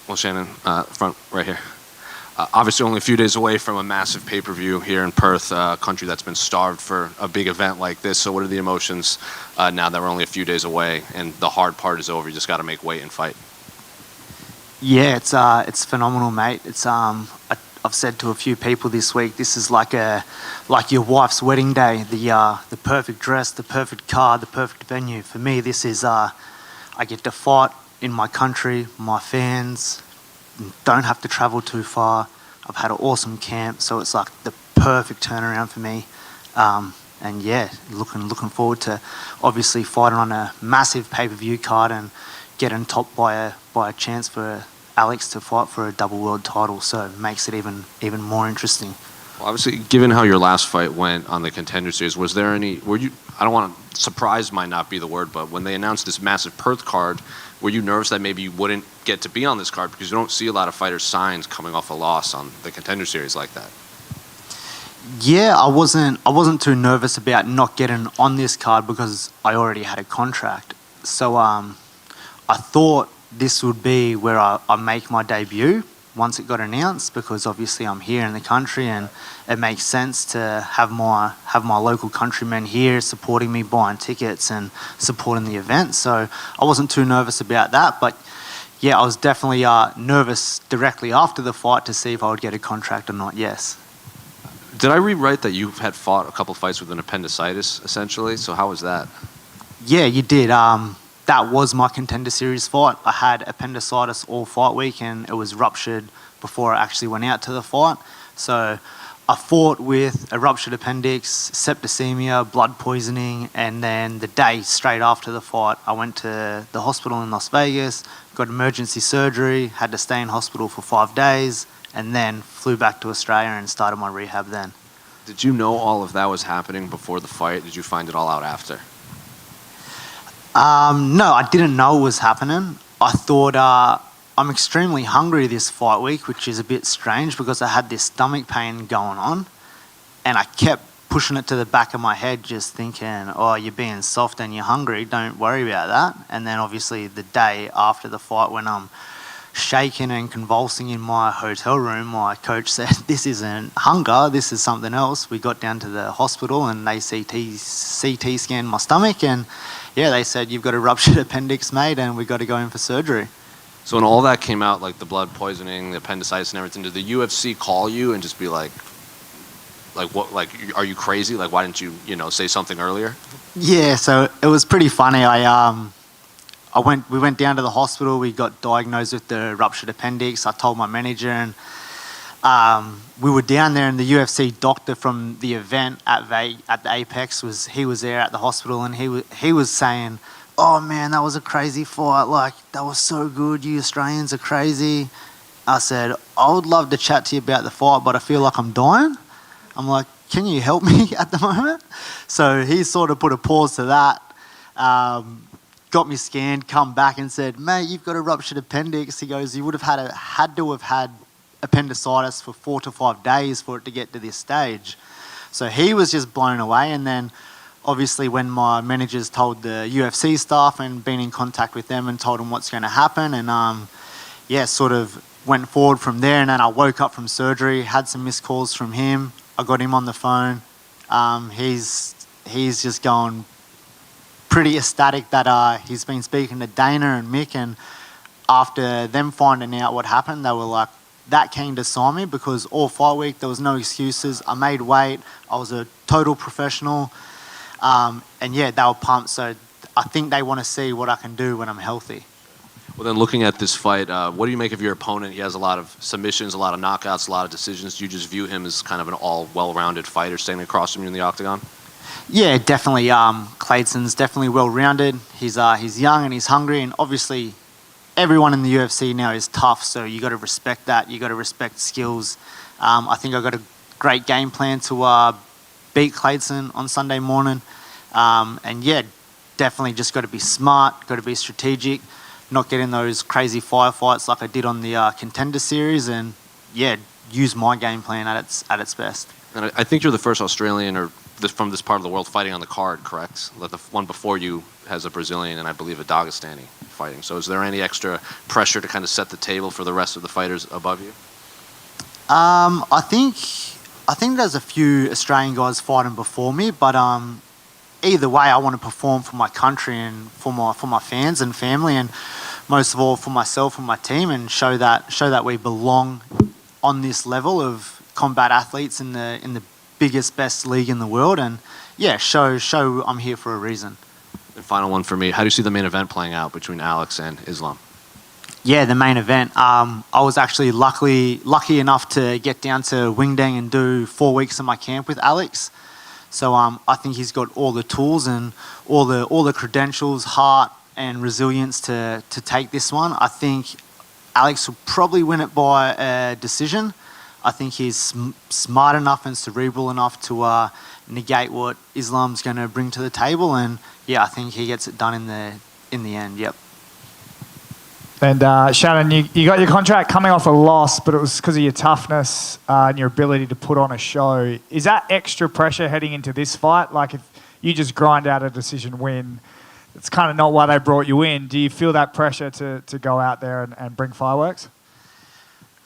Well, Shannon, front right here. Obviously, only a few days away from a massive pay-per-view here in Perth, a country that's been starved for a big event like this. So what are the emotions now that we're only a few days away and the hard part is over? You just got to make weight and fight. Yeah, it's phenomenal, mate. It's I've said to a few people this week, this is like your wife's wedding day. The perfect dress, the perfect car, the perfect venue. For me, this is I get to fight in my country, my fans. Don't have to travel too far. I've had an awesome camp, so it's like the perfect turnaround for me. And yeah, looking forward to obviously fighting on a massive pay-per-view card and getting topped by a chance for Alex to fight for a double world title. So it makes it even more interesting. Well, obviously, given how your last fight went on the Contender Series, was there any? Were you? I don't want to. Surprised might not be the word, but when they announced this massive Perth card, were you nervous that maybe you wouldn't get to be on this card because you don't see a lot of fighters signed coming off a loss on the Contender Series like that? Yeah, I wasn't too nervous about not getting on this card because I already had a contract. So I thought this would be where I make my debut once it got announced, because obviously I'm here in the country and it makes sense to have my local countrymen here supporting me, buying tickets and supporting the event. So I wasn't too nervous about that, but yeah, I was definitely nervous directly after the fight to see if I would get a contract or not. Yes. Did I read right that you had fought a couple fights with an appendicitis, essentially? So how was that? Yeah, you did. That was my Contender Series fight. I had appendicitis all fight week and it was ruptured before I actually went out to the fight. So I fought with a ruptured appendix, septicemia, blood poisoning, and then the day straight after the fight, I went to the hospital in Las Vegas, got emergency surgery, had to stay in hospital for 5 days, and then flew back to Australia and started my rehab then. Did you know all of that was happening before the fight? Did you find it all out after? No, I didn't know it was happening. I thought I'm extremely hungry this fight week, which is a bit strange because I had this stomach pain going on and I kept pushing it to the back of my head just thinking, oh, you're being soft and you're hungry, don't worry about that. And then obviously the day after the fight when I'm shaking and convulsing in my hotel room, my coach said, this isn't hunger, this is something else. We got down to the hospital and they CT scanned my stomach and yeah, they said, you've got a ruptured appendix, mate, and we've got to go in for surgery. So when all that came out, like the blood poisoning, the appendicitis and everything, did the UFC call you and just be like what, like, are you crazy? Like, why didn't you, say something earlier? Yeah, so it was pretty funny. We went down to the hospital, we got diagnosed with the ruptured appendix. I told my manager and we were down there and the UFC doctor from the event at the Apex was there at the hospital and he was saying, oh man, that was a crazy fight, like that was so good, you Australians are crazy. I said, I would love to chat to you about the fight, but I feel like I'm dying. I'm like, can you help me at the moment? So he sort of put a pause to that, got me scanned, come back and said, mate, you've got a ruptured appendix. He goes, you would have had to have had appendicitis for 4 to 5 days for it to get to this stage. So he was just blown away. And then obviously when my managers told the UFC staff and been in contact with them and told them what's going to happen and sort of went forward from there. And then I woke up from surgery, had some missed calls from him. I got him on the phone. He's just going pretty ecstatic that he's been speaking to Dana and Mick, and after them finding out what happened, they were like, that came to sign me because all fight week there was no excuses. I made weight. I was a total professional. And yeah, they were pumped. So I think they want to see what I can do when I'm healthy. Well, then looking at this fight, what do you make of your opponent? He has a lot of submissions, a lot of knockouts, a lot of decisions. Do you just view him as kind of an all well-rounded fighter standing across from you in the octagon? Yeah, definitely. Clayton's definitely well-rounded. He's young and he's hungry, and obviously everyone in the UFC now is tough, so you got to respect that. You got to respect skills. I think I got a great game plan to beat Clayton on Sunday morning. And yeah, definitely just got to be smart, got to be strategic, not get in those crazy firefights like I did on the Contender Series, and yeah, use my game plan at its best. And I think you're the first Australian from this part of the world fighting on the card, correct? Like the one before you has a Brazilian and I believe a Dagestani fighting. So is there any extra pressure to kind of set the table for the rest of the fighters above you? I think there's a few Australian guys fighting before me, but either way, I want to perform for my country and for my fans and family, and most of all for myself and my team, and show that we belong on this level of combat athletes in the biggest, best league in the world, and yeah, show I'm here for a reason. And final one for me: how do you see the main event playing out between Alex and Islam? Yeah, the main event. I was actually lucky enough to get down to Wingdang and do 4 weeks of my camp with Alex. So I think he's got all the tools and all the credentials, heart and resilience to take this one. I think Alex will probably win it by a decision. I think he's smart enough and cerebral enough to negate what Islam's going to bring to the table, and yeah, I think he gets it done in the end. Yep. And Shannon, you got your contract coming off a loss, but it was because of your toughness and your ability to put on a show. Is that extra pressure heading into this fight? Like if you just grind out a decision win, it's kind of not why they brought you in. Do you feel that pressure to go out there and bring fireworks?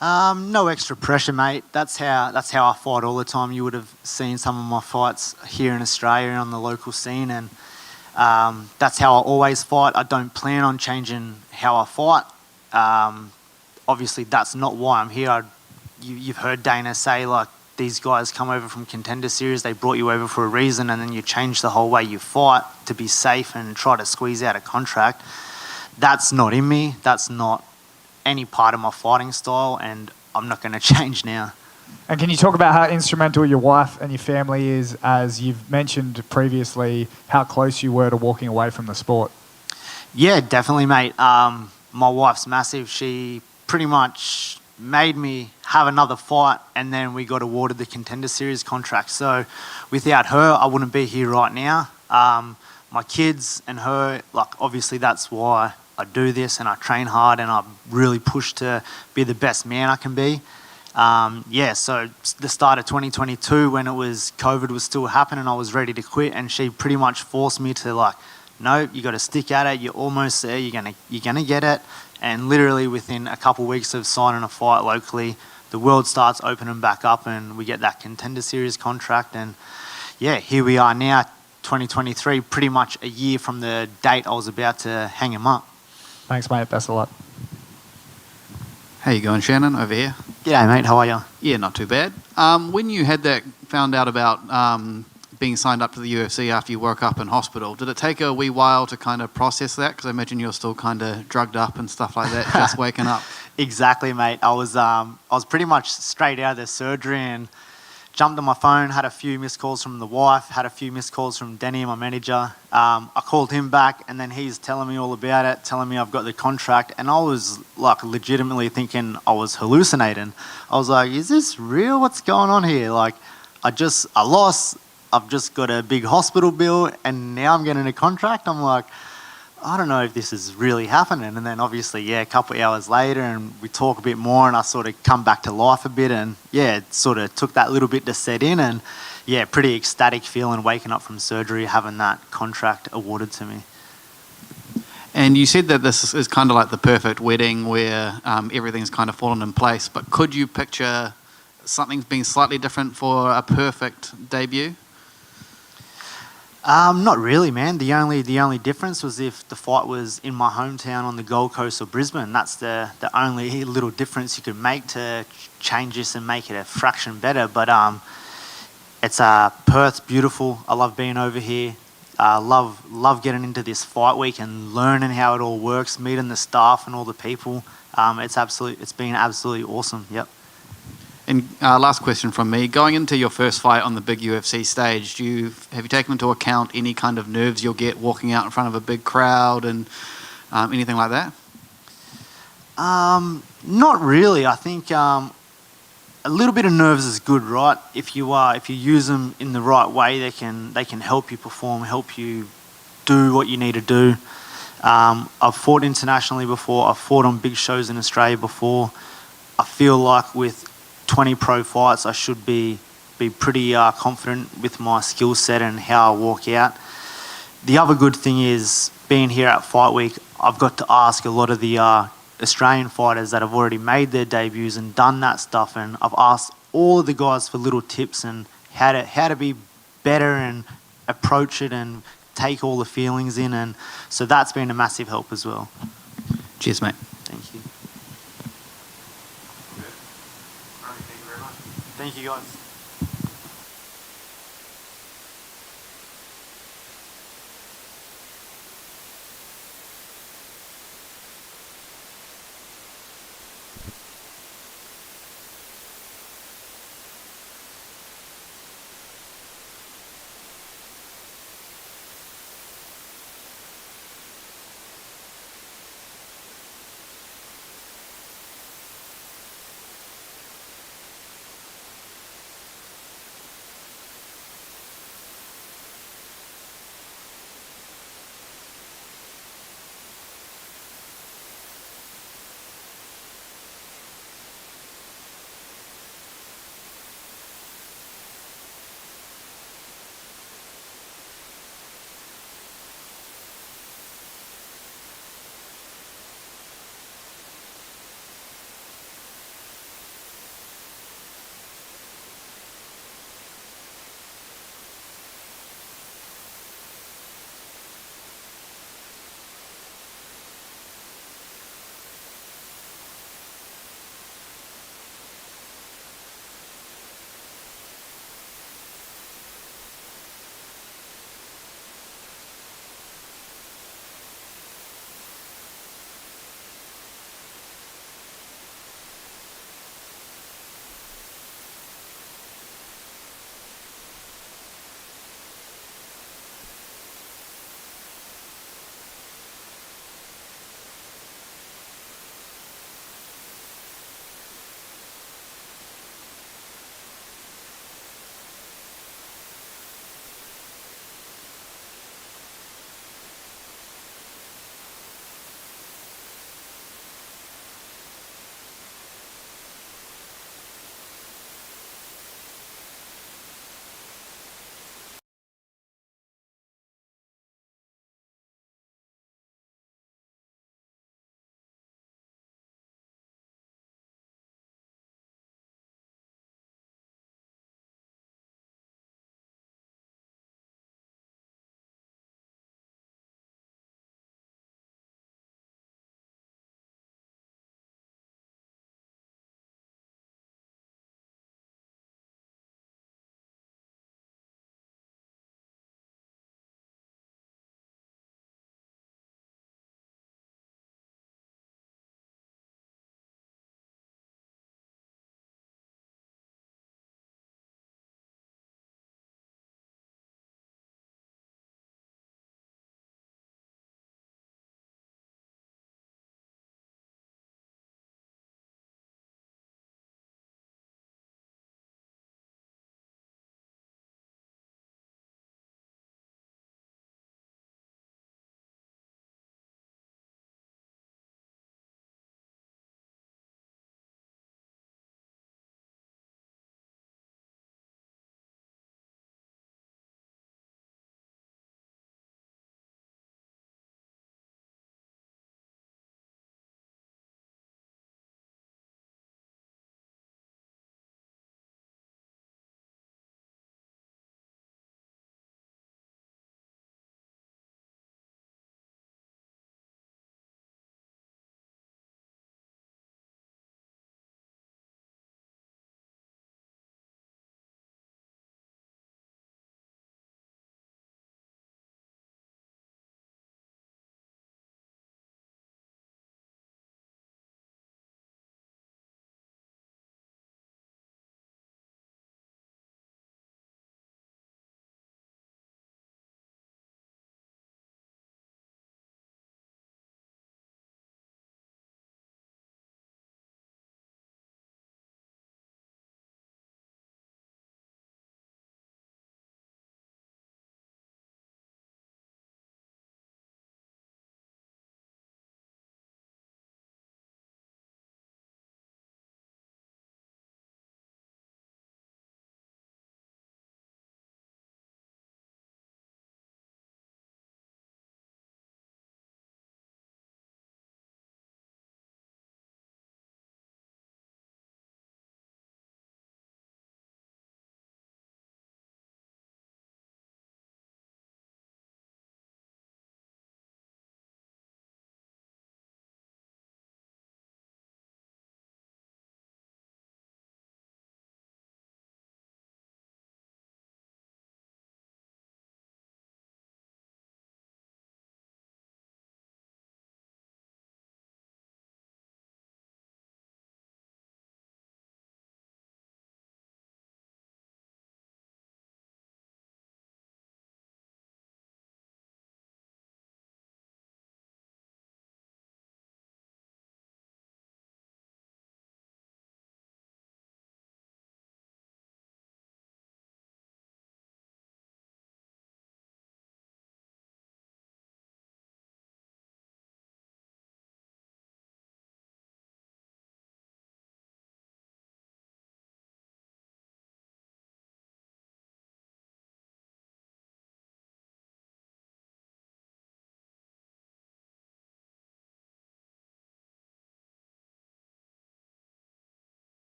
No extra pressure, mate. That's how I fight all the time. You would have seen some of my fights here in Australia on the local scene, and that's how I always fight. I don't plan on changing how I fight. Obviously, that's not why I'm here. You've heard Dana say, like, these guys come over from Contender Series, they brought you over for a reason, and then you change the whole way you fight to be safe and try to squeeze out a contract. That's not in me. That's not any part of my fighting style, and I'm not going to change now. And can you talk about how instrumental your wife and your family is, as you've mentioned previously, how close you were to walking away from the sport? Yeah, definitely, mate. My wife's massive. She pretty much made me have another fight, and then we got awarded the Contender Series contract. So without her, I wouldn't be here right now. My kids and her, like, obviously that's why I do this, and I train hard, and I really push to be the best man I can be. So the start of 2022, when COVID was still happening, I was ready to quit, and she pretty much forced me to, like, no, you got to stick at it. You're almost there. You're gonna get it. And literally within a couple of weeks of signing a fight locally, the world starts opening back up, and we get that Contender Series contract. And yeah, here we are now, 2023, pretty much a year from the date I was about to hang him up. Thanks, mate. Best of luck. How you going, Shannon, over here? G'day, mate. How are you? Yeah, not too bad. When you found out about being signed up to the UFC after you woke up in hospital, did it take a wee while to kind of process that? Because I imagine you're still kind of drugged up and stuff like that, just waking up. Exactly, mate. I was pretty much straight out of the surgery and jumped on my phone, had a few missed calls from the wife, had a few missed calls from Denny, my manager. I called him back, and then he's telling me all about it, telling me I've got the contract, and I was like legitimately thinking I was hallucinating. I was like, is this real? What's going on here? Like, I lost, I've just got a big hospital bill, and now I'm getting a contract. I'm like, I don't know if this is really happening. And then obviously, yeah, a couple of hours later, and we talk a bit more, and I sort of come back to life a bit, and yeah, it sort of took that little bit to set in, and yeah, pretty ecstatic feeling waking up from surgery, having that contract awarded to me. And you said that this is kind of like the perfect wedding where everything's kind of fallen in place, but could you picture something being slightly different for a perfect debut? Not really, man. The only difference was if the fight was in my hometown on the Gold Coast or Brisbane. That's the only little difference you could make to change this and make it a fraction better. But it's Perth's beautiful. I love being over here. Love getting into this fight week and learning how it all works, meeting the staff and all the people. It's been absolutely awesome. Yep. And last question from me. Going into your first fight on the big UFC stage, have you taken into account any kind of nerves you'll get walking out in front of a big crowd and anything like that? Not really. I think a little bit of nerves is good, right? If you use them in the right way, they can help you perform, help you do what you need to do. I've fought internationally before. I've fought on big shows in Australia before. I feel like with 20 pro fights, I should be pretty confident with my skill set and how I walk out. the other good thing is being here at Fight Week, I've got to ask a lot of the Australian fighters that have already made their debuts and done that stuff, and I've asked all of the guys for little tips and how to be better and approach it and take all the feelings in, and so that's been a massive help as well. Cheers, mate. Thank you. Thank you, guys.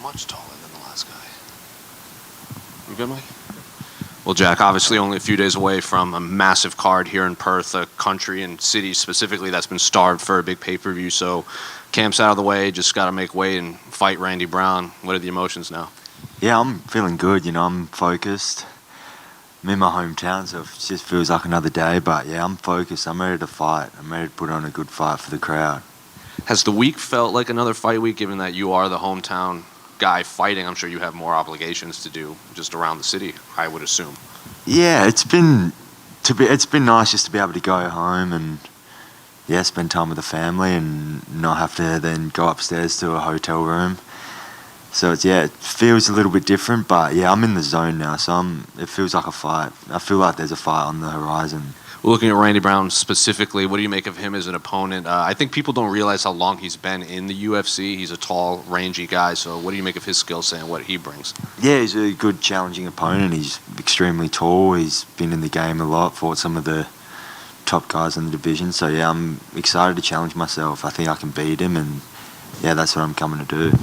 much taller than the last guy. You good, Mike? Well, Jack, obviously only a few days away from a massive card here in Perth, a country and city specifically that's been starved for a big pay-per-view. So camp's out of the way, just got to make weight and fight Randy Brown. What are the emotions now? Yeah, I'm feeling good. I'm focused. I'm in my hometown, so it just feels like another day. But yeah, I'm focused. I'm ready to fight. I'm ready to put on a good fight for the crowd. Has the week felt like another fight week, given that you are the hometown guy fighting? I'm sure you have more obligations to do just around the city, I would assume. Yeah, it's been nice just to be able to go home and spend time with the family and not have to then go upstairs to a hotel room. So it feels a little bit different, but yeah, I'm in the zone now, so it feels like a fight. I feel like there's a fight on the horizon. Well, looking at Randy Brown specifically, what do you make of him as an opponent? I think people don't realize how long he's been in the UFC. He's a tall, rangy guy, so what do you make of his skill set and what he brings? Yeah, he's a good, challenging opponent. He's extremely tall. He's been in the game a lot, fought some of the top guys in the division. So yeah, I'm excited to challenge myself. I think I can beat him, and yeah, that's what I'm coming to do.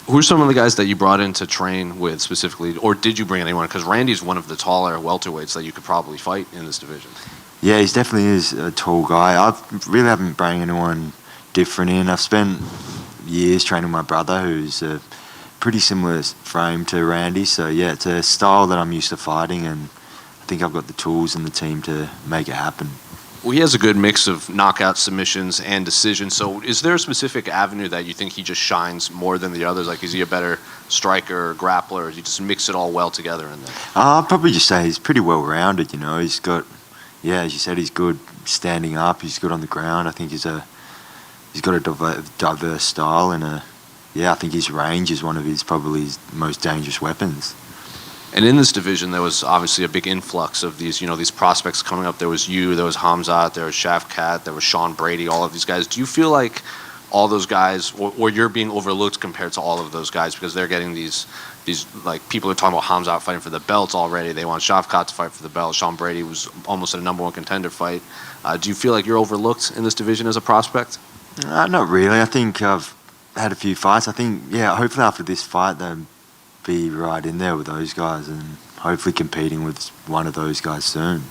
Who are some of the guys that you brought in to train with specifically, or did you bring anyone? Because Randy's one of the taller welterweights that you could probably fight in this division. Yeah, he definitely is a tall guy. I really haven't brought anyone different in. I've spent years training my brother, who's a pretty similar frame to Randy. So yeah, it's a style that I'm used to fighting, and I think I've got the tools and the team to make it happen. Well, he has a good mix of knockout submissions and decisions. So is there a specific avenue that you think he just shines more than the others? Like, is he a better striker or grappler, or does he just mix it all well together in there? I'd probably just say he's pretty well-rounded, He's got, as you said, he's good standing up. He's good on the ground. I think he's got a diverse style, and I think his range is one of his most dangerous weapons. And in this division, there was obviously a big influx of these prospects coming up. There was you, there was Hamzat, there was Shavkat, there was Sean Brady, all of these guys. Do you feel like all those guys, or you're being overlooked compared to all of those guys because they're getting these like, people are talking about Hamzat fighting for the belts already. They want Shavkat to fight for the belt. Sean Brady was almost a number one contender fight. Do you feel like you're overlooked in this division as a prospect? Not really. I think I've had a few fights. I think, hopefully after this fight, they'll be right in there with those guys and hopefully competing with one of those guys soon.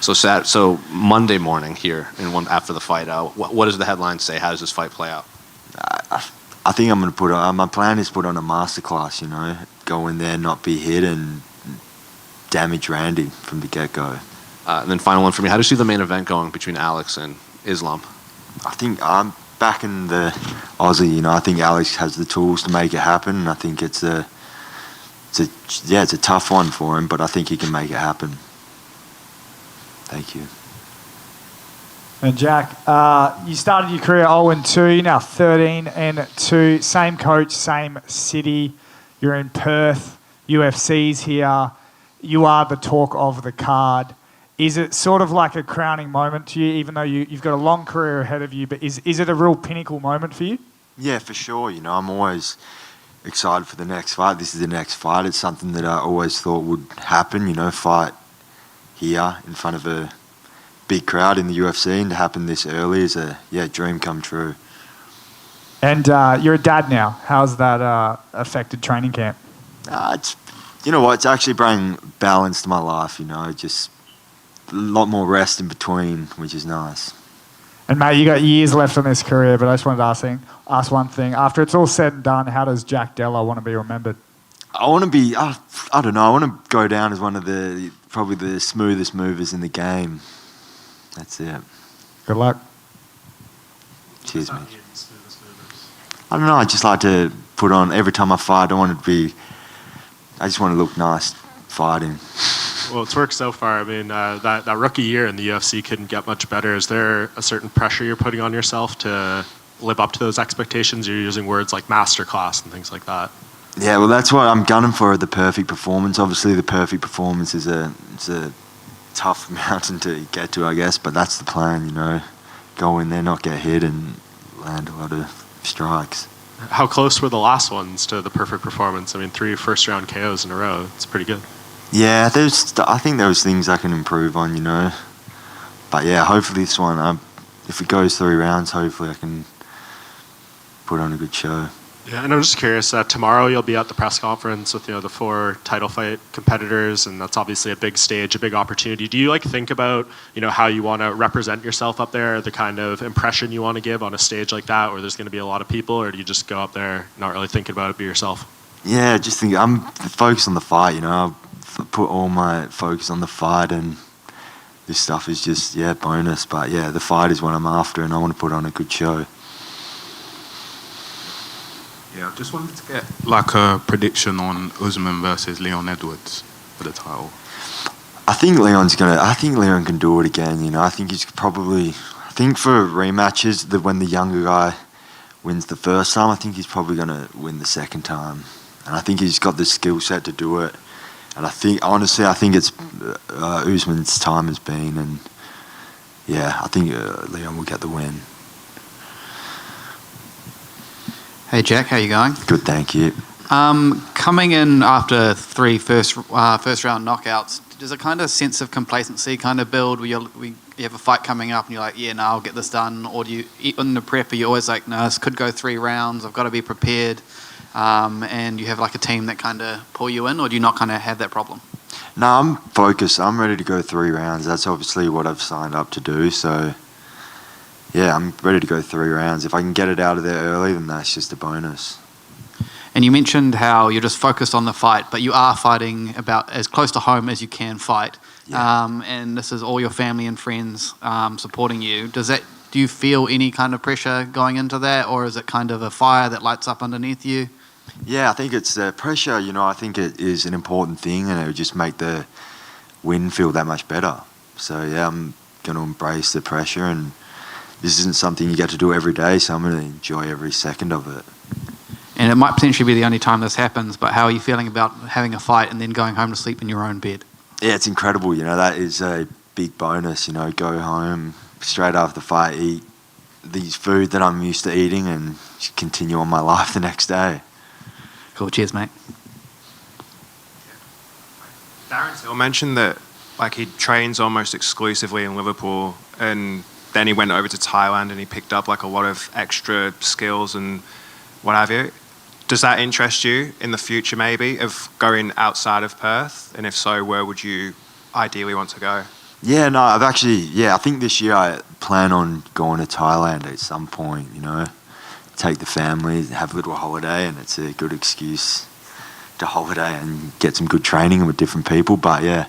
So Monday morning here, after the fight, what does the headline say? How does this fight play out? I think I'm going to put on, my plan is put on a masterclass, go in there, not be hit and damage Randy from the get-go. And then final one for me, how do you see the main event going between Alex and Islam? I think I'm back in the Aussie, I think Alex has the tools to make it happen, and I think it's a tough one for him, but I think he can make it happen. Thank you. And Jack, you started your career 0-2, now 13-2. Same coach, same city. You're in Perth. UFC's here. You are the talk of the card. Is it sort of like a crowning moment to you, even though you've got a long career ahead of you, but is it a real pinnacle moment for you? Yeah, for sure. I'm always excited for the next fight. This is the next fight. It's something that I always thought would happen, fight here in front of a big crowd in the UFC, and to happen this early is a dream come true. And you're a dad now. How's that affected training camp? It's it's actually bringing balance to my life. Just a lot more rest in between, which is nice. And mate, you got years left on this career, but I just wanted to ask one thing. After it's all said and done, how does Jack Della want to be remembered? I want to be, I don't know, I want to go down as one of probably the smoothest movers in the game. That's it. Good luck. Cheers, mate. I don't know, I just like to put on, every time I fight, I just want to look nice fighting. Well, it's worked so far. I mean, that rookie year in the UFC couldn't get much better. Is there a certain pressure you're putting on yourself to live up to those expectations? You're using words like masterclass and things like that. Yeah, well, that's what I'm gunning for, the perfect performance. Obviously, the perfect performance is a tough mountain to get to, I guess, but that's the plan, Go in there, not get hit, and land a lot of strikes. How close were the last ones to the perfect performance? I mean, 3 first-round KOs in a row. It's pretty good. Yeah, I think there's things I can improve on, But yeah, hopefully this one, if it goes 3 rounds, hopefully I can put on a good show. Yeah, and I'm just curious. Tomorrow you'll be at the press conference with the 4 title fight competitors, and that's obviously a big stage, a big opportunity. Do you think about how you want to represent yourself up there, the kind of impression you want to give on a stage like that, where there's going to be a lot of people, or do you just go up there not really thinking about it, be yourself? Yeah, just think I'm focused on the fight. I put all my focus on the fight, and this stuff is just bonus. But yeah, the fight is what I'm after, and I want to put on a good show. Yeah, I just wanted to get like a prediction on Usman versus Leon Edwards for the title. I think Leon can do it again. I think he's probably. I think for rematches, when the younger guy wins the first time, I think he's probably going to win the second time, and I think he's got the skill set to do it. And I think it's Usman's time has been, and yeah, I think Leon will get the win. Hey Jack, how you going? Good, thank you. Coming in after 3 first round knockouts, does a kind of sense of complacency kind of build where you have a fight coming up and you're like, yeah, no, I'll get this done? Or do you, in the prep, are you always like, no, this could go 3 rounds, I've got to be prepared, and you have like a team that kind of pull you in, or do you not kind of have that problem? No, I'm focused. I'm ready to go 3 rounds. That's obviously what I've signed up to do, so yeah, I'm ready to go 3 rounds. If I can get it out of there early, then that's just a bonus. And you mentioned how you're just focused on the fight, but you are fighting about as close to home as you can fight. Yeah. And this is all your family and friends supporting you. Do you feel any kind of pressure going into that, or is it kind of a fire that lights up underneath you? Yeah, I think it's the pressure. I think it is an important thing, and it would just make the win feel that much better. So yeah, I'm going to embrace the pressure, and this isn't something you get to do every day, so I'm going to enjoy every second of it. And it might potentially be the only time this happens, but how are you feeling about having a fight and then going home to sleep in your own bed? Yeah, it's incredible. That is a big bonus. Go home straight after the fight, eat these food that I'm used to eating, and just continue on my life the next day. Cool. Cheers, mate. Darren Till mentioned that he trains almost exclusively in Liverpool, and then he went over to Thailand and he picked up a lot of extra skills and what have you. Does that interest you in the future, maybe, of going outside of Perth? And if so, where would you ideally want to go? Yeah, no, I think this year I plan on going to Thailand at some point, take the family, have a little holiday, and it's a good excuse to holiday and get some good training with different people. But yeah,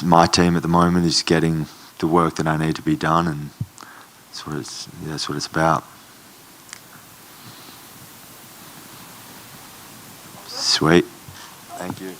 my team at the moment is getting the work that I need to be done, and that's what it's about. Sweet. Thank you.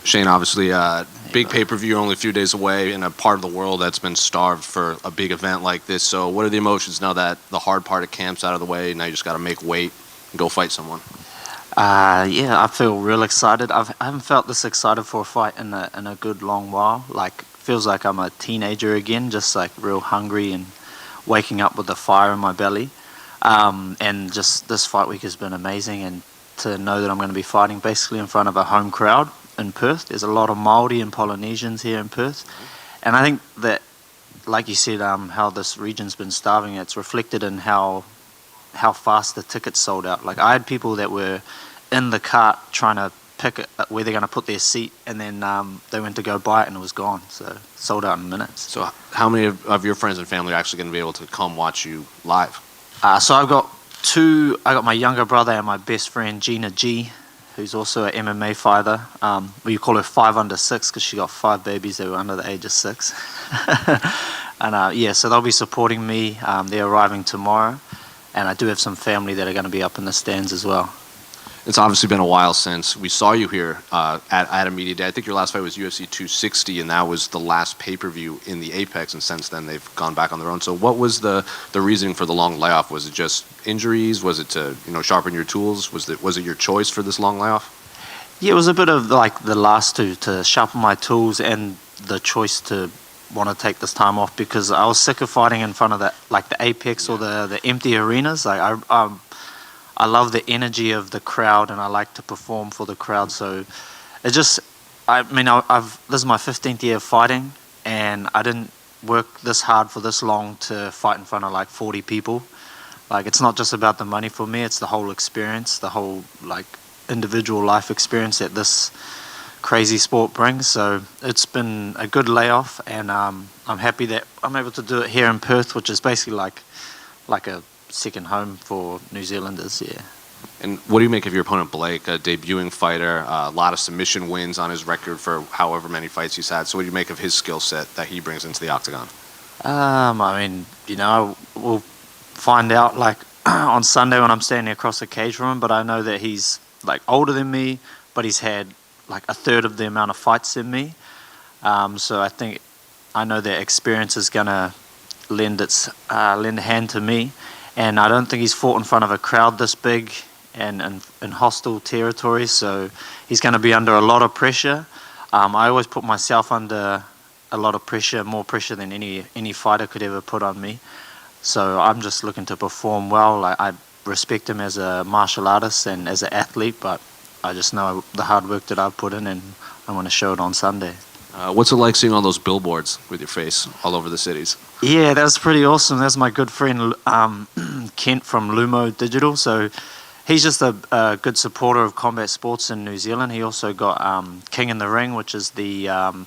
Shane, obviously, big pay-per-view, only a few days away in a part of the world that's been starved for a big event like this. So what are the emotions now that the hard part of camp's out of the way? Now you just got to make weight and go fight someone. Yeah, I feel real excited. I haven't felt this excited for a fight in a good long while. Like, feels like I'm a teenager again, just like real hungry and waking up with the fire in my belly. And just this fight week has been amazing, and to know that I'm going to be fighting basically in front of a home crowd in Perth. There's a lot of Māori and Polynesians here in Perth, and I think that, like you said, how this region's been starving, it's reflected in how fast the tickets sold out. Like, I had people that were in the cart trying to pick where they're going to put their seat, and then they went to go buy it and it was gone. So sold out in minutes. So how many of your friends and family are actually going to be able to come watch you live? So I've got two. I got my younger brother and my best friend Gina G, who's also an MMA fighter. We call her 5 under 6 because she got 5 babies that were under the age of 6. And yeah, so they'll be supporting me. They're arriving tomorrow, and I do have some family that are going to be up in the stands as well. It's obviously been a while since we saw you here at a media day. I think your last fight was UFC 260, and that was the last pay-per-view in the Apex, and since then they've gone back on their own. So what was the reasoning for the long layoff? Was it just injuries? Was it to sharpen your tools? Was it your choice for this long layoff? Yeah, it was a bit of like the last two, to sharpen my tools and the choice to want to take this time off, because I was sick of fighting in front of the Apex or the empty arenas. Like I love the energy of the crowd, and I like to perform for the crowd. So it just, this is my 15th year of fighting, and I didn't work this hard for this long to fight in front of like 40 people. Like, it's not just about the money for me, it's the whole experience, the whole like individual life experience that this crazy sport brings. So it's been a good layoff, and I'm happy that I'm able to do it here in Perth, which is basically like a second home for New Zealanders. Yeah. And what do you make of your opponent Blake, a debuting fighter, a lot of submission wins on his record for however many fights he's had? So what do you make of his skill set that he brings into the octagon? We'll find out like on Sunday when I'm standing across the cage from him, but I know that he's like older than me, but he's had like a third of the amount of fights than me. So I know that experience is gonna lend a hand to me. And I don't think he's fought in front of a crowd this big and in hostile territory, so he's going to be under a lot of pressure. I always put myself under a lot of pressure, more pressure than any fighter could ever put on me. So I'm just looking to perform well. I respect him as a martial artist and as an athlete, but I just know the hard work that I've put in, and I want to show it on Sunday. What's it like seeing all those billboards with your face all over the cities? Yeah, that's pretty awesome. That's my good friend Kent from Lumo Digital. So he's just a good supporter of combat sports in New Zealand. He also got King in the Ring, which is the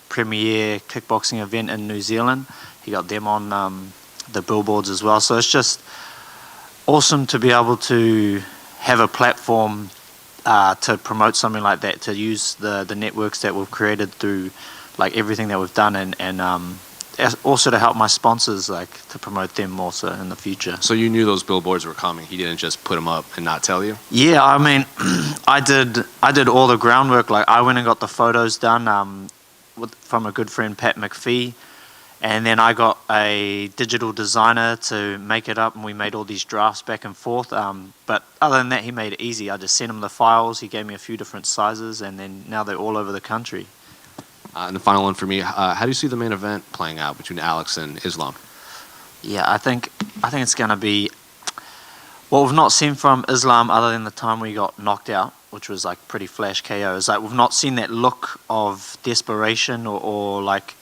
premier kickboxing event in New Zealand. He got them on the billboards as well. So it's just awesome to be able to have a platform to promote something like that, to use the networks that we've created through like everything that we've done, and also to help my sponsors, like to promote them more so in the future. So you knew those billboards were coming. He didn't just put them up and not tell you? Yeah, I did all the groundwork. Like, I went and got the photos done from a good friend, Pat McPhee, and then I got a digital designer to make it up, and we made all these drafts back and forth. But other than that, he made it easy. I just sent him the files. He gave me a few different sizes, and then now they're all over the country. And the final one for me, how do you see the main event playing out between Alex and Islam? Yeah, I think it's going to be what we've not seen from Islam, other than the time we got knocked out, which was like pretty flash KOs. Like, we've not seen that look of desperation or like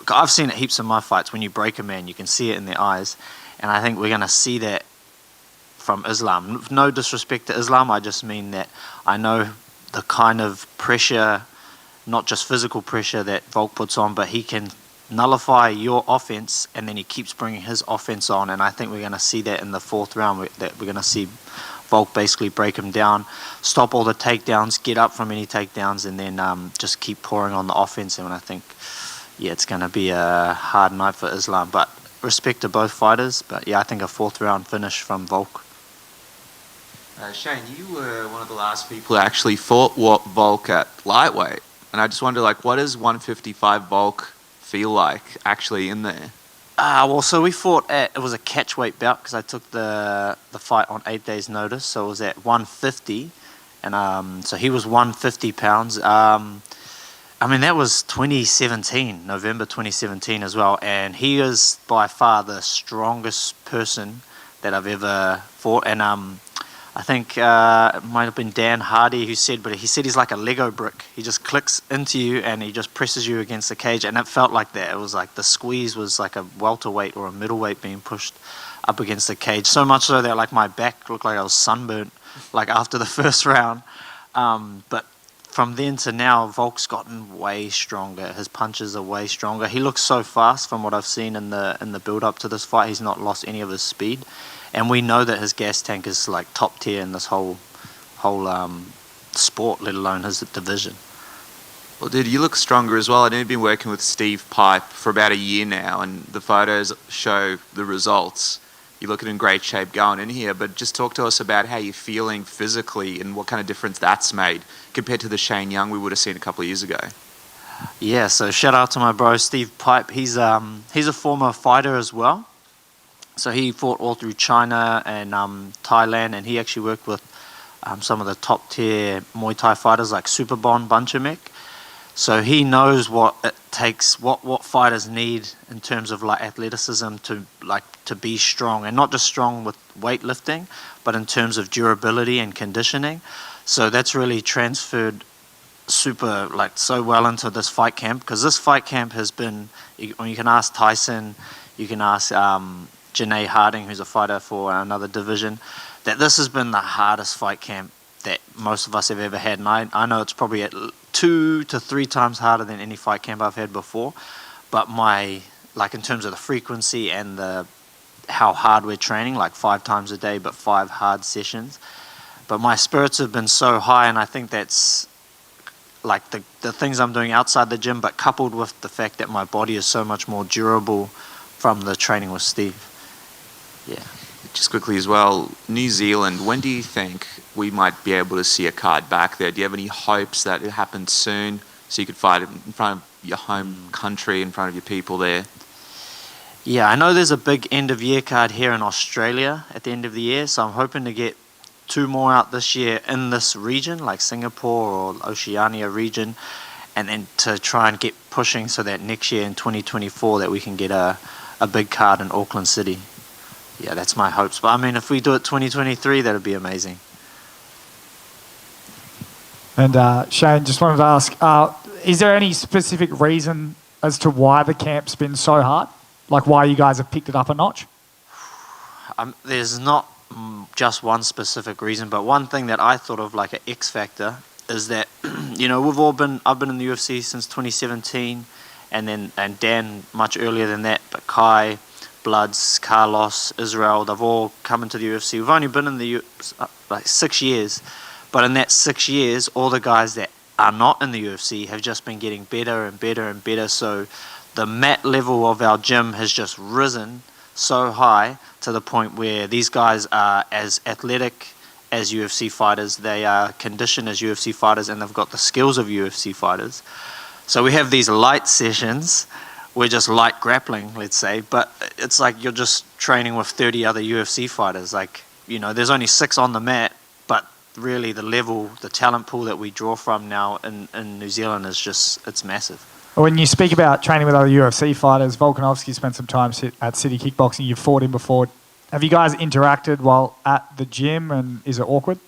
I've seen it heaps in my fights. When you break a man, you can see it in their eyes, and I think we're going to see that from Islam. No disrespect to Islam, I just mean that I know the kind of pressure, not just physical pressure, that Volk puts on, but he can nullify your offense, and then he keeps bringing his offense on, and I think we're going to see that in the 4th round, that we're going to see Volk basically break him down, stop all the takedowns, get up from any takedowns, and then just keep pouring on the offense. And I think, yeah, it's going to be a hard night for Islam, but respect to both fighters. But yeah, I think a 4th round finish from Volk. Shane, you were one of the last people who actually fought Volk at lightweight. and I just wonder, like, what does 155 Volk feel like actually in there? Well, so we fought it was a catch weight bout because I took the fight on 8 days' notice. So it was at 150, and so he was 150 pounds. I mean, that was 2017, November 2017 as well, and he is by far the strongest person that I've ever fought. And I think it might have been Dan Hardy who said, but he said he's like a Lego brick. He just clicks into you and he just presses you against the cage, and it felt like that. It was like the squeeze was like a welterweight or a middleweight being pushed up against the cage. So much so that like my back looked like I was sunburnt, like after the first round. But from then to now, Volk's gotten way stronger. His punches are way stronger. He looks so fast from what I've seen in the build up to this fight. He's not lost any of his speed. And we know that his gas tank is like top tier in this whole sport, let alone his division. Well, dude, you look stronger as well. I know you've been working with Steve Pipe for about a year now, and the photos show the results. You're looking in great shape going in here, but just talk to us about how you're feeling physically and what kind of difference that's made compared to the Shane Young we would have seen a couple of years ago. Yeah, so shout out to my bro Steve Pipe. He's a former fighter as well. So he fought all through China and Thailand, and he actually worked with some of the top tier Muay Thai fighters like Superbon Bunchamek. So he knows what it takes, what fighters need in terms of like athleticism to be strong, and not just strong with weightlifting, but in terms of durability and conditioning. So that's really transferred super so well into this fight camp, because this fight camp has been, you can ask Tyson, you can ask Janae Harding, who's a fighter for another division, that this has been the hardest fight camp that most of us have ever had. And I know it's probably at 2 to 3 times harder than any fight camp I've had before. But in terms of the frequency and how hard we're training, like 5 times a day, but 5 hard sessions. But my spirits have been so high, and I think that's like the things I'm doing outside the gym, but coupled with the fact that my body is so much more durable from the training with Steve. Yeah. Just quickly as well, New Zealand, when do you think we might be able to see a card back there? Do you have any hopes that it happens soon so you could fight in front of your home country, in front of your people there? Yeah, I know there's a big end of year card here in Australia at the end of the year, so I'm hoping to get 2 more out this year in this region, like Singapore or Oceania region, and then to try and get pushing so that next year in 2024 that we can get a big card in Auckland City. Yeah, that's my hopes. But I mean, if we do it 2023, that would be amazing. And Shane, just wanted to ask, is there any specific reason as to why the camp's been so hard? Like why you guys have picked it up a notch? There's not just one specific reason, but one thing that I thought of like an X factor is that, I've been in the UFC since 2017, and Dan much earlier than that, but Kai, Bloods, Carlos, Israel, they've all come into the UFC. We've only been in the UFC 6 years, but in that 6 years, all the guys that are not in the UFC have just been getting better and better and better. So the mat level of our gym has just risen so high to the point where these guys are as athletic as UFC fighters, they are conditioned as UFC fighters, and they've got the skills of UFC fighters. So we have these light sessions. We're just light grappling, let's say, but it's like you're just training with 30 other UFC fighters. Like, there's only 6 on the mat, but really the talent pool that we draw from now in New Zealand is it's massive. When you speak about training with other UFC fighters, Volkanovski spent some time at City Kickboxing. You've fought him before. Have you guys interacted while at the gym, and is it awkward?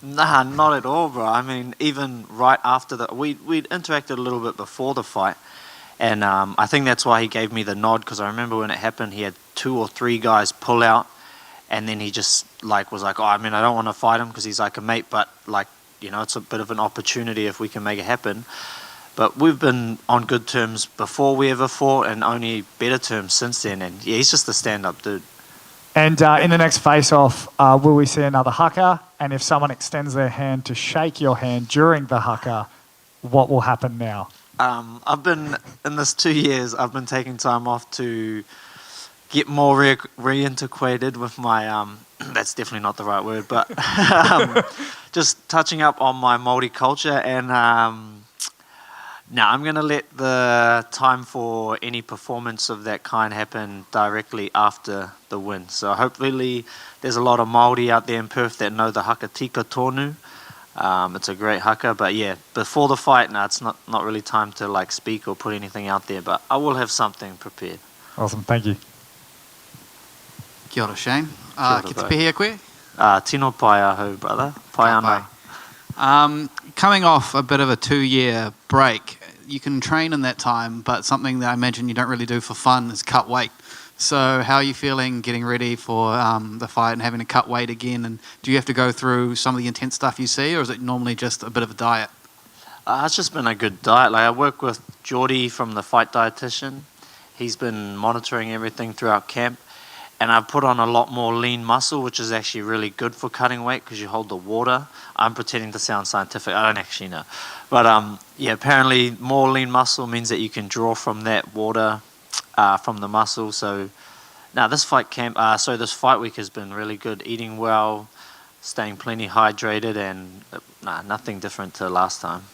Nah, not at all, bro. I mean, even right after we'd interacted a little bit before the fight. And I think that's why he gave me the nod, because I remember when it happened, he had 2 or 3 guys pull out, and then he just was like, I don't want to fight him because he's like a mate, but it's a bit of an opportunity if we can make it happen. But we've been on good terms before we ever fought, and only better terms since then. And yeah, he's just a stand-up dude. And in the next face-off, will we see another haka? And if someone extends their hand to shake your hand during the haka, what will happen now? I've been, in this 2 years, I've been taking time off to get more reintegrated with my, that's definitely not the right word, but just touching up on my Māori culture, and Now, I'm going to let the time for any performance of that kind happen directly after the win. So hopefully there's a lot of Māori out there in Perth that know the haka tika tonu. It's a great haka, but yeah, before the fight, it's not really time to like speak or put anything out there, but I will have something prepared. Awesome, thank you. Kia ora, Shane. ora, Ki te bro. pehea koe? Tino pai aho, brother. Pai ana. Coming off a bit of a 2-year break, you can train in that time, but something that I imagine you don't really do for fun is cut weight. So how are you feeling getting ready for the fight and having to cut weight again? And do you have to go through some of the intense stuff you see, or is it normally just a bit of a diet? It's just been a good diet. Like I work with Geordie from the fight dietitian. He's been monitoring everything throughout camp. And I've put on a lot more lean muscle, which is actually really good for cutting weight because you hold the water. I'm pretending to sound scientific. I don't actually know. But yeah, apparently more lean muscle means that you can draw from that water from the muscle. So now this fight week has been really good. Eating well, staying plenty hydrated, and nothing different to last time.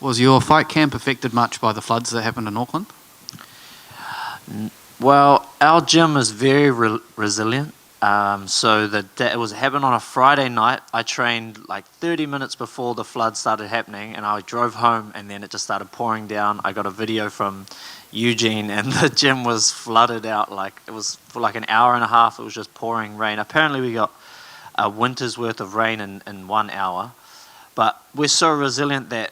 Was your fight camp affected much by the floods that happened in Auckland? Well, our gym is very resilient. So it was happened on a Friday night. I trained like 30 minutes before the flood started happening, and I drove home, and then it just started pouring down. I got a video from Eugene, and the gym was flooded out. Like it was for like an hour and a half. It was just pouring rain. Apparently, we got a winter's worth of rain in 1 hour. But we're so resilient that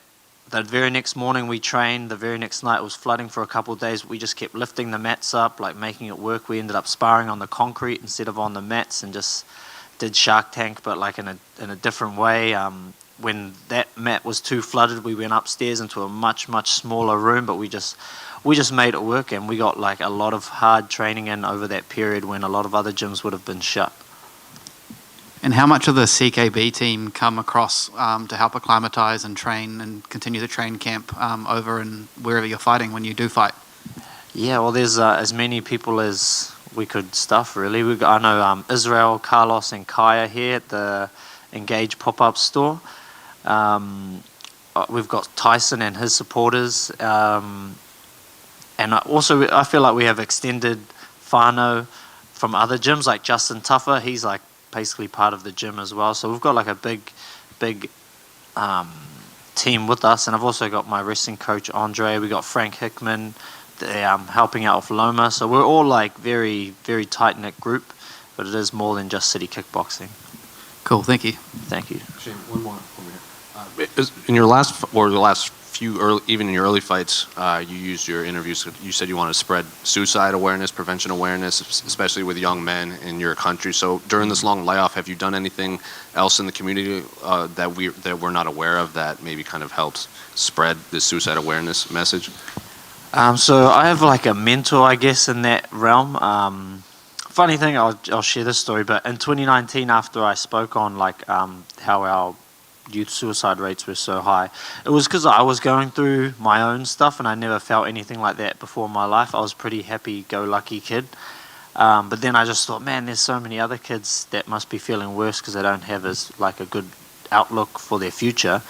the very next morning we trained, the very next night it was flooding for a couple of days. We just kept lifting the mats up, like making it work. We ended up sparring on the concrete instead of on the mats, and just did Shark Tank, but like in a different way. When that mat was too flooded, we went upstairs into a much smaller room, but we just made it work, and we got like a lot of hard training in over that period when a lot of other gyms would have been shut. And how much of the CKB team come across to help acclimatise and train and continue the train camp over and wherever you're fighting when you do fight? Yeah, well, there's as many people as we could stuff, really. I know Israel, Carlos, and Kaya here at the Engage pop-up store. We've got Tyson and his supporters. And I feel like we have extended whānau from other gyms, like Justin Tafa. He's like basically part of the gym as well. So we've got like a big team with us. And I've also got my wrestling coach, Andre. We got Frank Hickman helping out with Loma. So we're all like very, very tight-knit group, but it is more than just city kickboxing. Cool, thank you. Thank you. Shane, one more over here. In your last few even in your early fights, you used your interviews. You said you want to spread suicide awareness, prevention awareness, especially with young men in your country. So during this long layoff, have you done anything else in the community that we're not aware of that maybe kind of helps spread this suicide awareness message? So I have like a mentor, I guess, in that realm. Funny thing, I'll share this story, but in 2019, after I spoke on like how our youth suicide rates were so high, it was because I was going through my own stuff, and I never felt anything like that before in my life. I was a pretty happy-go-lucky kid. But then I just thought, man, there's so many other kids that must be feeling worse because they don't have as like a good outlook for their future.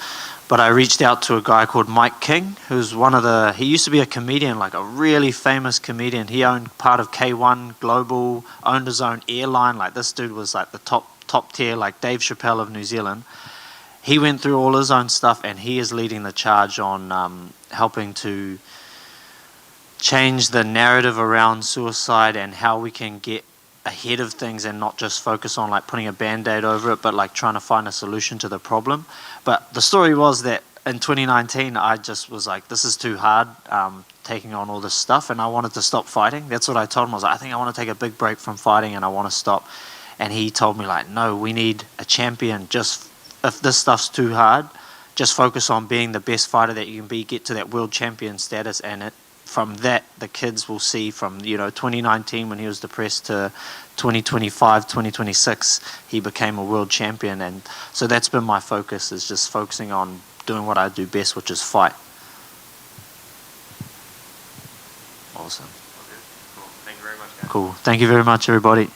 But I reached out to a guy called Mike King, who's he used to be a comedian, like a really famous comedian. He owned part of K1 Global, owned his own airline. Like this dude was like the top tier, like Dave Chappelle of New Zealand. He went through all his own stuff, and he is leading the charge on helping to change the narrative around suicide and how we can get ahead of things and not just focus on like putting a band-aid over it, but like trying to find a solution to the problem. But the story was that in 2019, I just was like, this is too hard, taking on all this stuff, and I wanted to stop fighting. That's what I told him. I was like, I think I want to take a big break from fighting, and I want to stop. And he told me like, no, we need a champion. Just if this stuff's too hard, just focus on being the best fighter that you can be, get to that world champion status, and from that, the kids will see from 2019 when he was depressed to 2025, 2026, he became a world champion. And so that's been my focus, is just focusing on doing what I do best, which is fight. Awesome. Okay, cool. Thank you very much, guys. Cool. Thank you very much, everybody.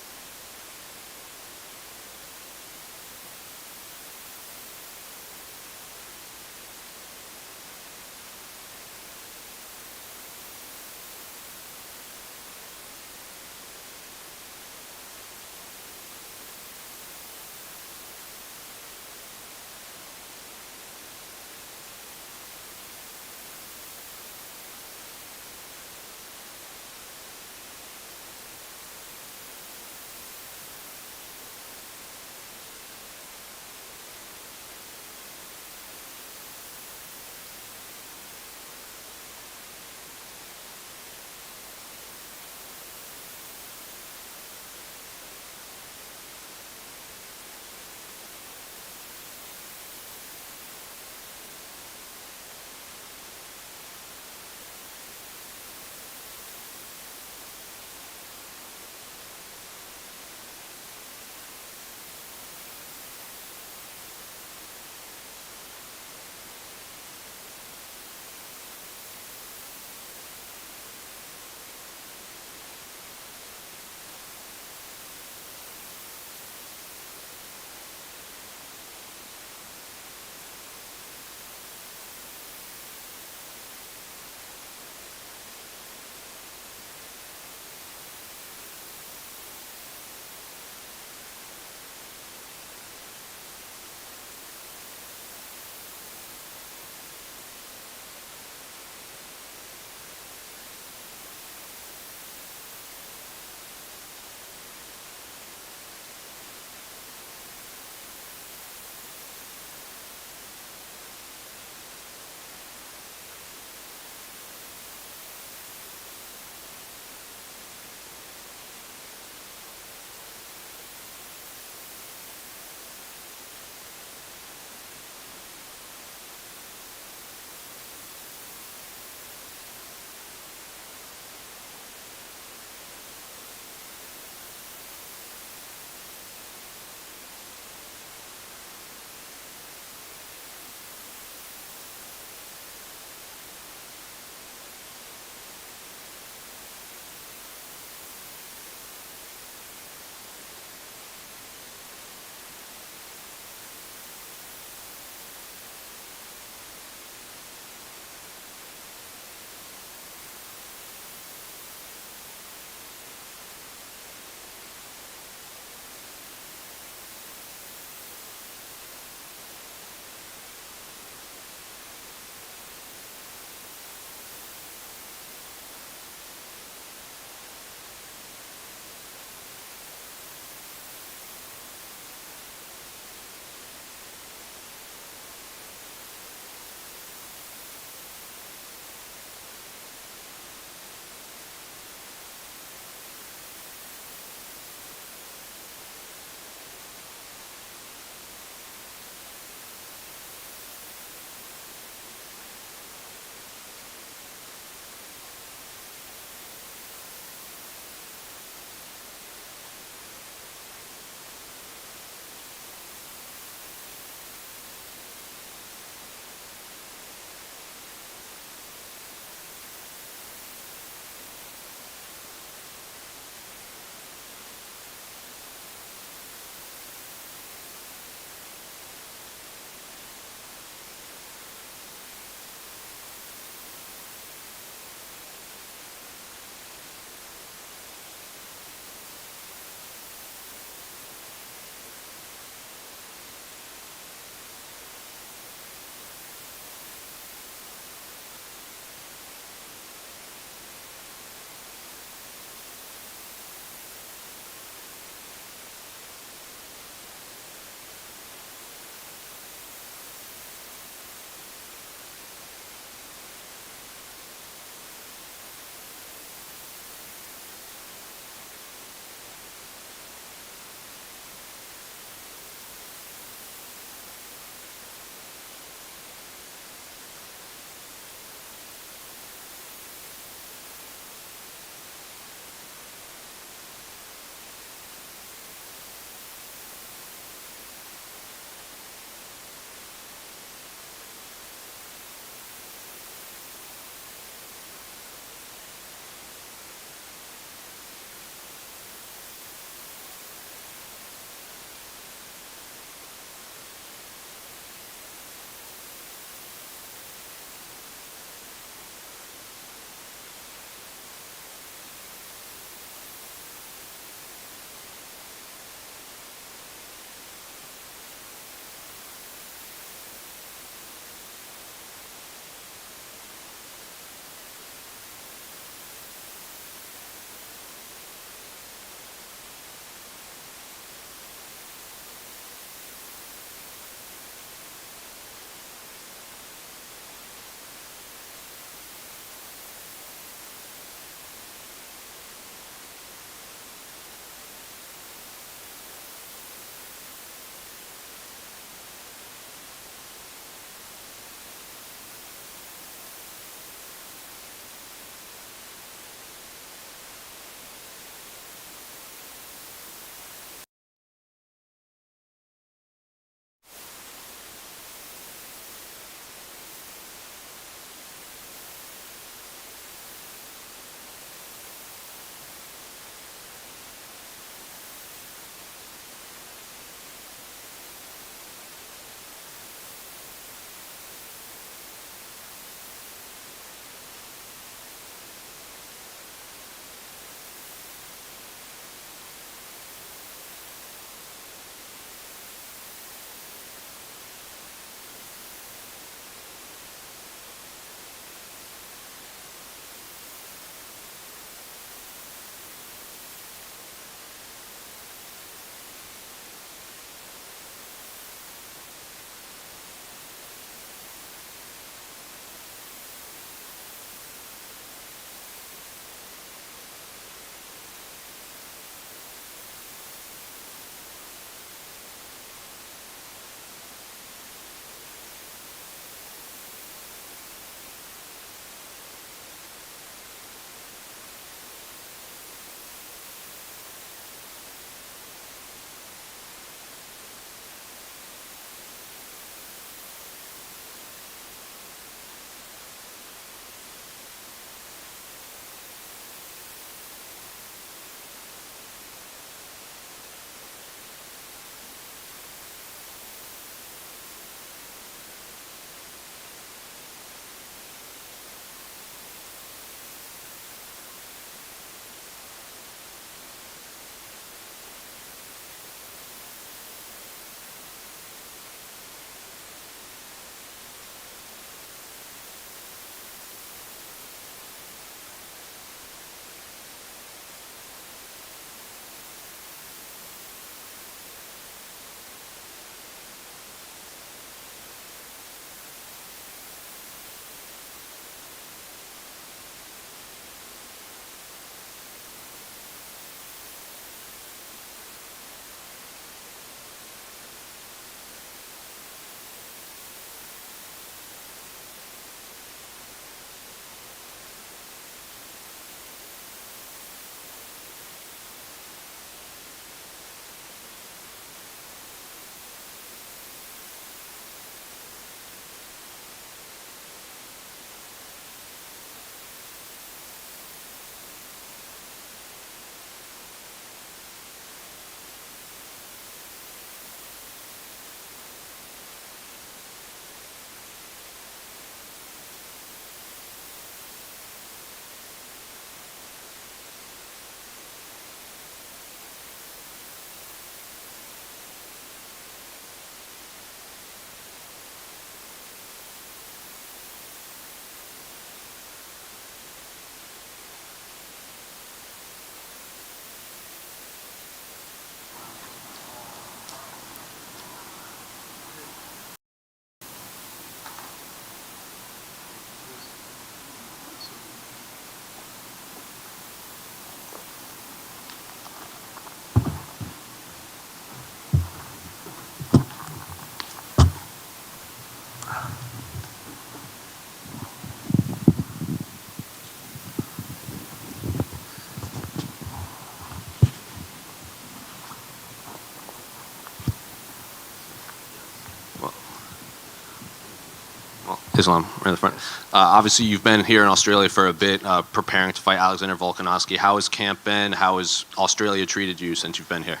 Islam, right in the front. Obviously, you've been here in Australia for a bit, preparing to fight Alexander Volkanovski. How has camp been? How has Australia treated you since you've been here?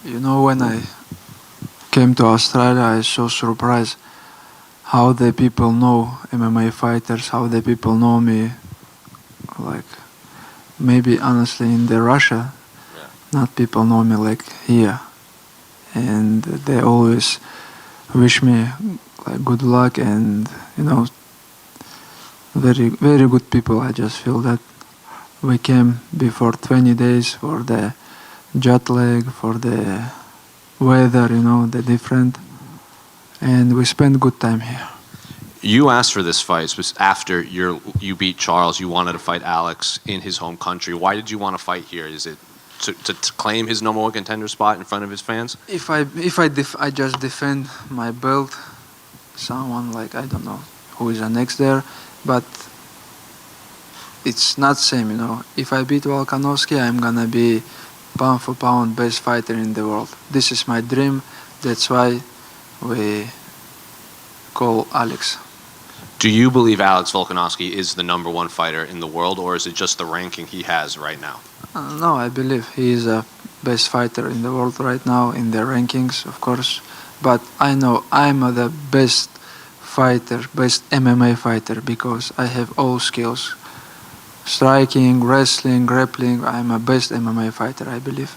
You know, when I came to Australia, I was so surprised how the people know MMA fighters, how the people know me. Like, maybe honestly in the Russia, not people know me like here. And they always wish me like good luck and, you know, very, very good people. I just feel that we came before 20 days for the jet lag, for the weather, you know, the different. And we spent good time here. You asked for this fight after you beat Charles. You wanted to fight Alex in his home country. Why did you want to fight here? Is it to claim his number one contender spot in front of his fans? If I just defend my belt, someone like, I don't know who is the next there, but it's not same, you know. If I beat Volkanovski, I'm gonna be pound for pound best fighter in the world. This is my dream. That's why we call Alex. Do you believe Alex Volkanovski is the number one fighter in the world, or is it just the ranking he has right now? No, I believe he is a best fighter in the world right now in the rankings, of course. But I know I'm the best fighter, best MMA fighter, because I have all skills. Striking, wrestling, grappling, I'm a best MMA fighter, I believe.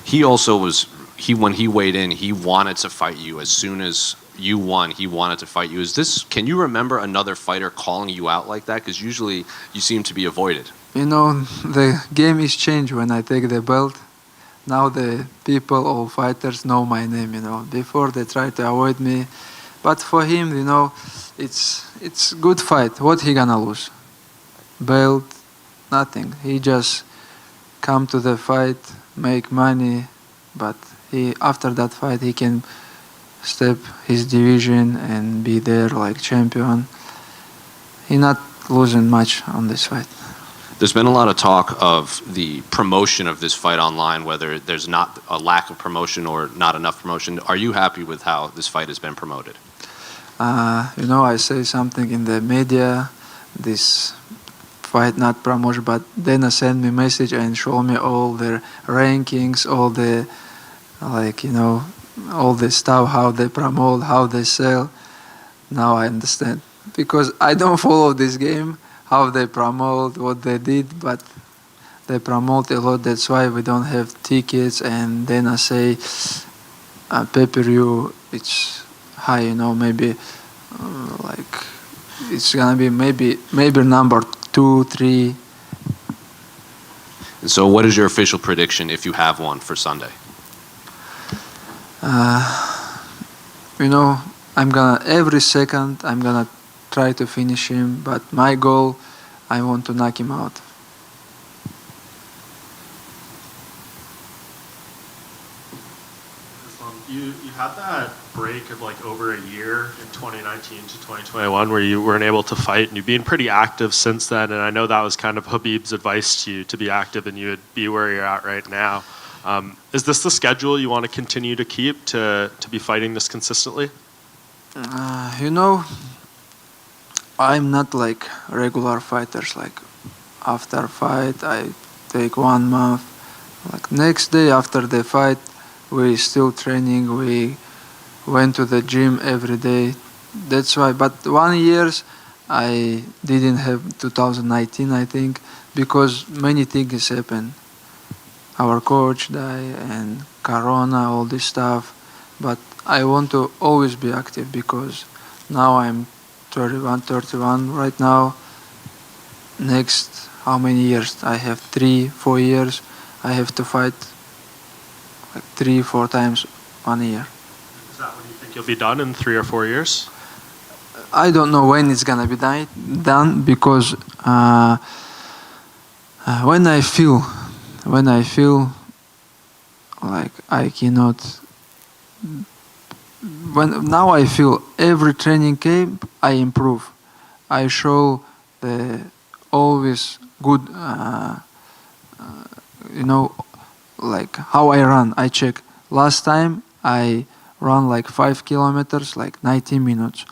He also was, when he weighed in, he wanted to fight you. As soon as you won, he wanted to fight you. Can you remember another fighter calling you out like that? Because usually you seem to be avoided. You know, the game is changed when I take the belt. Now the people, all fighters, know my name, you know. Before they try to avoid me. But for him, you know, it's good fight. What he gonna lose? Belt, nothing. He just come to the fight, make money, but after that fight he can step his division and be there like champion. He not losing much on this fight. There's been a lot of talk of the promotion of this fight online, whether there's not a lack of promotion or not enough promotion. Are you happy with how this fight has been promoted? You know, I say something in the media, this fight not promotion, but Dana sent me message and show me all the rankings, all the, like, you know, all the stuff, how they promote, how they sell. Now I understand. Because I don't follow this game, how they promote, what they did, but they promote a lot. That's why we don't have tickets. And then I say, pay-per-view, it's high, you know, maybe like it's gonna be maybe number 2, 3. And so, what is your official prediction, if you have one, for Sunday? You know, every second I'm gonna try to finish him, but my goal, I want to knock him out. You had that break of like over a year in 2019 to 2021 where you weren't able to fight, and you've been pretty active since then, and I know that was kind of Khabib's advice to you, to be active, and you would be where you're at right now. Is this the schedule you want to continue to keep, to be fighting this consistently? You know, I'm not like regular fighters, like after fight I take 1 month, like next day after the fight we still training, we went to the gym every day. That's why, but 1 year I didn't have 2019, I think, because many things happened. Our coach died and Corona, all this stuff. But I want to always be active because now I'm 31 right now. Next, how many years? I have 3-4 years. I have to fight like 3-4 times 1 year. Is that when you think you'll be done in 3 or 4 years? I don't know when it's gonna be done because when I feel like I cannot. Now I feel every training camp I improve. I show the always good, you know, like how I run. I check. Last time I run like 5 kilometers, like 90 minutes.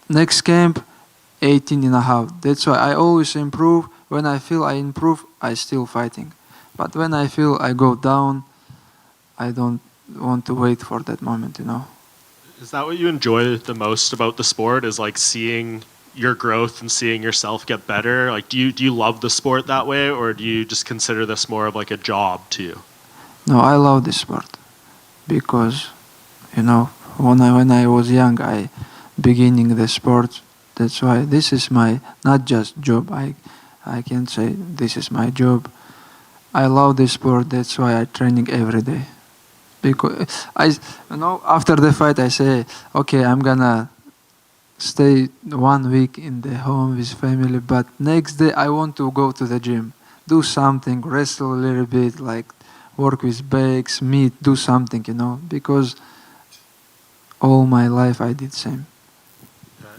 next camp, 18 and a half. That's why I always improve. When I feel I improve, I still fighting. But when I feel I go down, I don't want to wait for that moment, you know. Is that what you enjoy the most about the sport? Is like seeing your growth and seeing yourself get better? Like, do you love the sport that way, or do you just consider this more of like a job to you? No, I love this sport because, you know, when I was young, I beginning the sport. That's why this is my not just job. I can say this is my job. I love this sport. That's why I training every day. Because after the fight, I say, okay, I'm gonna stay 1 week in the home with family, but next day I want to go to the gym, do something, wrestle a little bit, like work with bags, meat, do something, you know, because all my life I did same.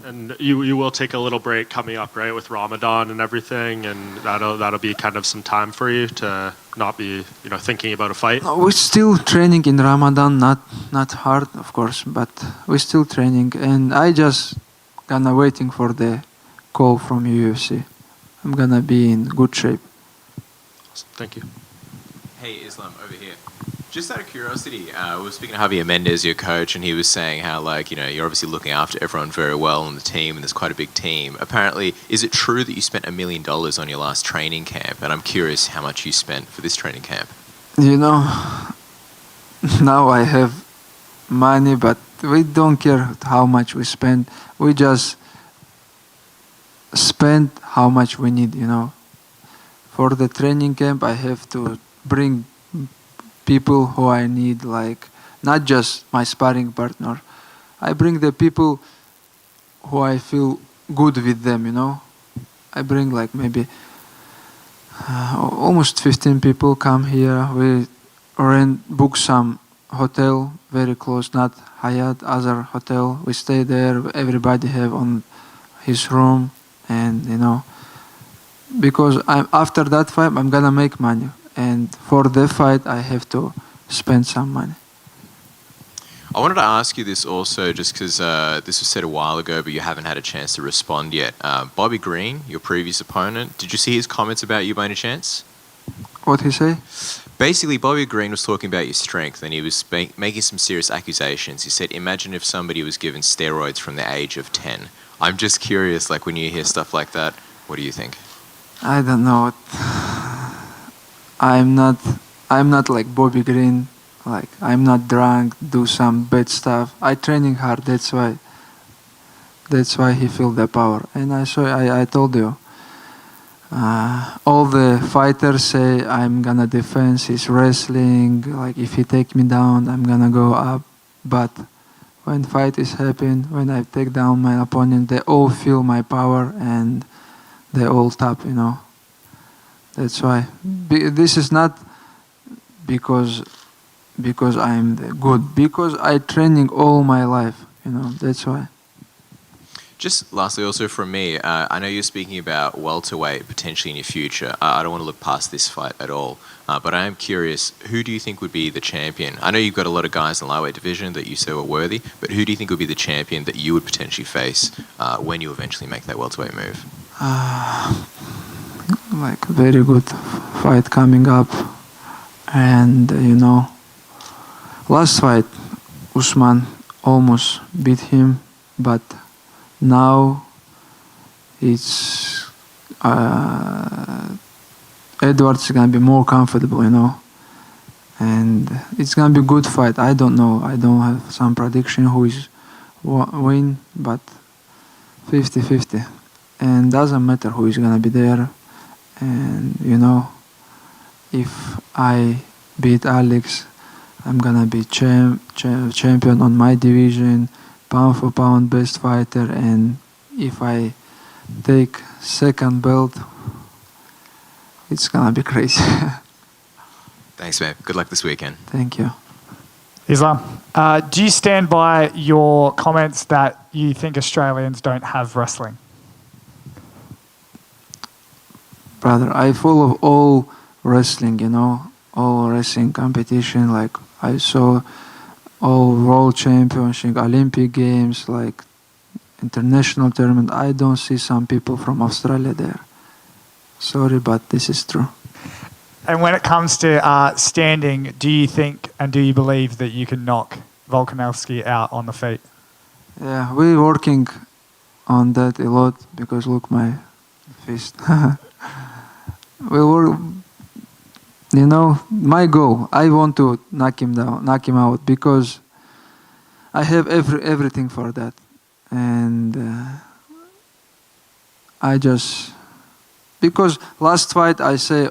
And you will take a little break coming up, right, with Ramadan and everything, and that'll be kind of some time for you to not be, thinking about a fight. No, we're still training in Ramadan, not hard, of course, but we're still training, and I just gonna waiting for the call from UFC. I'm gonna be in good shape. Awesome. Thank you. Hey, Islam, over here. Just out of curiosity, we were speaking to Javier Mendez, your coach, and he was saying how, you're obviously looking after everyone very well on the team, and there's quite a big team. Apparently, is it true that you spent $1 million on your last training camp? And I'm curious how much you spent for this training camp. You know, now I have money, but we don't care how much we spend. We just spend how much we need, you know. For the training camp, I have to bring people who I need, like not just my sparring partner. I bring the people who I feel good with them, you know. I bring like maybe almost 15 people come here. We book some hotel very close, not Hyatt, other hotel. We stay there. Everybody have on his room, and you know, because after that fight I'm gonna make money. And for the fight, I have to spend some money. I wanted to ask you this also, just because this was said a while ago, but you haven't had a chance to respond yet. Bobby Green, your previous opponent, did you see his comments about you by any chance? What he say? Basically, Bobby Green was talking about your strength, and he was making some serious accusations. He said, imagine if somebody was given steroids from the age of 10. I'm just curious, like when you hear stuff like that, what do you think? I don't know. I'm not like Bobby Green. Like I'm not drunk, do some bad stuff. I training hard. That's why he feel the power. And I told you. All the fighters say I'm gonna defense his wrestling. Like if he take me down, I'm gonna go up. But when fight is happen, when I take down my opponent, they all feel my power and they all tap. You know. That's why. This is not because I'm good. Because I training all my life. You know. That's why. Just lastly, also from me, I know you're speaking about welterweight potentially in your future. I don't want to look past this fight at all, but I am curious, who do you think would be the champion? I know you've got a lot of guys in the lightweight division that you say were worthy, but who do you think would be the champion that you would potentially face when you eventually make that welterweight move? Like very good fight coming up, and you know, last fight Usman almost beat him, but now it's Edward's gonna be more comfortable, you know, and it's gonna be a good fight. I don't know. I don't have some prediction who is win, but 50-50, and doesn't matter who is gonna be there. And you know, if I beat Alex, I'm gonna be champion on my division, pound for pound best fighter. And if I take second belt, it's gonna be crazy. Thanks, man. Good luck this weekend. Thank you. Islam, do you stand by your comments that you think Australians don't have wrestling? Brother, I follow all wrestling, you know, all wrestling competition. Like I saw all world championship, Olympic games. Like international tournament, I don't see some people from Australia there. Sorry, but this is true. And when it comes to standing, do you think and do you believe that you can knock Volkanovski out on the feet? Yeah, we're working on that a lot because look my fist. We were, my goal. I want to knock him down, knock him out because I have everything for that, and I just because last fight I say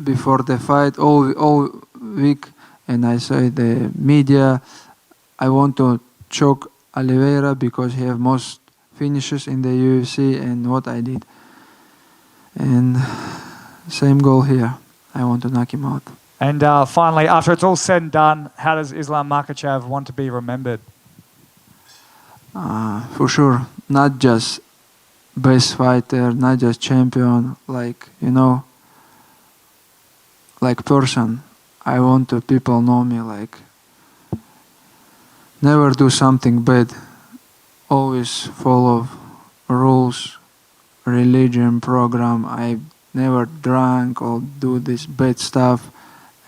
before the fight all week, and I say the media I want to choke Oliveira because he have most finishes in the UFC and what I did, and same goal here. I want to knock him out. And finally, after it's all said and done, how does Islam Makhachev want to be remembered? For sure, not just best fighter, not just champion, like person. I want to people know me like never do something bad, always follow rules, religion, program. I never drank or do this bad stuff,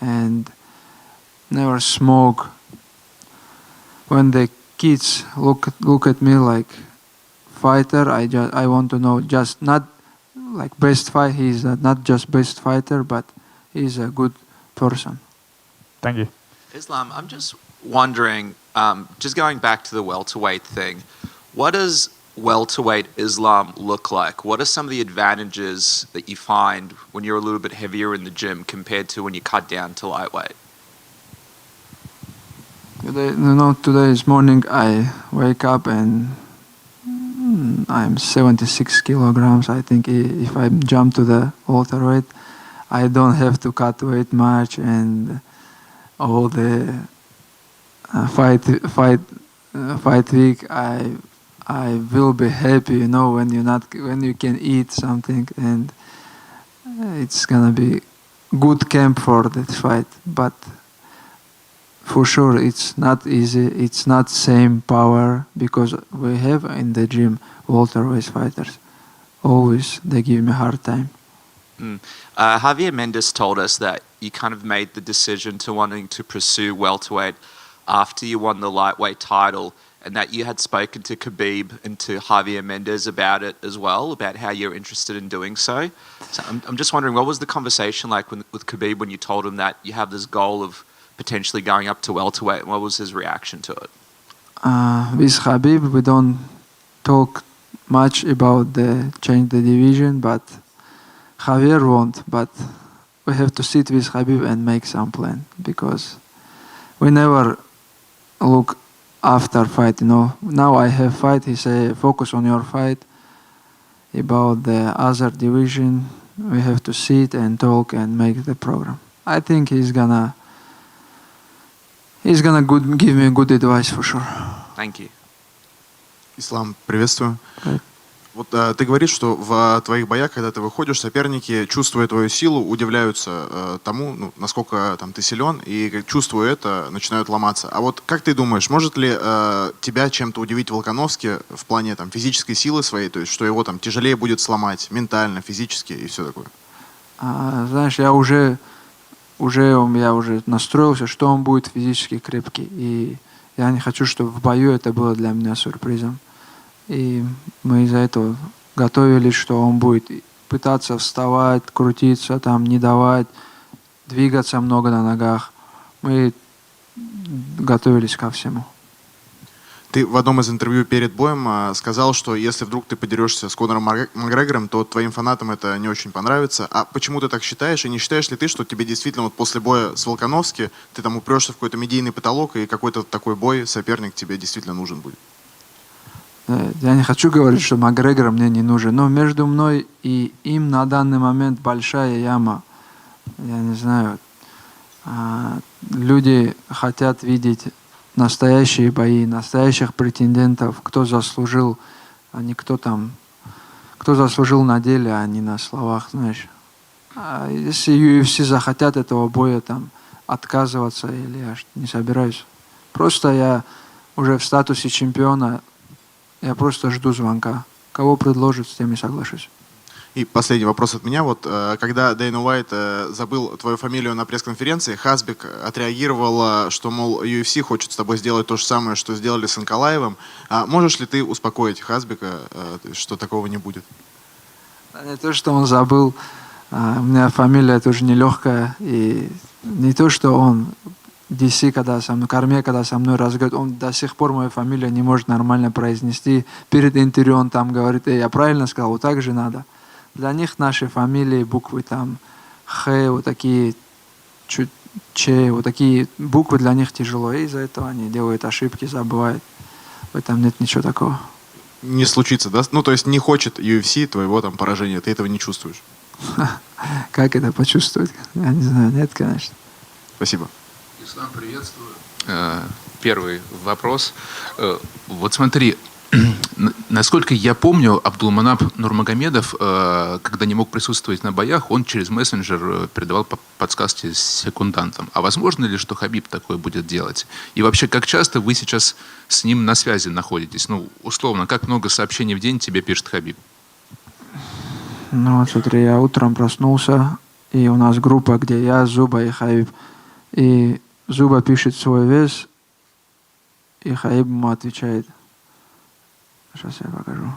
and never smoke. When the kids look at me like fighter, I want to know just not like best fight. He's not just best fighter, but he's a good person. Thank you. Islam, I'm just wondering, just going back to the welterweight thing, what does welterweight Islam look like? What are some of the advantages that you find when you're a little bit heavier in the gym compared to when you cut down to lightweight? Today's morning I wake up and I'm 76 kilograms. I think if I jump to the welterweight, I don't have to cut weight much, and all the fight week I will be happy, when you can eat something, and it's gonna be good camp for that fight. But for sure, it's not easy. It's not same power because we have in the gym welterweight fighters. Always they give me a hard time. Javier Mendes told us that you kind of made the decision to wanting to pursue welterweight after you won the lightweight title, and that you had spoken to Khabib and to Javier Mendes about it as well, about how you're interested in doing so. So I'm just wondering, what was the conversation like with Khabib when you told him that you have this goal of potentially going up to welterweight, and what was his reaction to it? With Khabib, we don't talk much about the change the division, but Javier won't. But we have to sit with Khabib and make some plan, because we never look after fight. Now I have fight. He say focus on your fight. About the other division, we have to sit and talk and make the program. I think he's gonna give me good advice for sure. Thank you. Ислам, приветствую. Вот ты говоришь, что в твоих боях, когда ты выходишь, соперники, чувствуя твою силу, удивляются тому, насколько ты силен, и чувствуя это, начинают ломаться. А вот как ты думаешь, может ли тебя чем-то удивить Волконовский в плане физической силы своей, то есть что его тяжелее будет сломать ментально, физически и все такое? Знаешь, я уже настроился, что он будет физически крепкий, и я не хочу, чтобы в бою это было для меня сюрпризом. И мы из-за этого готовились, что он будет пытаться вставать, крутиться, не давать, двигаться много на ногах. Мы готовились ко всему. Ты в одном из интервью перед боем сказал, что если вдруг ты подерешься с Конором Макгрегором, то твоим фанатам это не очень понравится. А почему ты так считаешь? И не считаешь ли ты, что тебе действительно после боя с Волконовски ты упрешься в какой-то медийный потолок, и какой-то такой бой, соперник тебе действительно нужен будет? Я не хочу говорить, что Макгрегор мне не нужен, но между мной и им на данный момент большая яма. Я не знаю. Люди хотят видеть настоящие бои, настоящих претендентов, кто заслужил, а не кто заслужил на деле, а не на словах, знаешь. А если UFC захотят этого боя отказываться, или я не собираюсь. Просто я уже в статусе чемпиона Я просто жду звонка. Кого предложат, с тем и соглашусь. И последний вопрос от меня. Вот когда Дейна Уайт забыл твою фамилию на пресс-конференции, Хазбек отреагировал, что, мол, UFC хочет с тобой сделать то же самое, что сделали с Анкалаевым. Можешь ли ты успокоить Хазбека, что такого не будет? Не то, что он забыл. У меня фамилия тоже нелегкая. И не то, что он DC, когда со мной, Корме, когда со мной разговаривает, он до сих пор мою фамилию не может нормально произнести. Перед интервью он там говорит: я правильно сказал, вот так же надо. Для них наши фамилии, буквы там Х, вот такие, чуть Ч, вот такие буквы для них тяжело. И из-за этого они делают ошибки, забывают. В этом нет ничего такого. Не случится, да? Ну, то есть не хочет UFC твоего там поражения, ты этого не чувствуешь? Как это почувствовать? Я не знаю, нет, конечно. Спасибо. Ислам, приветствую. Первый вопрос. Вот смотри, насколько я помню, Абдулманап Нурмагомедов, когда не мог присутствовать на боях, он через мессенджер передавал подсказки секундантам. А возможно ли, что Хабиб такое будет делать? И вообще, как часто вы сейчас с ним на связи находитесь? Ну, условно, как много сообщений в день тебе пишет Хабиб? Ну вот смотри, я утром проснулся, и у нас группа, где я, Зуба и Хабиб. И Зуба пишет свой вес, и Хабиб ему отвечает. Сейчас я покажу.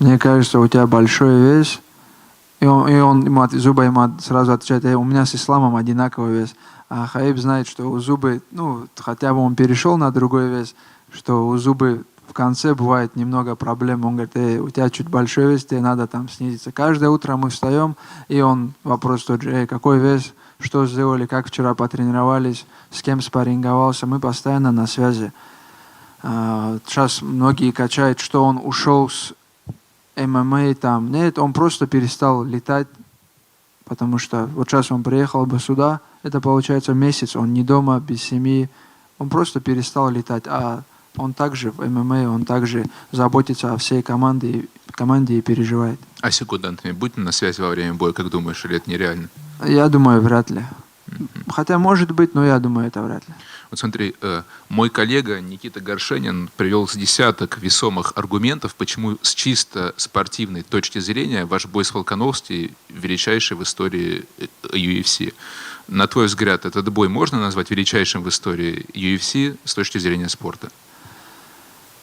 Мне кажется, у тебя большой вес. И он Зуба ему сразу отвечает: у меня с Исламом одинаковый вес. А Хабиб знает, что у Зубы, ну, хотя бы он перешел на другой вес, что у Зубы в конце бывает немного проблем. Он говорит: у тебя чуть большой вес, тебе надо там снизиться. Каждое утро мы встаем, и он вопрос тот же: какой вес, что сделали, как вчера потренировались, с кем спарринговался. Мы постоянно на связи. Сейчас многие качают, что он ушел с ММА там. Нет, он просто перестал летать, потому что вот сейчас он приехал бы сюда, это получается месяц, он не дома, без семьи. Он просто перестал летать. А он также в ММА, он также заботится о всей команде и переживает. А с секундантами будете на связи во время боя, как думаешь, или это нереально? Я думаю, вряд ли. Хотя может быть, но я думаю, это вряд ли. Вот смотри, мой коллега Никита Горшенин привел с десяток весомых аргументов, почему с чисто спортивной точки зрения ваш бой с Волкановски величайший в истории UFC. На твой взгляд, этот бой можно назвать величайшим в истории UFC с точки зрения спорта?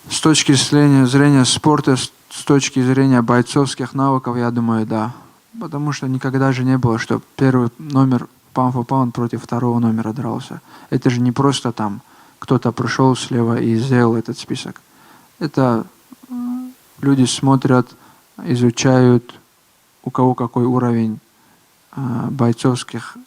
С точки зрения спорта, с точки зрения бойцовских навыков, я думаю, да. Потому что никогда же не было, что первый номер pound for pound против второго номера дрался. Это же не просто там кто-то пришел слева и сделал этот список. Это люди смотрят, изучают, у кого какой уровень бойцовских,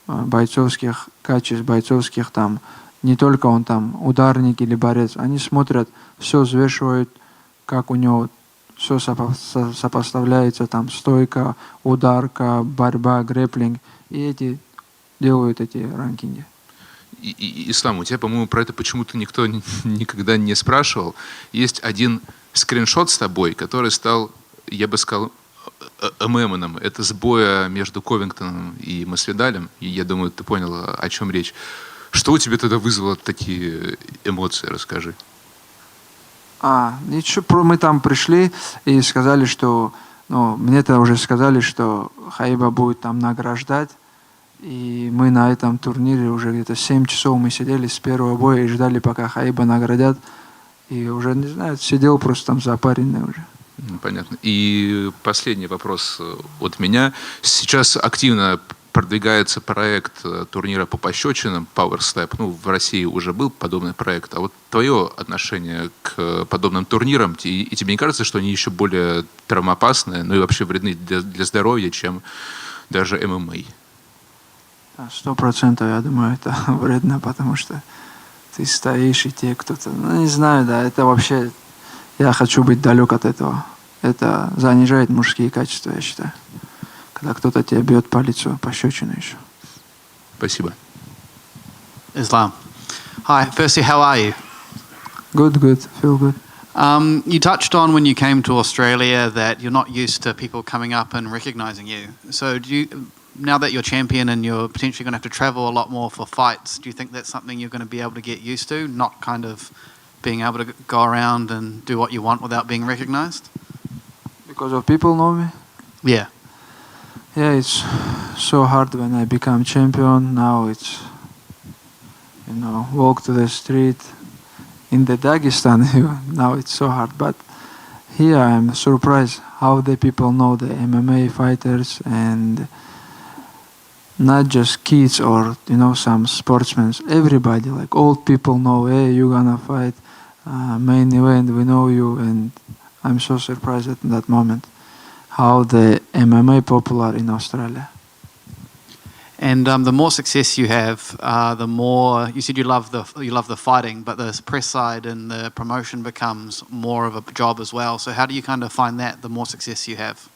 бойцовских качеств, бойцовских там. Не только он там ударник или борец. Они смотрят, все взвешивают, как у него все сопоставляется, там стойка, ударка, борьба, грэпплинг. И эти делают эти ранкинги. Ислам, у тебя, по-моему, про это почему-то никто никогда не спрашивал. Есть один скриншот с тобой, который стал, я бы сказал, мемоном. Это с боя между Ковингтоном и Масвидалем. И я думаю, ты понял, о чем речь. Что у тебя тогда вызвало такие эмоции? Расскажи. Ничего, мы там пришли и сказали, что, мне-то уже сказали, что Хаиба будет там награждать. И мы на этом турнире уже где-то 7 часов мы сидели с первого боя и ждали, пока Хаиба наградят. И уже, не знаю, сидел просто там запаренный уже. Понятно. И последний вопрос от меня. Сейчас активно продвигается проект турнира по пощечинам Power Step. В России уже был подобный проект. А вот твое отношение к подобным турнирам, и тебе не кажется, что они еще более травмоопасны, и вообще вредны для здоровья, чем даже ММА? 100%, я думаю, это вредно, потому что ты стоишь, и те кто-то... не знаю, да, это вообще... Я хочу быть далек от этого. Это занижает мужские качества, я считаю. Когда кто-то тебя бьет по лицу, пощечину еще. Спасибо. Islam. Hi, firstly, how are you? Good, feel good. You touched on when you came to Australia that you're not used to people coming up and recognizing you. So now that you're champion and you're potentially going to have to travel a lot more for fights, do you think that's something you're going to be able to get used to, not kind of being able to go around and do what you want without being recognized? Because of people know me. Yeah. Yeah, it's so hard when I become champion. Now it's, walk to the street in the Dagestan. Now it's so hard. But here I'm surprised how the people know the MMA fighters, and not just kids or some sportsmen. Everybody, like old people, know. Hey, you're gonna fight main event. We know you, and I'm so surprised at that moment how the MMA popular in Australia. And the more success you have, the more you said you love the fighting, but the press side and the promotion becomes more of a job as well. So how do you kind of find that the more success you have?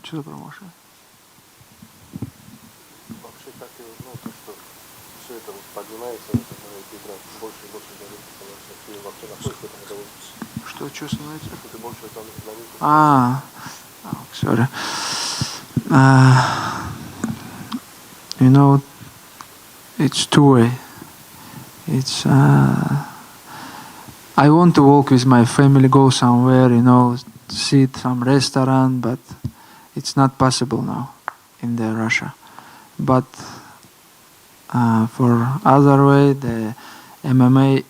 Что за промоушен? Что становится? Sorry. It's two-way. It's I want to walk with my family, go somewhere, sit some restaurant, but it's not possible now in the Russia. But for other way, the MMA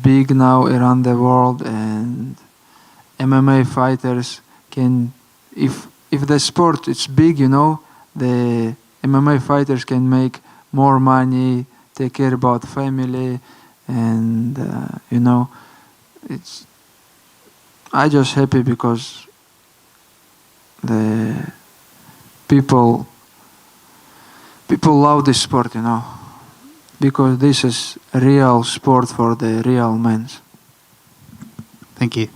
big now around the world, and MMA fighters can, if the sport is big, the MMA fighters can make more money, take care about family, and it's. I just happy because the people love this sport, because this is real sport for the real men. Thank you.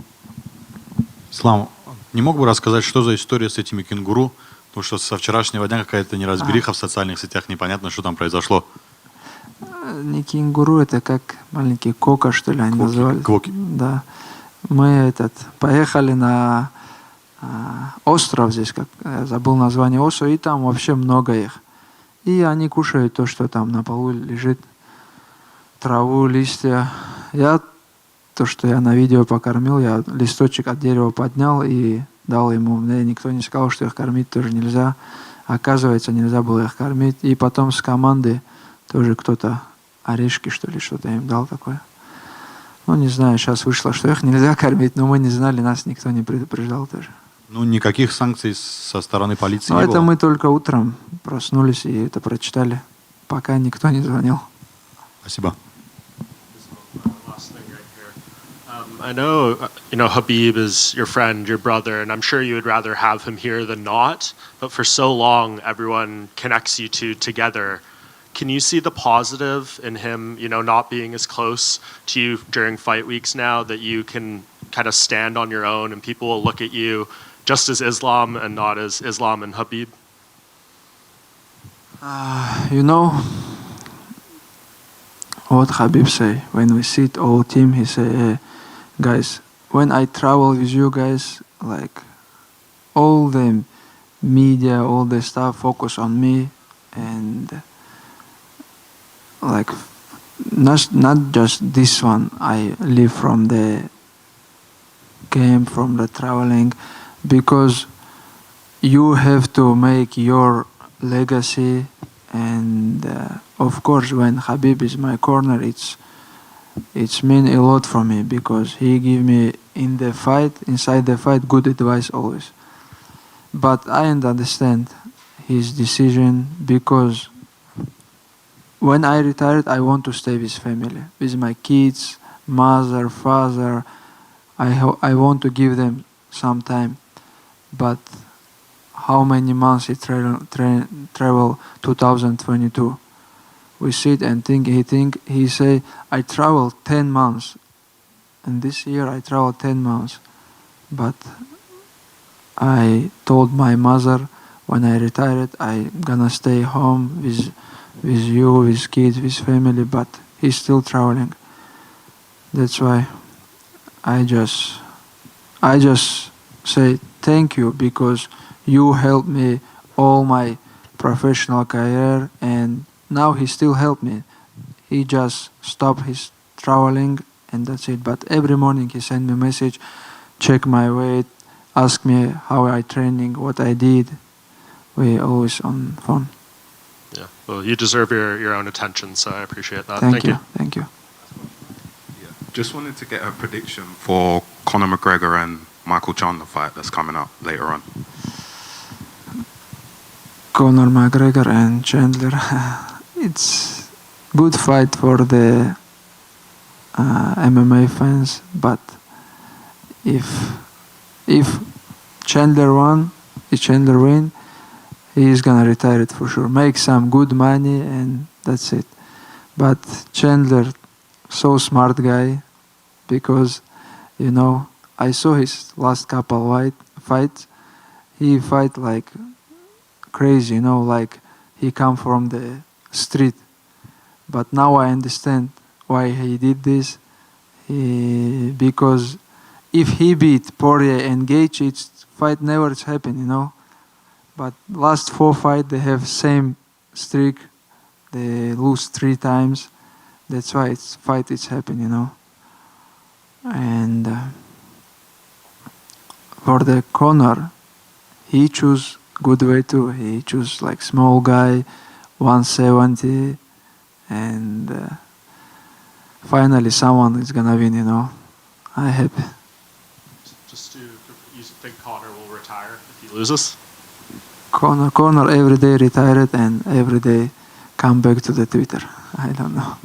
Слава, не мог бы рассказать, что за история с этими кенгуру? Потому что со вчерашнего дня какая-то неразбериха в социальных сетях, непонятно, что там произошло. Не кенгуру, это как маленький кока, что ли, они называли. Квоки. Да. Мы поехали на остров здесь, я забыл название острова, и там вообще много их. И они кушают то, что там на полу лежит, траву, листья. То, что я на видео покормил, я листочек от дерева поднял и дал ему. Мне никто не сказал, что их кормить тоже нельзя. Оказывается, нельзя было их кормить. И потом с команды тоже кто-то орешки, что ли, что-то им дал такое. Не знаю, сейчас вышло, что их нельзя кормить, но мы не знали, нас никто не предупреждал тоже. Никаких санкций со стороны полиции не было? Это мы только утром проснулись и это прочитали, пока никто не звонил. Спасибо. I know, Habib is your friend, your brother, and I'm sure you would rather have him here than not. But for so long, everyone connects you two together. Can you see the positive in him, not being as close to you during fight weeks now, that you can kind of stand on your own and people will look at you just as Islam and not as Islam and Habib? What Habib say, when we sit all team, he say, hey, guys, when I travel with you guys, like all the media, all the stuff focus on me, and like not just this one. I live from the game, from the traveling, because you have to make your legacy, and of course when Habib is my corner, it's mean a lot for me, because he give me inside the fight good advice always. But I understand his decision, because when I retired, I want to stay with family, with my kids, mother, father. I want to give them some time. But how many months he travel 2022? We sit and think, he say, I traveled 10 months. And this year I traveled 10 months. But I told my mother when I retired, I gonna stay home with you, with kids, with family, but he's still traveling. That's why I just say thank you, because you helped me all my professional career, and now he still help me. He just stop his traveling, and that's it. But every morning he send me message, check my weight, ask me how I training, what I did. We always on phone. Yeah. Well, you deserve your own attention, so I appreciate that. Thank you. Thank you. Just wanted to get a prediction for Conor McGregor and Michael Chandler fight that's coming up later on. Conor McGregor and Chandler. It's good fight for the MMA fans, but if Chandler win, he's gonna retire it for sure. Make some good money and that's it. But Chandler, so smart guy, because I saw his last couple fights. He fight like crazy, like he come from the street. But now I understand why he did this. Because if he beat Poirier and Gaethje, it's fight never happen, But last 4 fights they have same streak. They lose 3 times. That's why it's happen, And for the Conor, he choose good way too. He choose like small guy, 170, and finally someone is gonna win. I happy. Just you think Conor will retire if he loses? Conor every day retired and every day come back to the Twitter. I don't know.